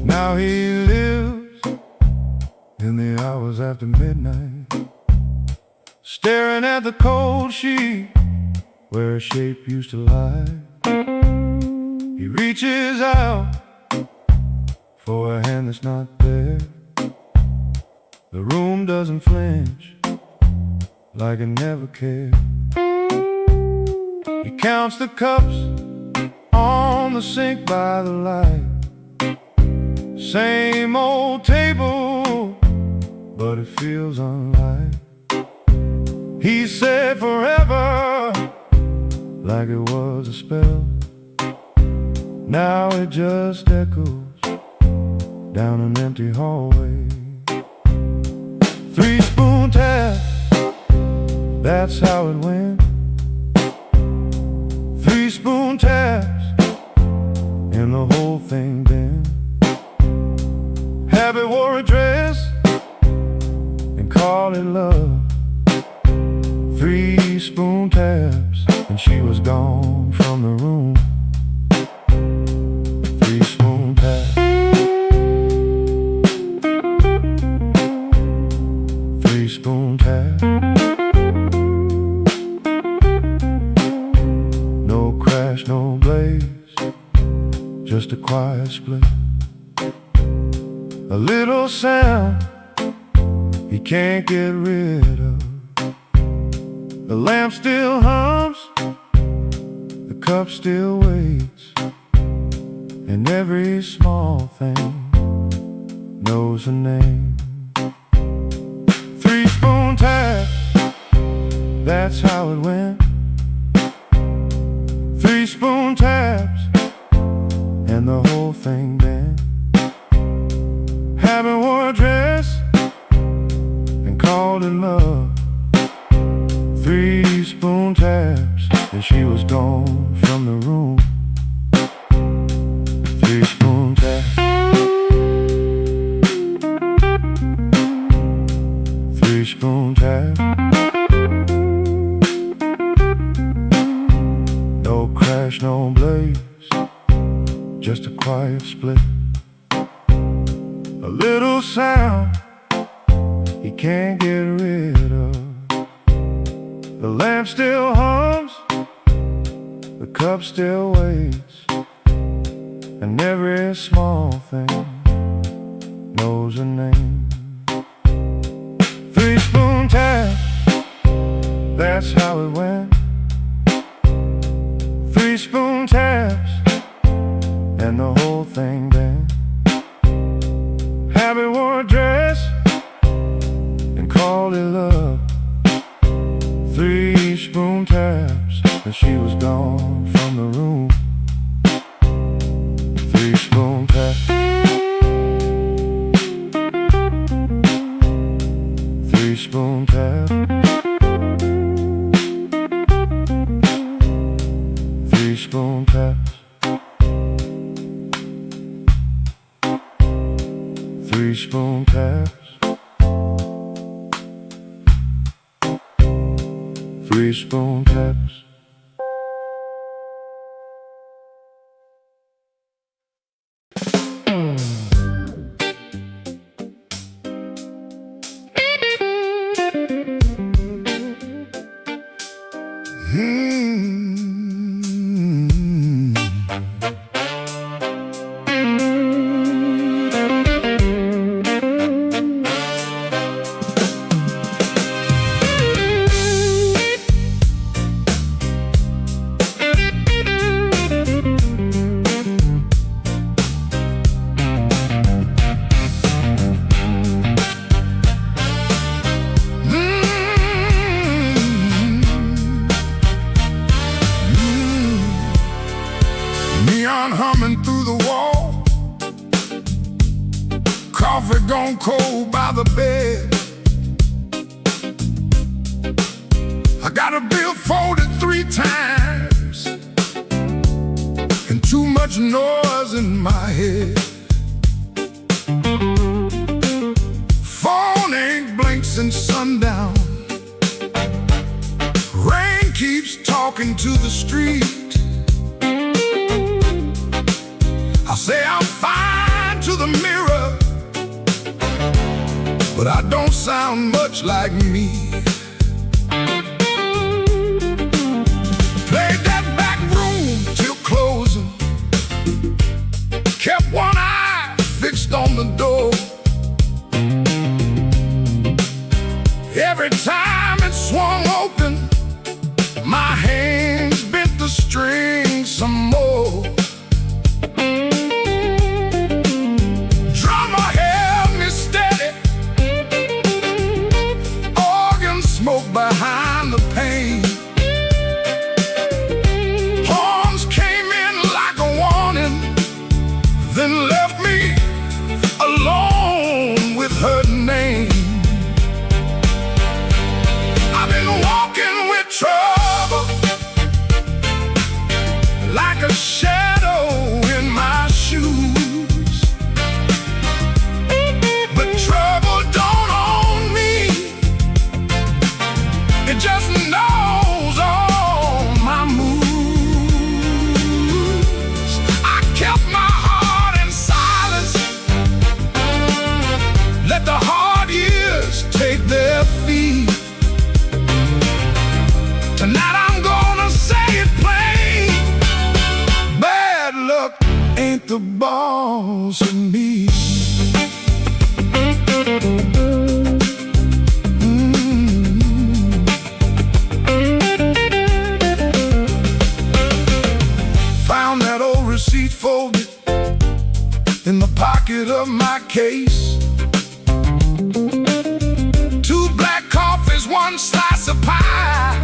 Now he lives in the hours after midnight, staring at the cold sheet where her shape used to lie. He reaches out for a hand that's not there. The room doesn't flinch, like it never cared. He counts the cups on the sink by the light. Same old table, but it feels unlike. He said forever, like it was a spell. Now it just echoes down an empty hallway. 3 spoon tap, that's how it went. 3 spoon taps, and the whole thing bent. Habit wore a dress and called it love. 3 spoon taps, and she was gone from the room. 3 spoon taps. 3 spoon taps. No crash, no blaze, just a quiet split. A little sound he can't get rid of. The lamp still hums, the cup still waits, and every small thing knows a name. 3 spoon tap, that's how it went. 3 spoon taps, and the whole thing bent. Habit wore a dress and called it love. 3 spoon taps, and she was gone from the room. 3 spoon taps. 3 spoon taps. No crash, no blaze, just a quiet split. A little sound he can't get rid of. The lamp still hums, the cup still waits, and every small thing knows a name. 3-spoon tap, that's how it went. 3-spoon taps, and the whole thing bent. Habit wore a dress and called it love. 3-spoon taps, and she was gone from the room. 3-spoon taps. 3-spoon taps. 3-spoon taps. 3-spoon taps. 3-spoon taps. Neon humming through the wall, coffee gone cold by the bed. I got a bill folded 3 times, and too much noise in my head. Phone ain't blinked since sundown. Rain keeps talking to the street. I say I'm fine to the mirror, but I don't sound much like me. Played that back room till closing, kept one eye fixed on the door. Every time it swung open, my hands bent the string some more. Behind the pane, horns came in like a warning, then left me alone with her name. I've been walking with trouble, like a shadow in my shoes, but trouble don't own me. It just knows all my moves. I kept my heart in silence, let the hard years take their feet. Tonight I'm gonna say it plain, bad luck ain't the boss of me. Receipt folded in the pocket of my case. 2 black coffees, 1 slice of pie,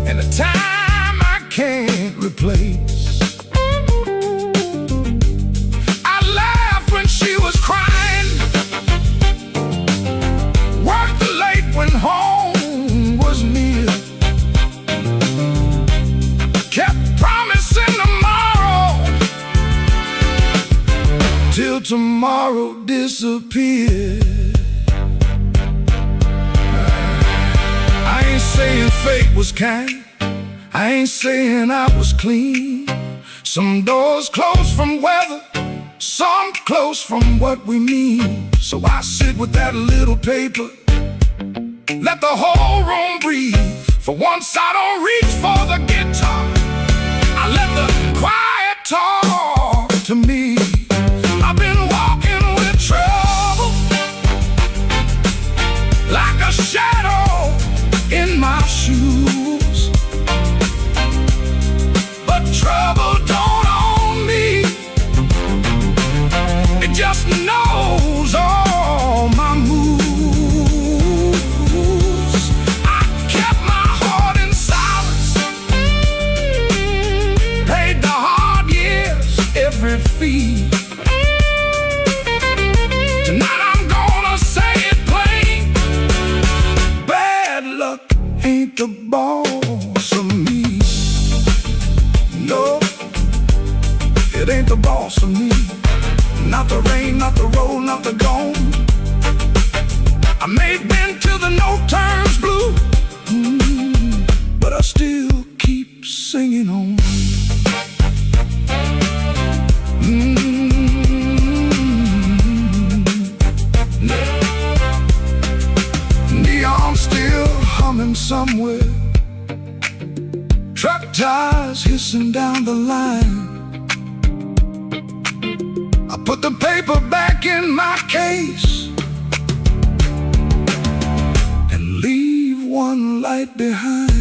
and a time I can't replace. I laughed when she was crying, worked late when home was near, kept promising tomorrow till tomorrow disappeared. I ain't saying fate was kind, I ain't saying I was clean. Some doors close from weather, some close from what we mean. So I sit with that little paper let the whole room breathe. For once I don't reach for the guitar, I let the quiet talk to me. I've been walking with trouble, like a shadow in my shoes. But trouble don't own me, it just knows all my moves. I kept my heart in silence, paid the hard years every fee. Tonight I'm gonna say it plain, bad luck ain't the boss of me. No, it ain't the boss of me. Not the rain, not the road, not the gone. I may have been till the note turns blue, but I still keep singing on. Neon still humming somewhere, truck tires hissing down the line. I put the paper back in my case and leave one light behind.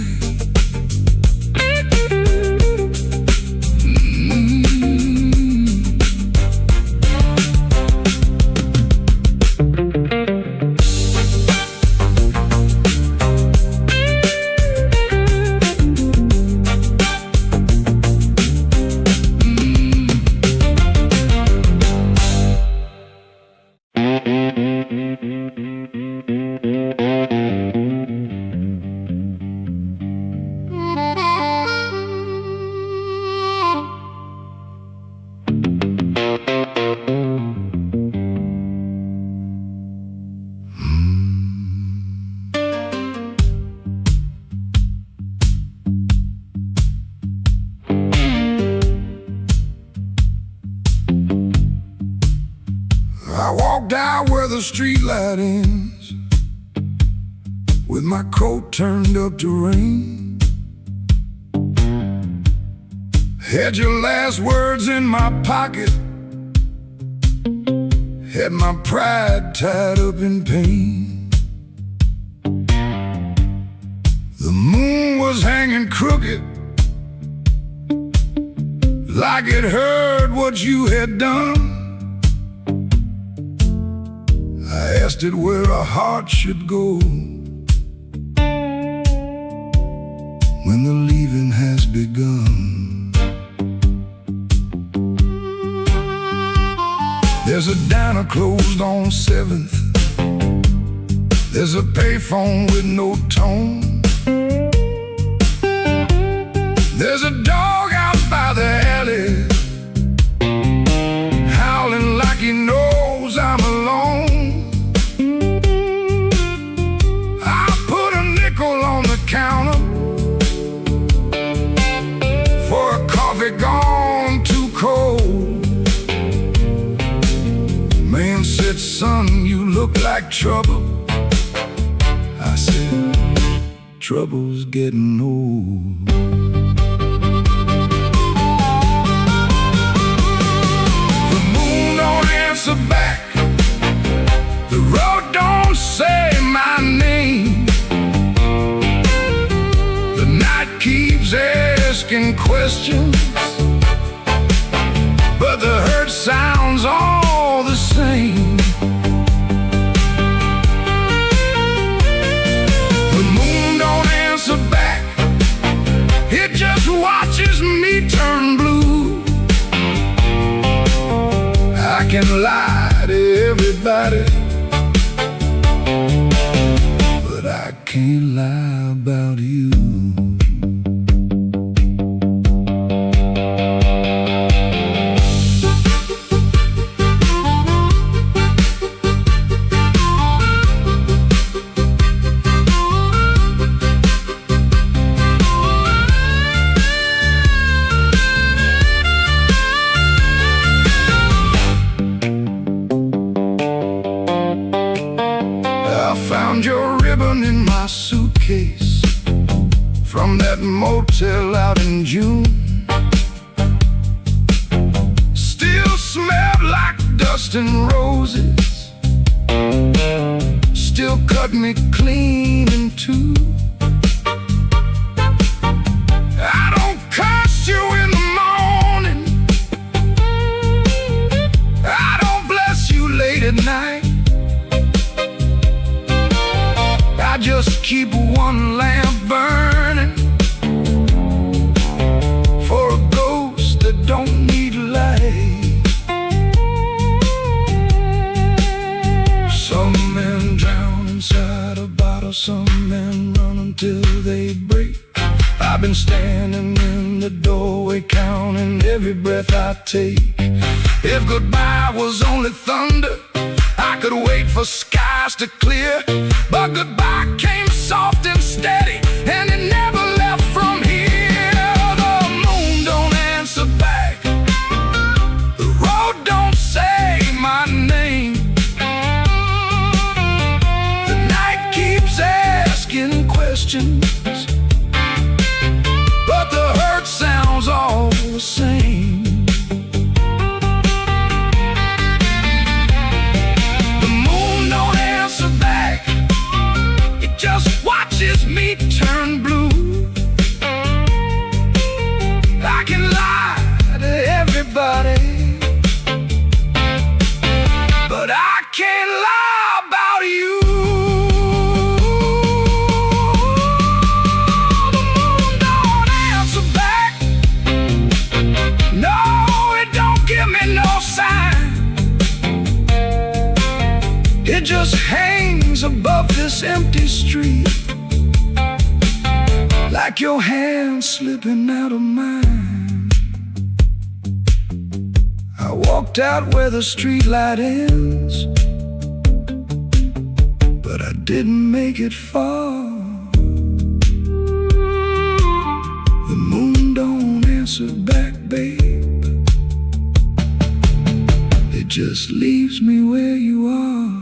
I walk down where the street light ends, with my coat turned up to rain. Had your last words in my pocket, had my pride tied up in pain. The moon was hanging crooked, like it heard what you had done. I asked it where a heart should go when the leaving has begun. There's a diner closed on 7th, there's a payphone with no tone, there's a dog out by the alley howling like he knows I'm alone. Counter for a coffee gone too cold. Man said, son, you look like trouble. I said, trouble's getting old. The moon don't answer back, the road don't say my name. Keeps asking questions, but the hurt sounds all the same. The moon don't answer back, it just watches me turn blue. I can lie to everybody, but I can't lie about you. Found your ribbon in motel out in June. Still smelled like dust and roses. Still cut me clean in two. I don't curse you in the morning. I don't bless you late at night. I just keep one lamp burning for a ghost that don't need light. Some men drown inside a bottle, some men run until they break. I've been standing in the doorway counting every breath I take. If goodbye was only thunder, I could wait for skies to clear. But goodbye came soft and steady, and it never left from here. The moon don't answer back, the road don't say my name. The night keeps asking questions, but the hurt sounds all the same. Just watches me turn blue. I can lie to everybody, but I can't lie about you. The moon don't answer back. No, it don't give me no sign. It just hangs above this empty street, like your hand slipping out of mine. I walked out where the street light ends, but I didn't make it far. The moon don't answer back, babe. It just leaves me where you are.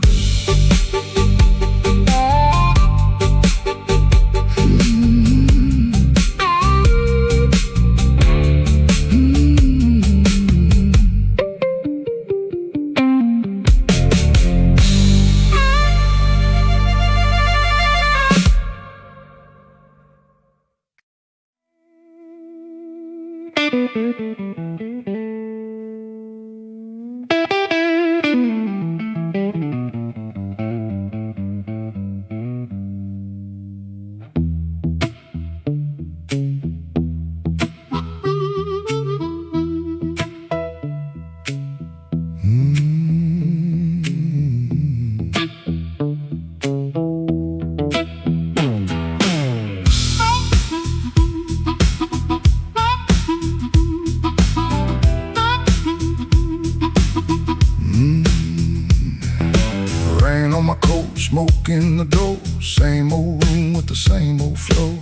Smoke in the door, same old room with the same old floor.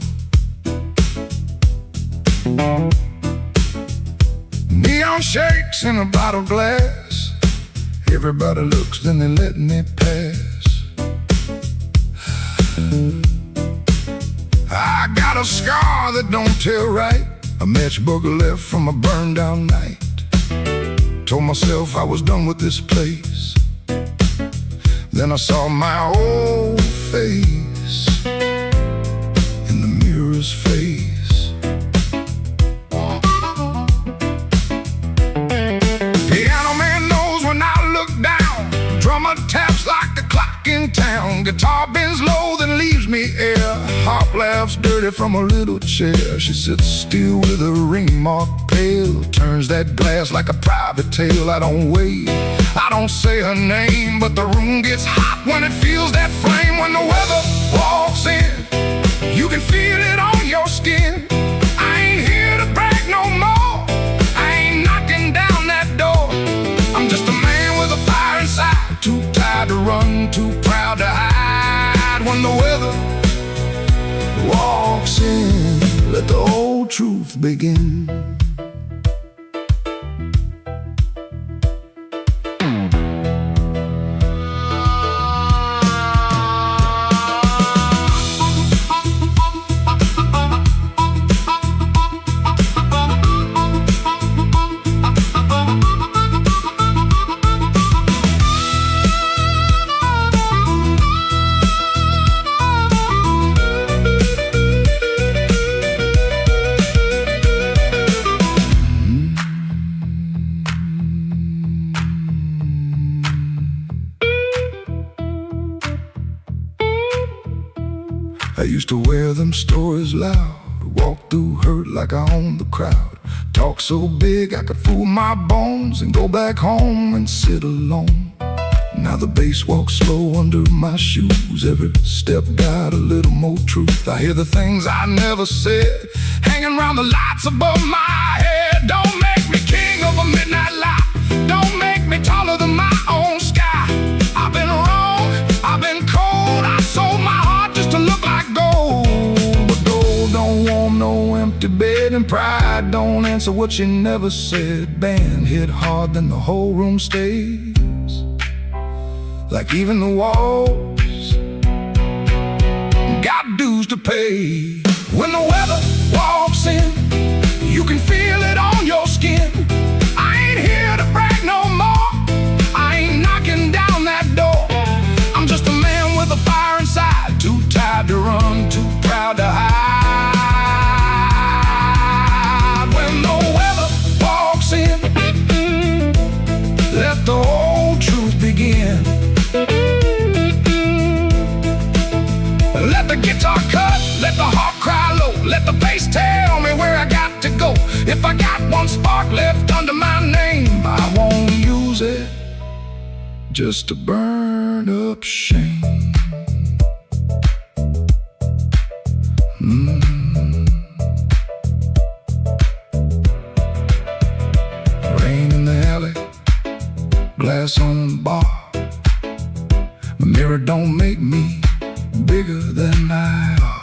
Neon shakes in a bottle glass. Everybody looks, then they let me pass. I got a scar that don't tell right, a matchbooker left from a burned down night. Told myself I was done with this place. Then I saw my old face in the mirror's face. Piano man knows when I look down. Drummer taps like the clock in town. Guitar bends low, then leaves me air. Harp laughs dirty from a little chair. She sits still with her ring mark pale. Turns that glass like a private tale. I don't wait, I don't say her name, but the room gets hot when it feels that flame. When the weather walks in, you can feel it on your skin. I ain't here to brag no more, I ain't knocking down that door. I'm just a man with a fire inside, too tired to run, too proud to hide. When the weather walks in, let the old truth begin. I used to wear them stories loud, walk through hurt like I owned the crowd, talk so big I could fool my bones and go back home and sit alone. Now the bass walks slow under my shoes, every step got a little more truth. I hear the things I never said, hanging around the lights above my head. Don't make me king of a midnight lie, don't make me taller than my own sky. I've been wrong, I've been cold, I sold my heart just to look like gold. But gold don't want no empty bed, and pride don't answer what you never said. Band hit hard, then the whole room stays like even the walls got dues to pay. When the weather walks in, you can feel it on your skin. I ain't here to brag no more, I ain't knocking down that door. I'm just a man with a fire inside, too tired to run, too proud to hide. When the weather walks in, let the whole truth begin. Let the guitar cut, let the heart cry low, let the bass tell me where I got to go. If I got one spark left under my name, I won't use it just to burn up shame. Rain in the alley, glass on the bar. My mirror don't make me bigger than I are.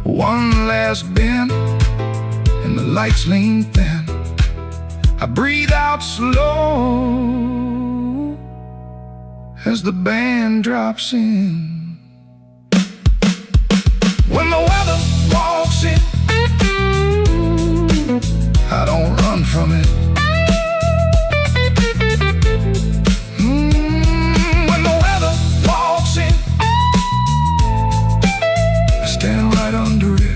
One last bend, and the lights lean thin. I breathe out slow as the band drops in. When the weather walks in, I don't run from it. When the weather walks in, stand right under it.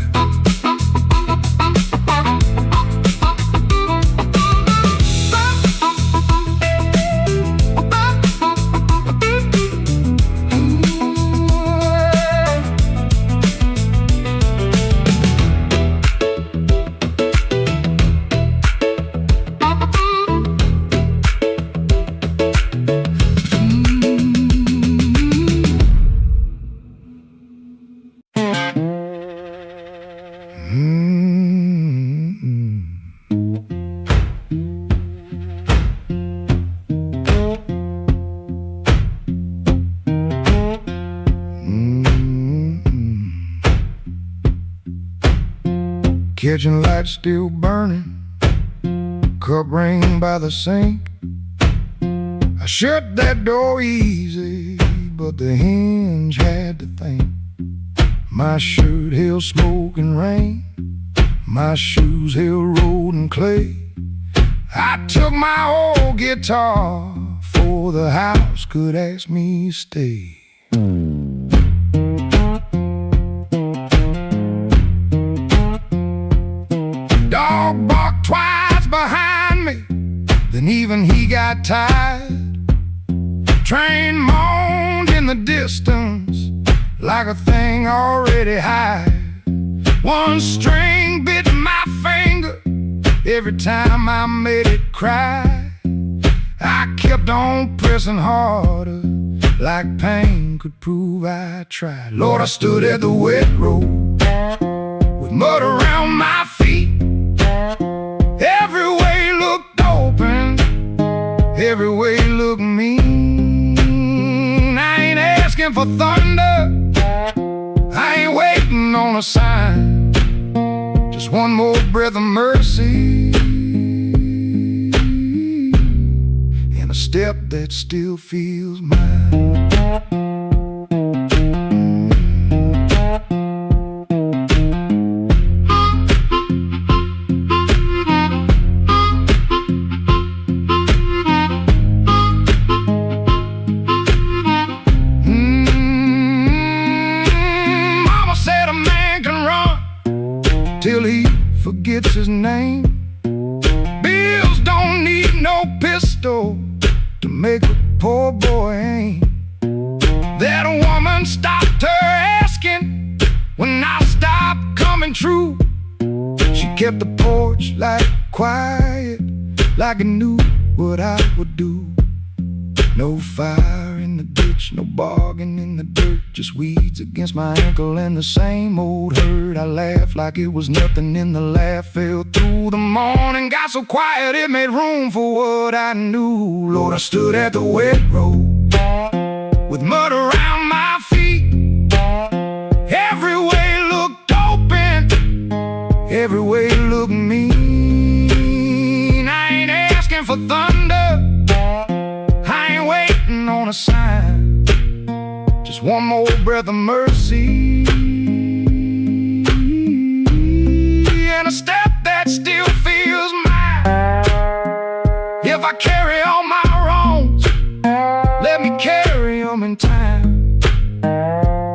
Kitchen light still burning, cup ring by the sink. I shut that door easy, but the hinge had to think. My shirt held smoke and rain, my shoes held road and clay. I took my old guitar before the house could ask me to stay. Dog barked twice behind me, then even he got tired. Train moaned in the distance like a thing already hired. One string bit my finger every time I made it cry. I kept on pressing harder, like pain could prove I tried. Lord, I stood at the wet road with mud around my feet. Every way looked open, every way looked mean. I ain't asking for thunder, I ain't waiting on a sign. Just one more breath of mercy and a step that still feels mine. Till he forgets his name. Bills don't need no pistol to make a poor boy aim. That woman stopped her asking when I stopped coming true. She kept the porch light quiet, like I knew what I would do. No fire in the ditch, no bargain in the dirt, just weeds against my ankle and the same old hurt. I laughed like it was nothing, and the laugh fell through the morning. Got so quiet it made room for what I knew. Lord, I stood at the wet road with mud around my feet. Every way looked open, every way looked mean. I ain't asking for thunder, on a sign, just one more breath of mercy, and a step that still feels mine. If I carry all my wrongs, let me carry them in time,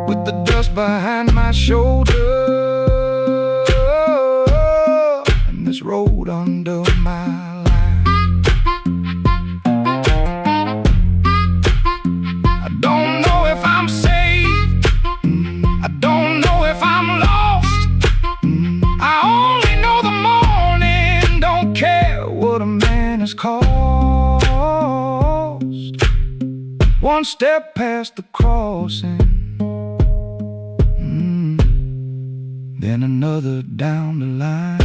with the dust behind my shoulder and this road under my cost. One step past the crossing, then another down the line.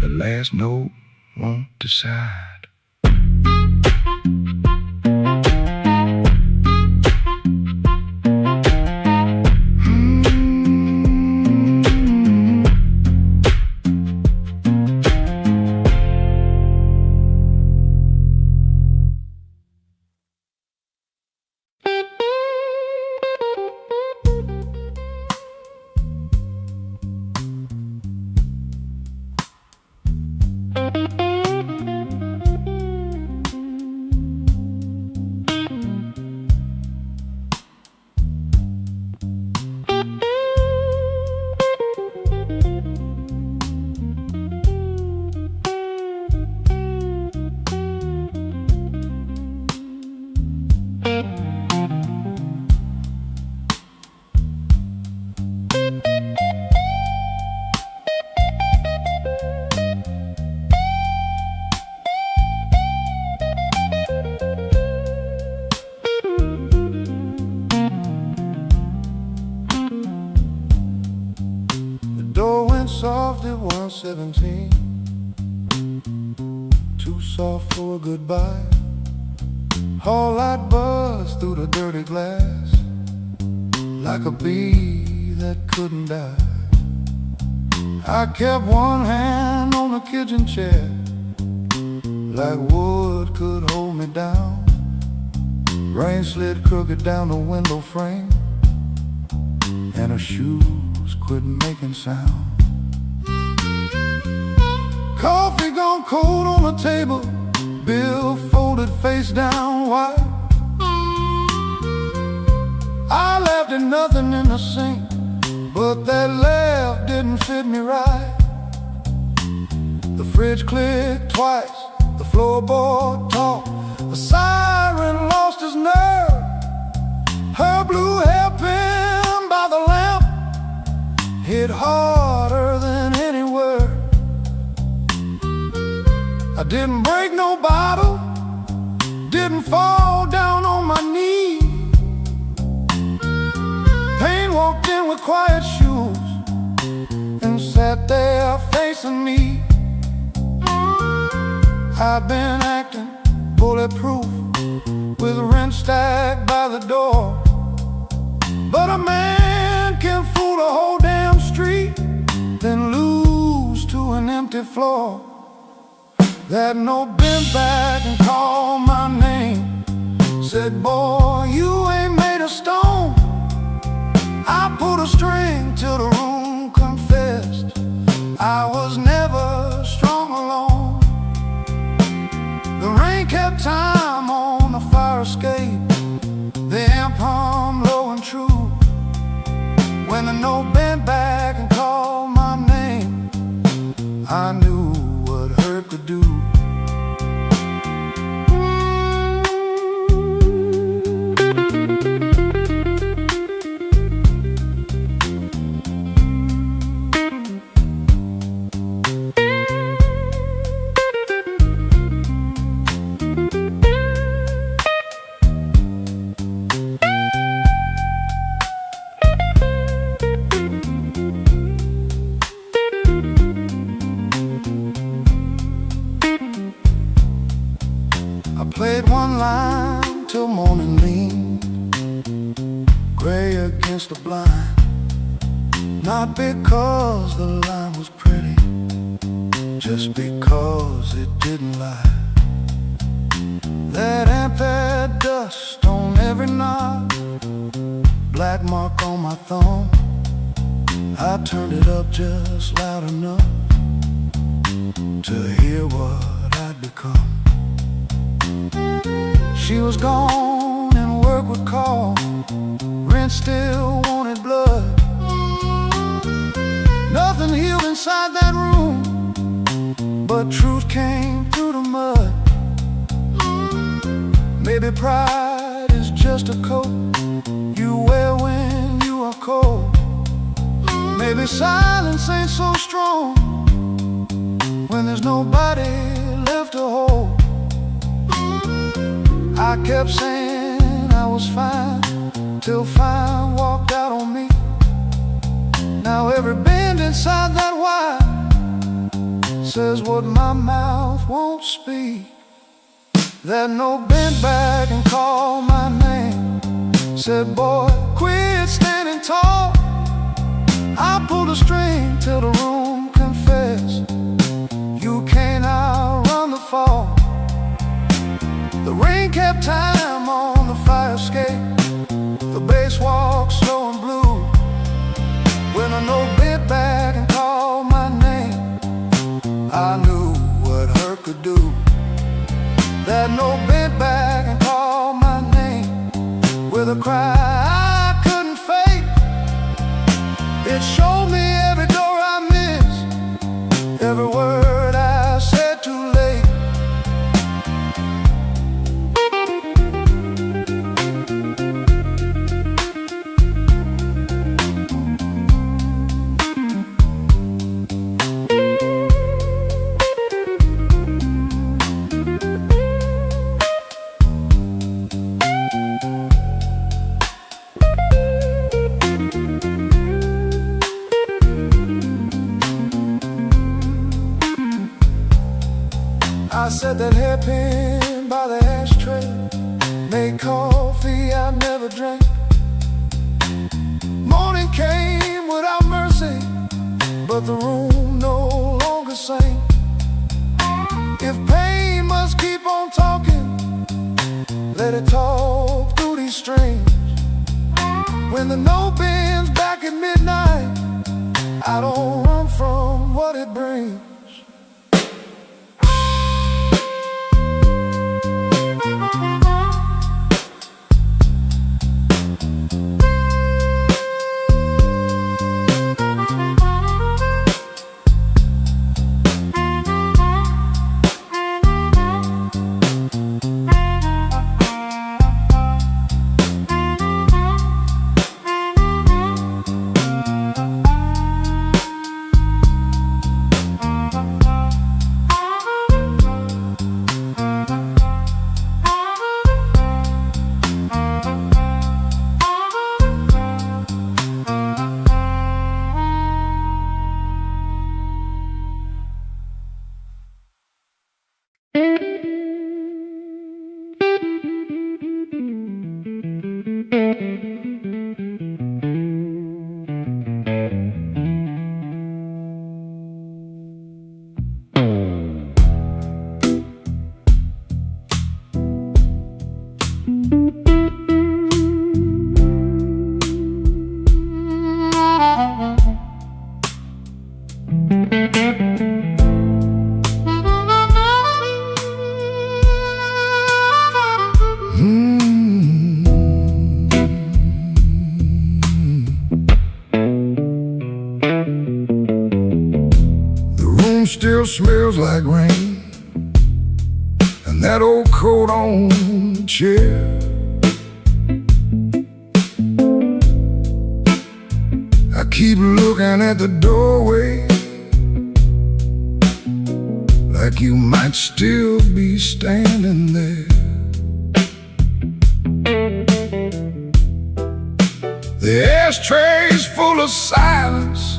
The last note won't decide. Soft at 117, too soft for a goodbye. Whole light buzzed through the dirty glass, like a bee that couldn't die. I kept one hand on the kitchen chair, like wood could hold me down. Rain slid crooked down the window frame, and her shoes quit making sound. Coffee gone cold on the table, bill folded face down wide. I laughed at nothing in the sink, but that laugh didn't fit me right. The fridge clicked twice, the floorboard talked, the siren lost his nerve. Her blue hairpin by the lamp hit harder than any word. I didn't break no bottle, didn't fall down on my knee. Pain walked in with quiet shoes and sat there facing me. I've been acting bulletproof with rent stacked by the door, but a man can fool a whole damn street, then lose to an empty floor. That note bent back and called my name, said, boy, you ain't made of stone. I pulled a string till the room confessed I was never strong alone. The rain kept time on the fire escape, the amp hummed low and true. When the note bent back and called my name, I knew what hurt could do. line till morning lean, gray against the blind. Not because the line was pretty, just because it didn't lie. That ampere dust on every knob, black mark on my thumb. I turned it up just loud enough to hear what I'd become. She was gone and work would call, rent still wanted blood. Nothing healed inside that room, but truth came through the mud. Maybe pride is just a coat you wear when you are cold. Maybe silence ain't so strong when there's nobody left to hold. I kept saying I was fine, till fine walked out on me. Now every bend inside that wire says what my mouth won't speak. That note bent back and called my name, said, boy, quit standing tall. I pulled a string till the room confessed, you can't outrun the fall. The rain kept time on the fire escape, the bass walked slow and blue. When a note bent back and called my name, I knew what hurt could do. That note bent back and called my name with a cry I couldn't fake. It showed me every door I missed, every word I said too late. I said that hairpin by the ashtray made coffee I never drank. Morning came without mercy, but the room no longer sang. If pain must keep on talking, let it talk through these strings. When the note bends back at midnight, I don't run from what it brings. Still smells like rain, and that old coat on the chair. I keep looking at the doorway, like you might still be standing there. The ashtray's full of silence,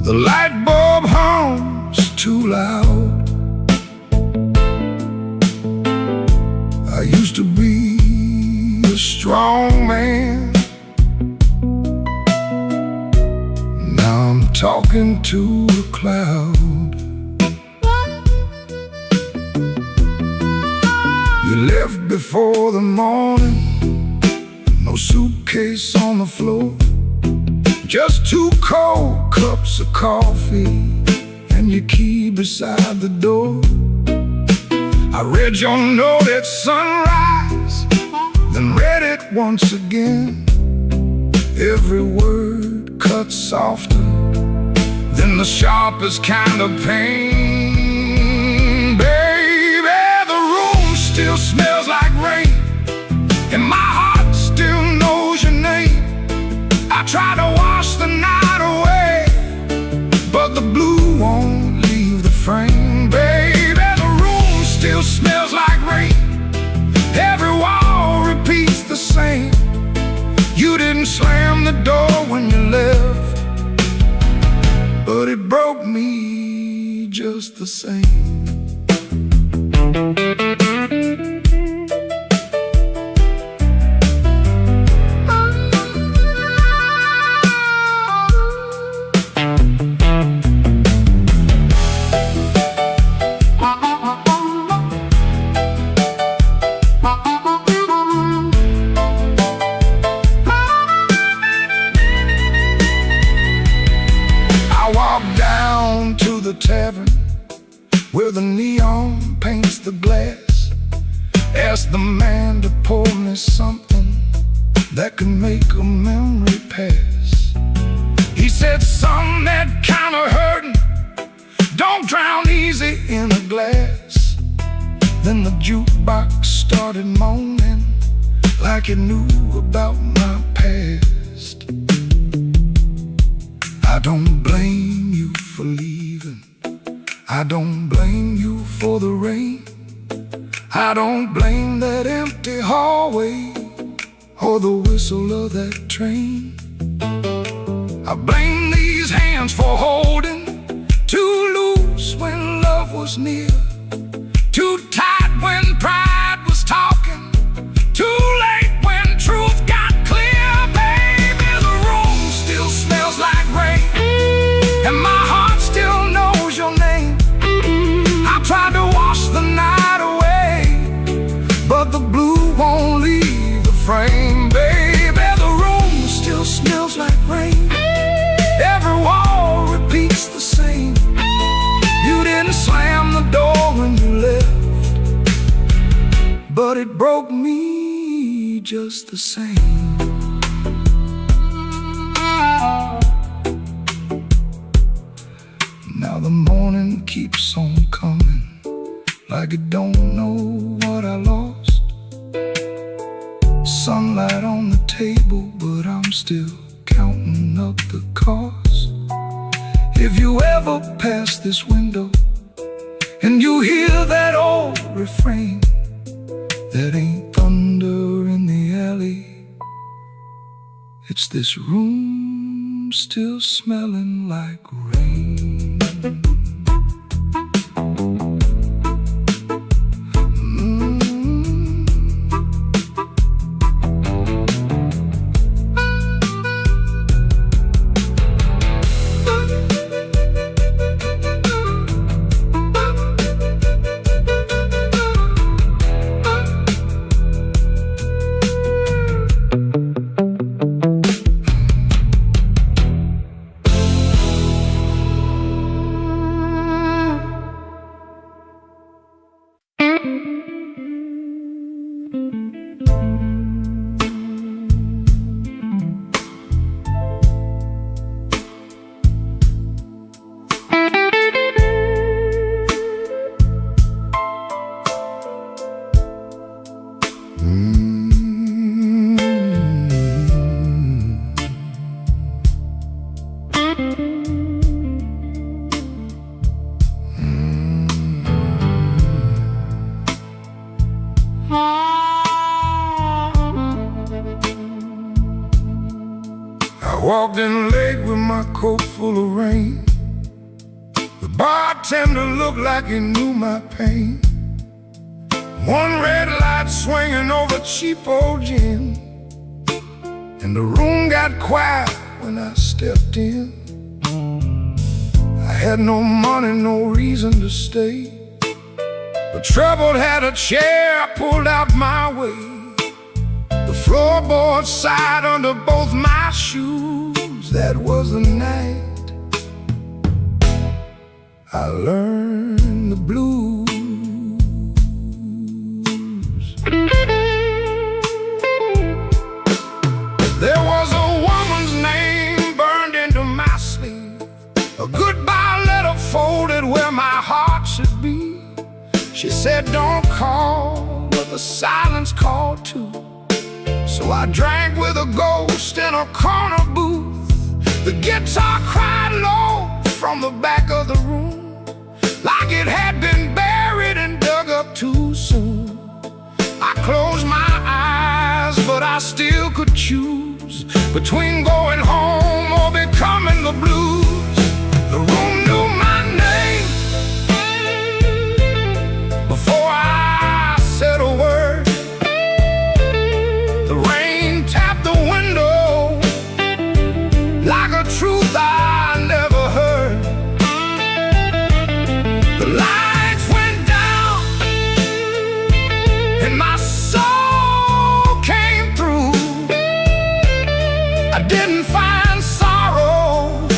the light bulb hums too loud. talking to a cloud. You left before the morning, no suitcase on the floor, just 2 cold cups of coffee and your key beside the door. I read your note at sunrise, then read it once again. Every word cut softer than the sharpest kind of pain. Baby, the room still smells like rain, and my heart still knows your name. I try to wash the night away, but the blue won't leave the frame. Baby, the room still smells like rain. Every wall repeats the same. You didn't slam the door when you left, but it broke me just the same. Tavern where the neon paints the glass. Asked the man to pour me something that could make a memory pass. He said, son, that kind of hurting don't drown easy in a glass. Then the jukebox started moaning like it knew about my past. I don't blame you for leaving, I don't blame you for the rain, I don't blame that empty hallway or the whistle of that train. I blame these hands for holding too loose when love was near, too tight when pride was talking, too late when truth got clear. Baby, the room still smells like rain, and my heart still knows your name. I tried to wash the night away, but the blue won't leave the frame. Baby, the room still smells like rain. Every wall repeats the same. You didn't slam the door when you left, but it broke me just the same. Now the morning keeps on coming, like it don't know what I lost. Sunlight on the table, but I'm still counting up the cost. If you ever pass this window and you hear that old refrain, that ain't thunder in the alley, it's this room still smelling like rain. Walked in late with my coat full of rain. The bartender looked like he knew my pain. One red light swinging over cheap old gin, and the room got quiet when I stepped in. had no money, no reason to stay, but trouble had a chair pulled out my way. The floorboard side under both my shoes. That was the night I learned the blues. There was a woman's name burned into my sleeve, a goodbye letter folded where my heart should be. She said, don't call, but the silence called too. So I drank with a ghost in a corner booth. The guitar cried low from the back of the room, like it had been buried and dug up too soon. I closed my eyes, but I still could choose between going home or becoming the blues. The room knew my name before I said a word. The rain tapped the window like a truth I never heard. The lights went down and my soul came through. I didn't find sorrow,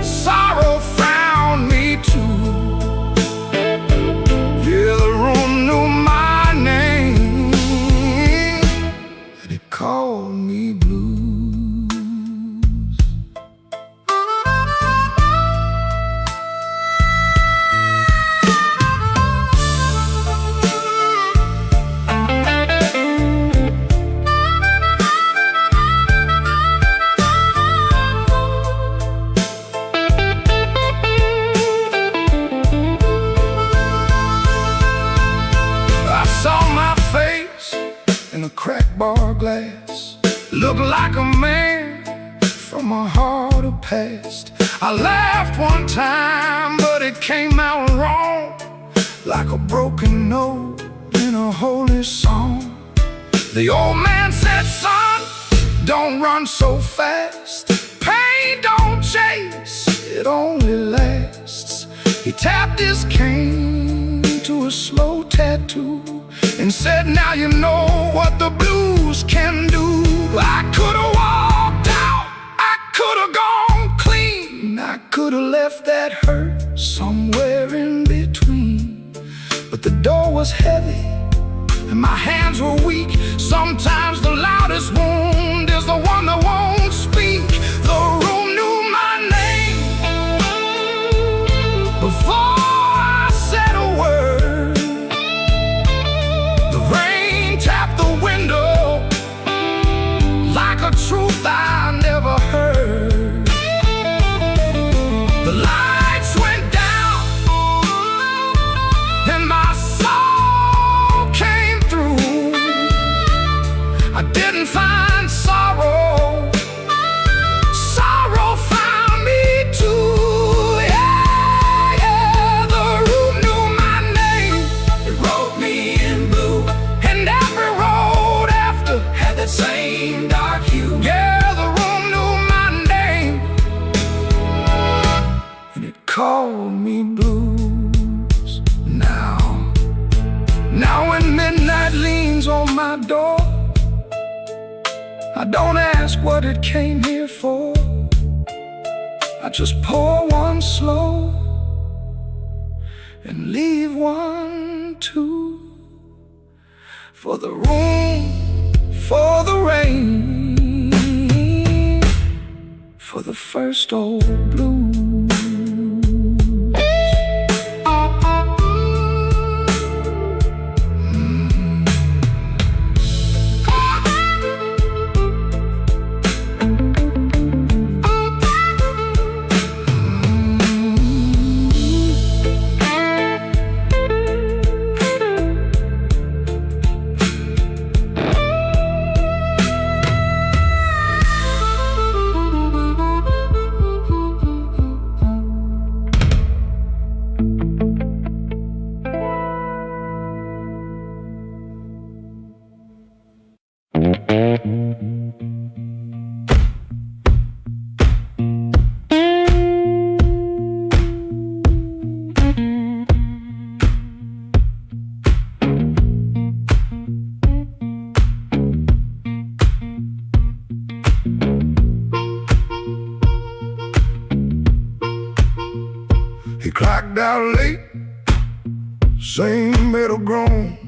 sorrow found me too. Yeah, the room knew my name and it called me blues. I saw my face in a cracked bar glass, looked like a man from a harder past. I laughed one time, but it came out wrong, like a broken note in a holy song. The old man said, son, don't run so fast. Pain don't chase, it only lasts. He tapped his cane to a slow tattoo and said, now you know what the blues can do. I could've walked out, I could've gone clean, I could've left that hurt somewhere in between. But the door was heavy and my hands were weak. Sometimes the loudest wound is the one that won't speak. The room knew my name before I said a word. The rain tapped the window like a truth I never heard. The lights went down and my soul came through. I didn't find sorrow, sorrow found me too. Yeah, yeah, the room knew my name. It wrote me in blue, and every road after had that same dark hue. Yeah, the room knew my name, and it called me blues. Now when midnight leans on my door, I don't ask what it came here for. I just pour one slow and leave one too. For the room, for the rain, for the first old blues. clocked out late, same metal groan,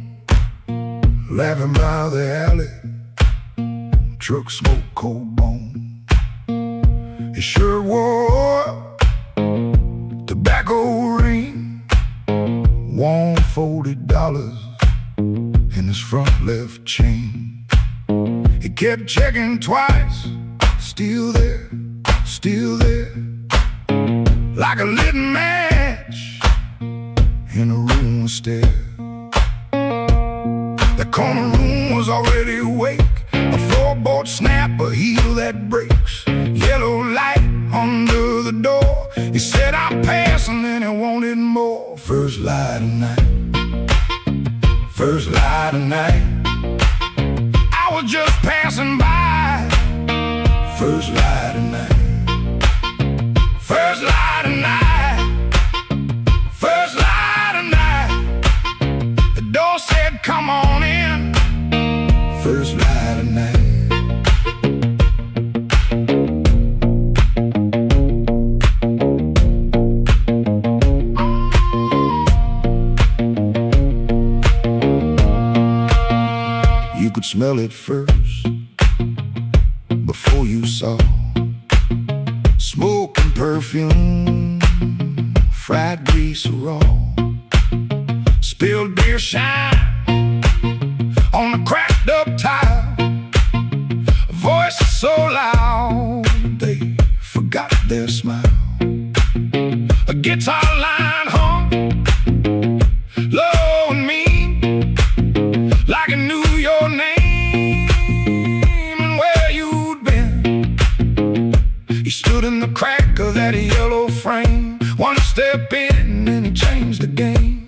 laughing by the alley, truck smoke, cold bone. His shirt wore tobacco ring, warm $40 in his front left chain. He kept checking twice, still there, like a lit match in a room stair. The corner room was already awake, a floorboard snap, a heel that breaks, yellow light under the door. He said, I'm passing, and he wanted more. First light of night, first light of night, I was just passing by. First light of night, first light of night, first light of night. The door said, come on in. First light of night. You could smell it first before you saw smoke and perfume, fried grease raw, spilled beer shine on the cracked up tile, a voice so loud they forgot their smile. A guitar line hung low and mean, like it knew your name and where you'd been. He stood in the crack of that yellow frame, one step in and he changed the game.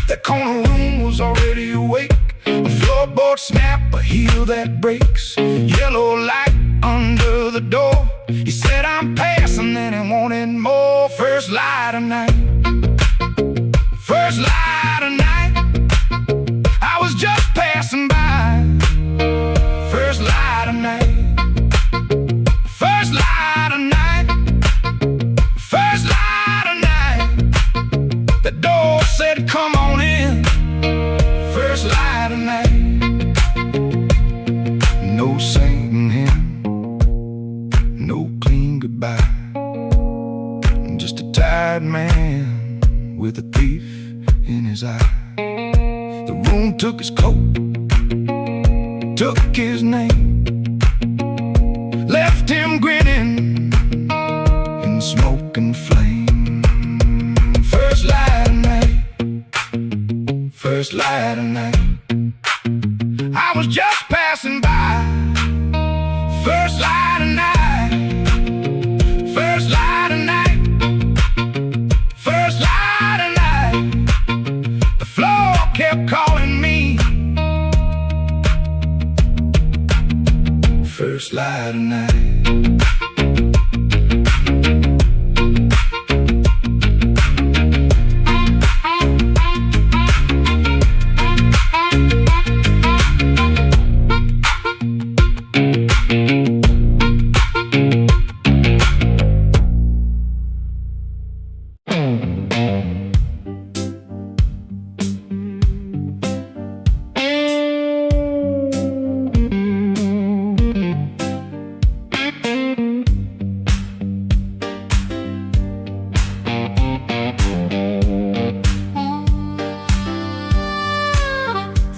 That corner room was already awake, a floorboard snap, a heel that breaks, yellow light under the door. He said, I'm passing, and he wanted more. First light of night, first light of night, I was just passing by. First light of night, first light of night, first light of night. The door said, come on in. First light of night. No singing hymn, no clean goodbye, just a tired man with a thief in his eye. The room took his coat, took his name, left him grinning in smoke and flame. First light of night, first light of night, I was just passing by. First light of night, first light of night, first light of night. The floor kept calling me. First light of night.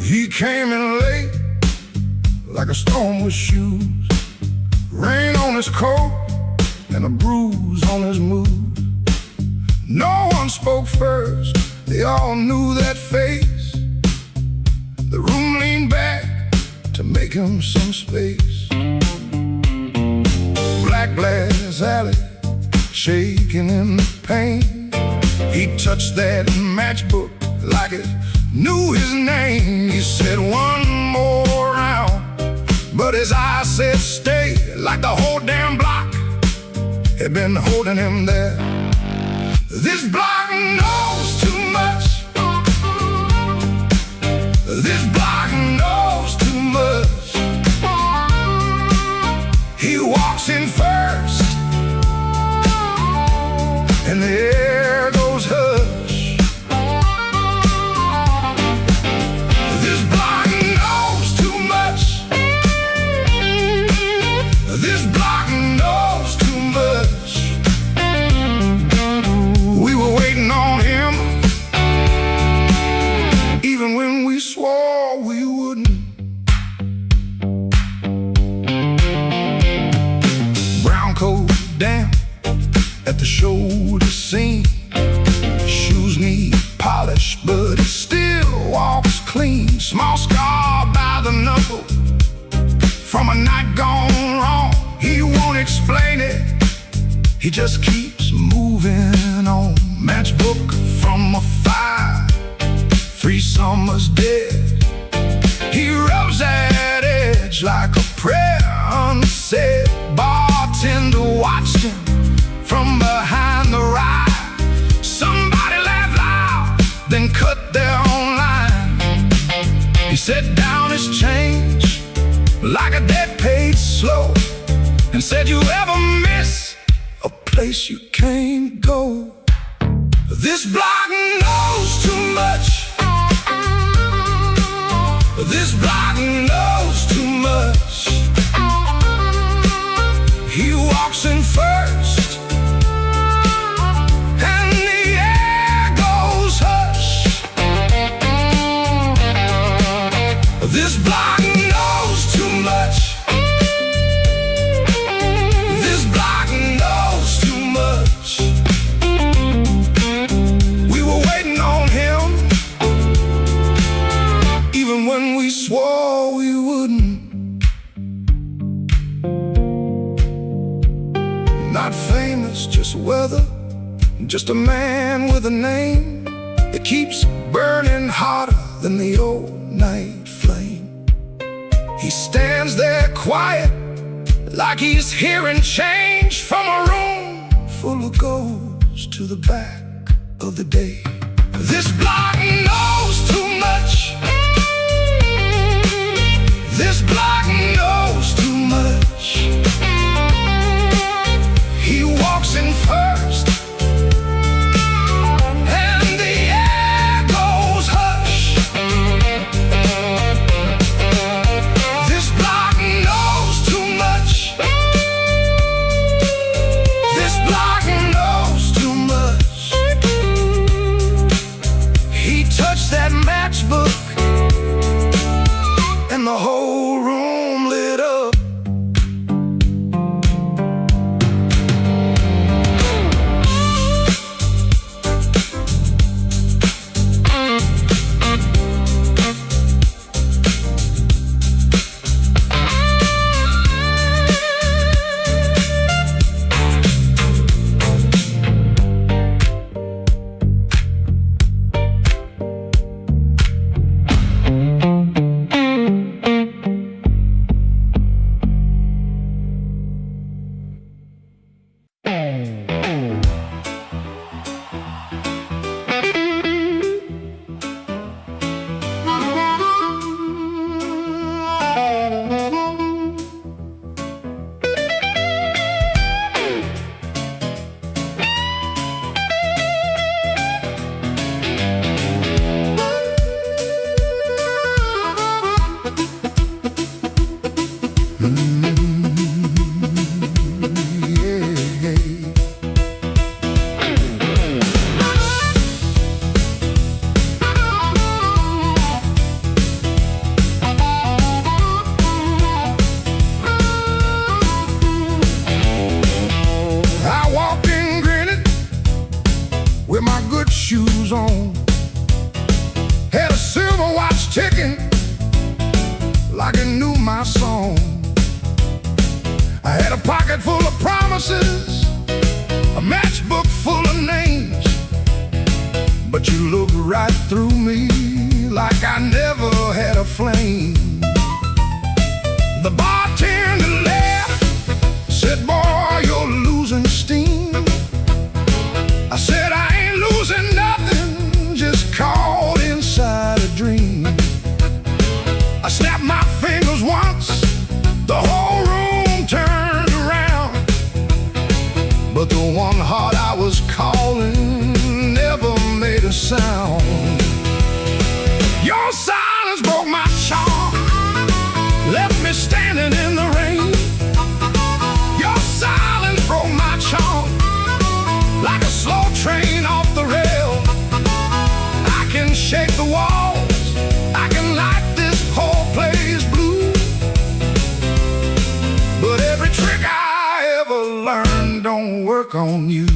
He came in late, like a storm with shoes, rain on his coat and a bruise on his mood. No one spoke first, they all knew that face. The room leaned back to make him some space. Black glass alley, shaking in the pain. He touched that matchbook like it knew his name. He said, one more round, but his eyes said stay, like the whole damn block had been holding him there. This block knows too much. This block knows too much. He walks in first, and there goes her. block knows too much. We were waiting on him, even when we swore we wouldn't. Brown coat damp at the shoulder seam, shoes need polish, but he still walks clean. Small scar by the knuckle from a night gone wrong. He won't explain it, he just keeps moving on. Matchbook from a fire, 3 summers dead. He rubs that edge like a prayer unsaid. Bartender watched him from behind the ride. Somebody laughed loud, then cut their own line. He set down his change like a debt paid slow, and said, you ever miss a place you can't go? This block knows too much. This block knows too much. He walks in first, and the air goes hush. This block knows too much. This block knows too much. We were waiting on him, even when we swore we wouldn't. Not famous, just weather, just a man with a name that keeps burning hotter than the old night flame. He stands there quiet, like he's hearing change from a room full of ghosts to the back of the day. This block knows too much. This block knows too much. He walks in first, and the air goes hush. This block knows too much. This block knows too much. He touched that matchbook, and the whole room lit up. Shoes on, had a silver watch ticking like it knew my song. I had a pocket full of promises, a matchbook full of names, but you looked right through me like I never had a flame. The bartender laughed, said, boy, you're losing steam. I said, I ain't losing nothing, just caught inside a dream. I snapped my fingers once, the whole room turned around, but the one heart I was calling never made a sound. Your silence broke my charm, left me standing in the rain. Your don't work on you.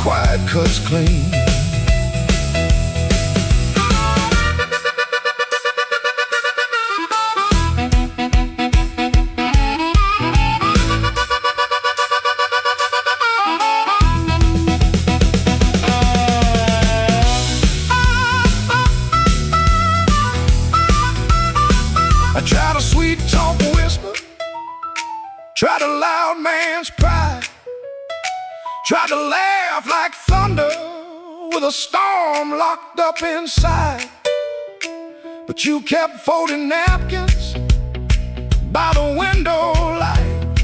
Quiet cuts clean. I tried a sweet talk whisper, tried a loud man's pride, tried to laugh like thunder with a storm locked up inside. But you kept folding napkins by the window light,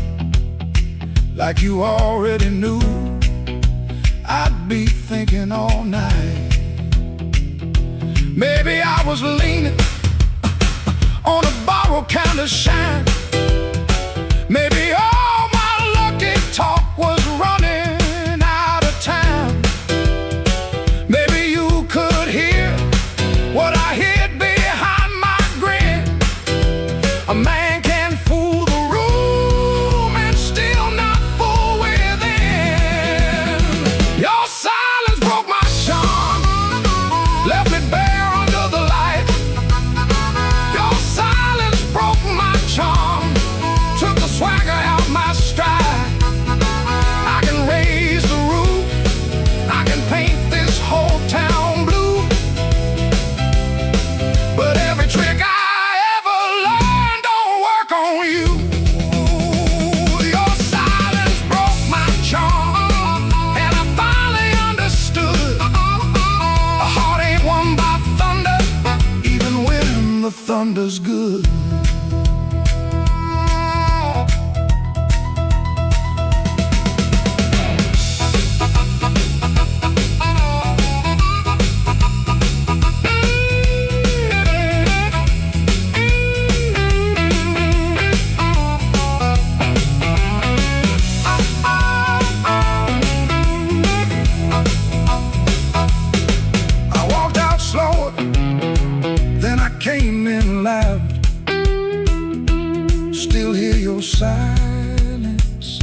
like you already knew I'd be thinking all night. Maybe I was leaning on a borrowed kind of shine. Maybe all my lucky talk was running out of time. Maybe you could hear what I hid behind my grin. A man can fool the room and still not fool within. Your silence broke my charm, left me bare under the light. Your silence broke my charm, took the swagger out my stride. I can raise the roof, I can paint this whole town blue, but every trick I ever learned don't work on you. Your silence broke my charm, and I finally understood. A heart ain't won by thunder, even when the thunder's good. I walked out slower, then I came in loud. Still hear your silence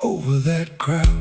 over that crowd.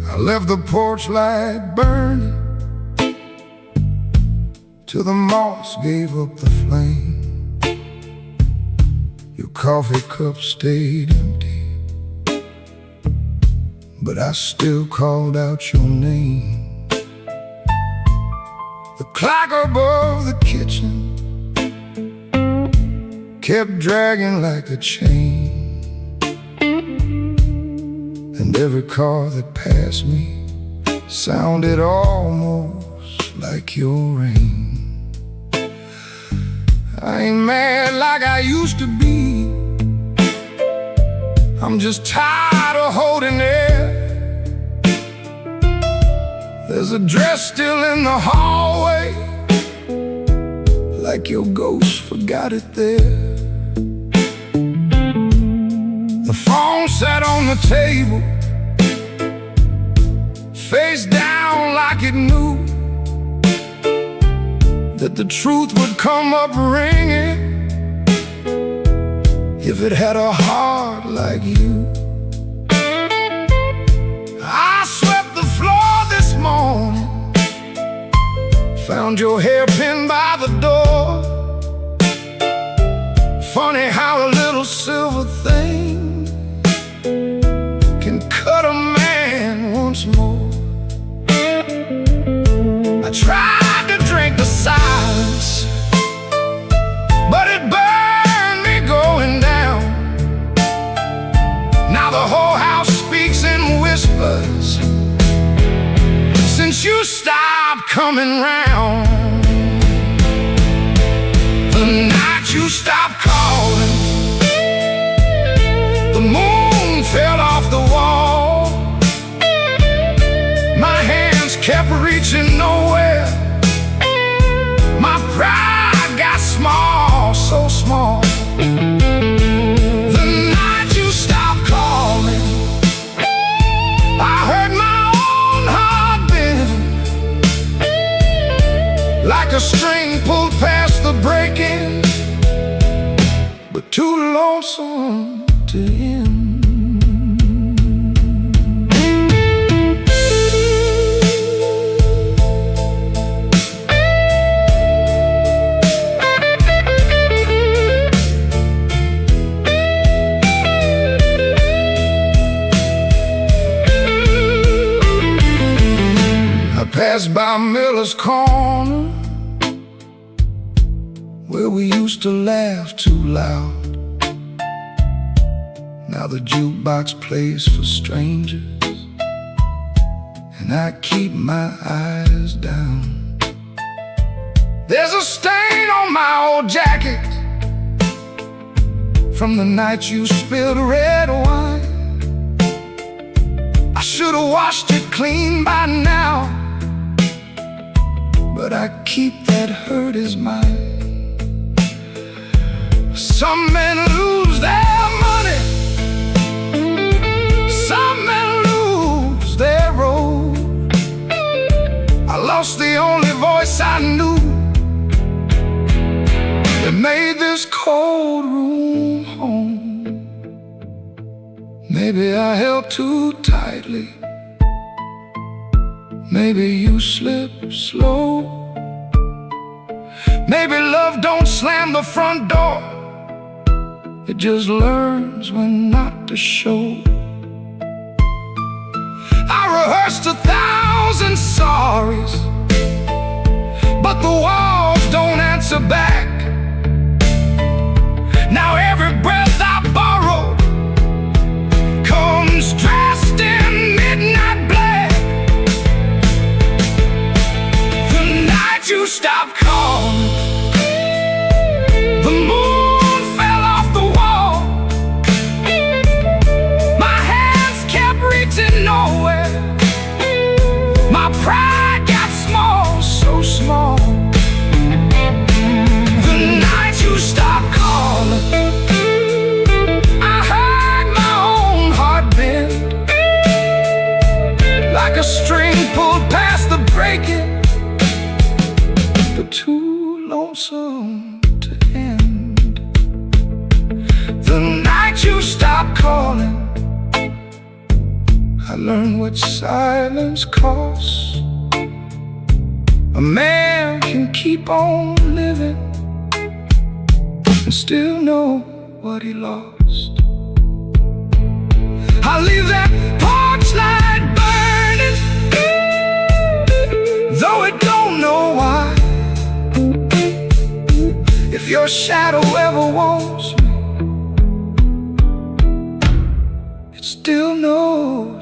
I left the porch light burning till the moss gave up the flame. Your coffee cup stayed empty, but I still called out your name. The clock above the kitchen kept dragging like a chain, and every car that passed me sounded almost like your rain. I ain't mad like I used to be, I'm just tired of holding it. There's a dress still in the hallway, like your ghost forgot it there. The phone sat on the table, face down like it knew that the truth would come up ringing if it had a heart like you. I swept the floor this morning, found your hairpin by the door. Funny how a little silver thing can cut a man once more. I tried to drink the silence, but it burned me going down. Now the whole house speaks in whispers since you stopped coming round. The night you stopped calling, the moon fell off the wall. My hands kept reaching nowhere, my pride got small, so small. The night you stopped calling, I heard my own heart bend, like a string pulled past the breaking, but too lonesome to end. Passed by Miller's Corner, where we used to laugh too loud. Now the jukebox plays for strangers, and I keep my eyes down. There's a stain on my old jacket from the night you spilled red wine. I should've washed it clean by now, but I keep that hurt as mine. Some men lose their money, some men lose their road. I lost the only voice I knew that made this cold room home. Maybe I held too tightly, maybe you slip slow. Maybe love don't slam the front door, it just learns when not to show. I rehearsed 1,000 sorries, but the walls don't answer back. Now every breath I borrow comes dressed in midnight black. You stopped calling, the moon fell off the wall. My hands kept reaching nowhere, my pride got small, so small. The night you stopped calling, I heard my own heart bend, like a string pulled past the breaking, but too lonesome to end. The night you stopped calling, I learned what silence costs. A man can keep on living and still know what he lost. I leave that porch light burning, though it don't know why. If your shadow ever wants me, it still knows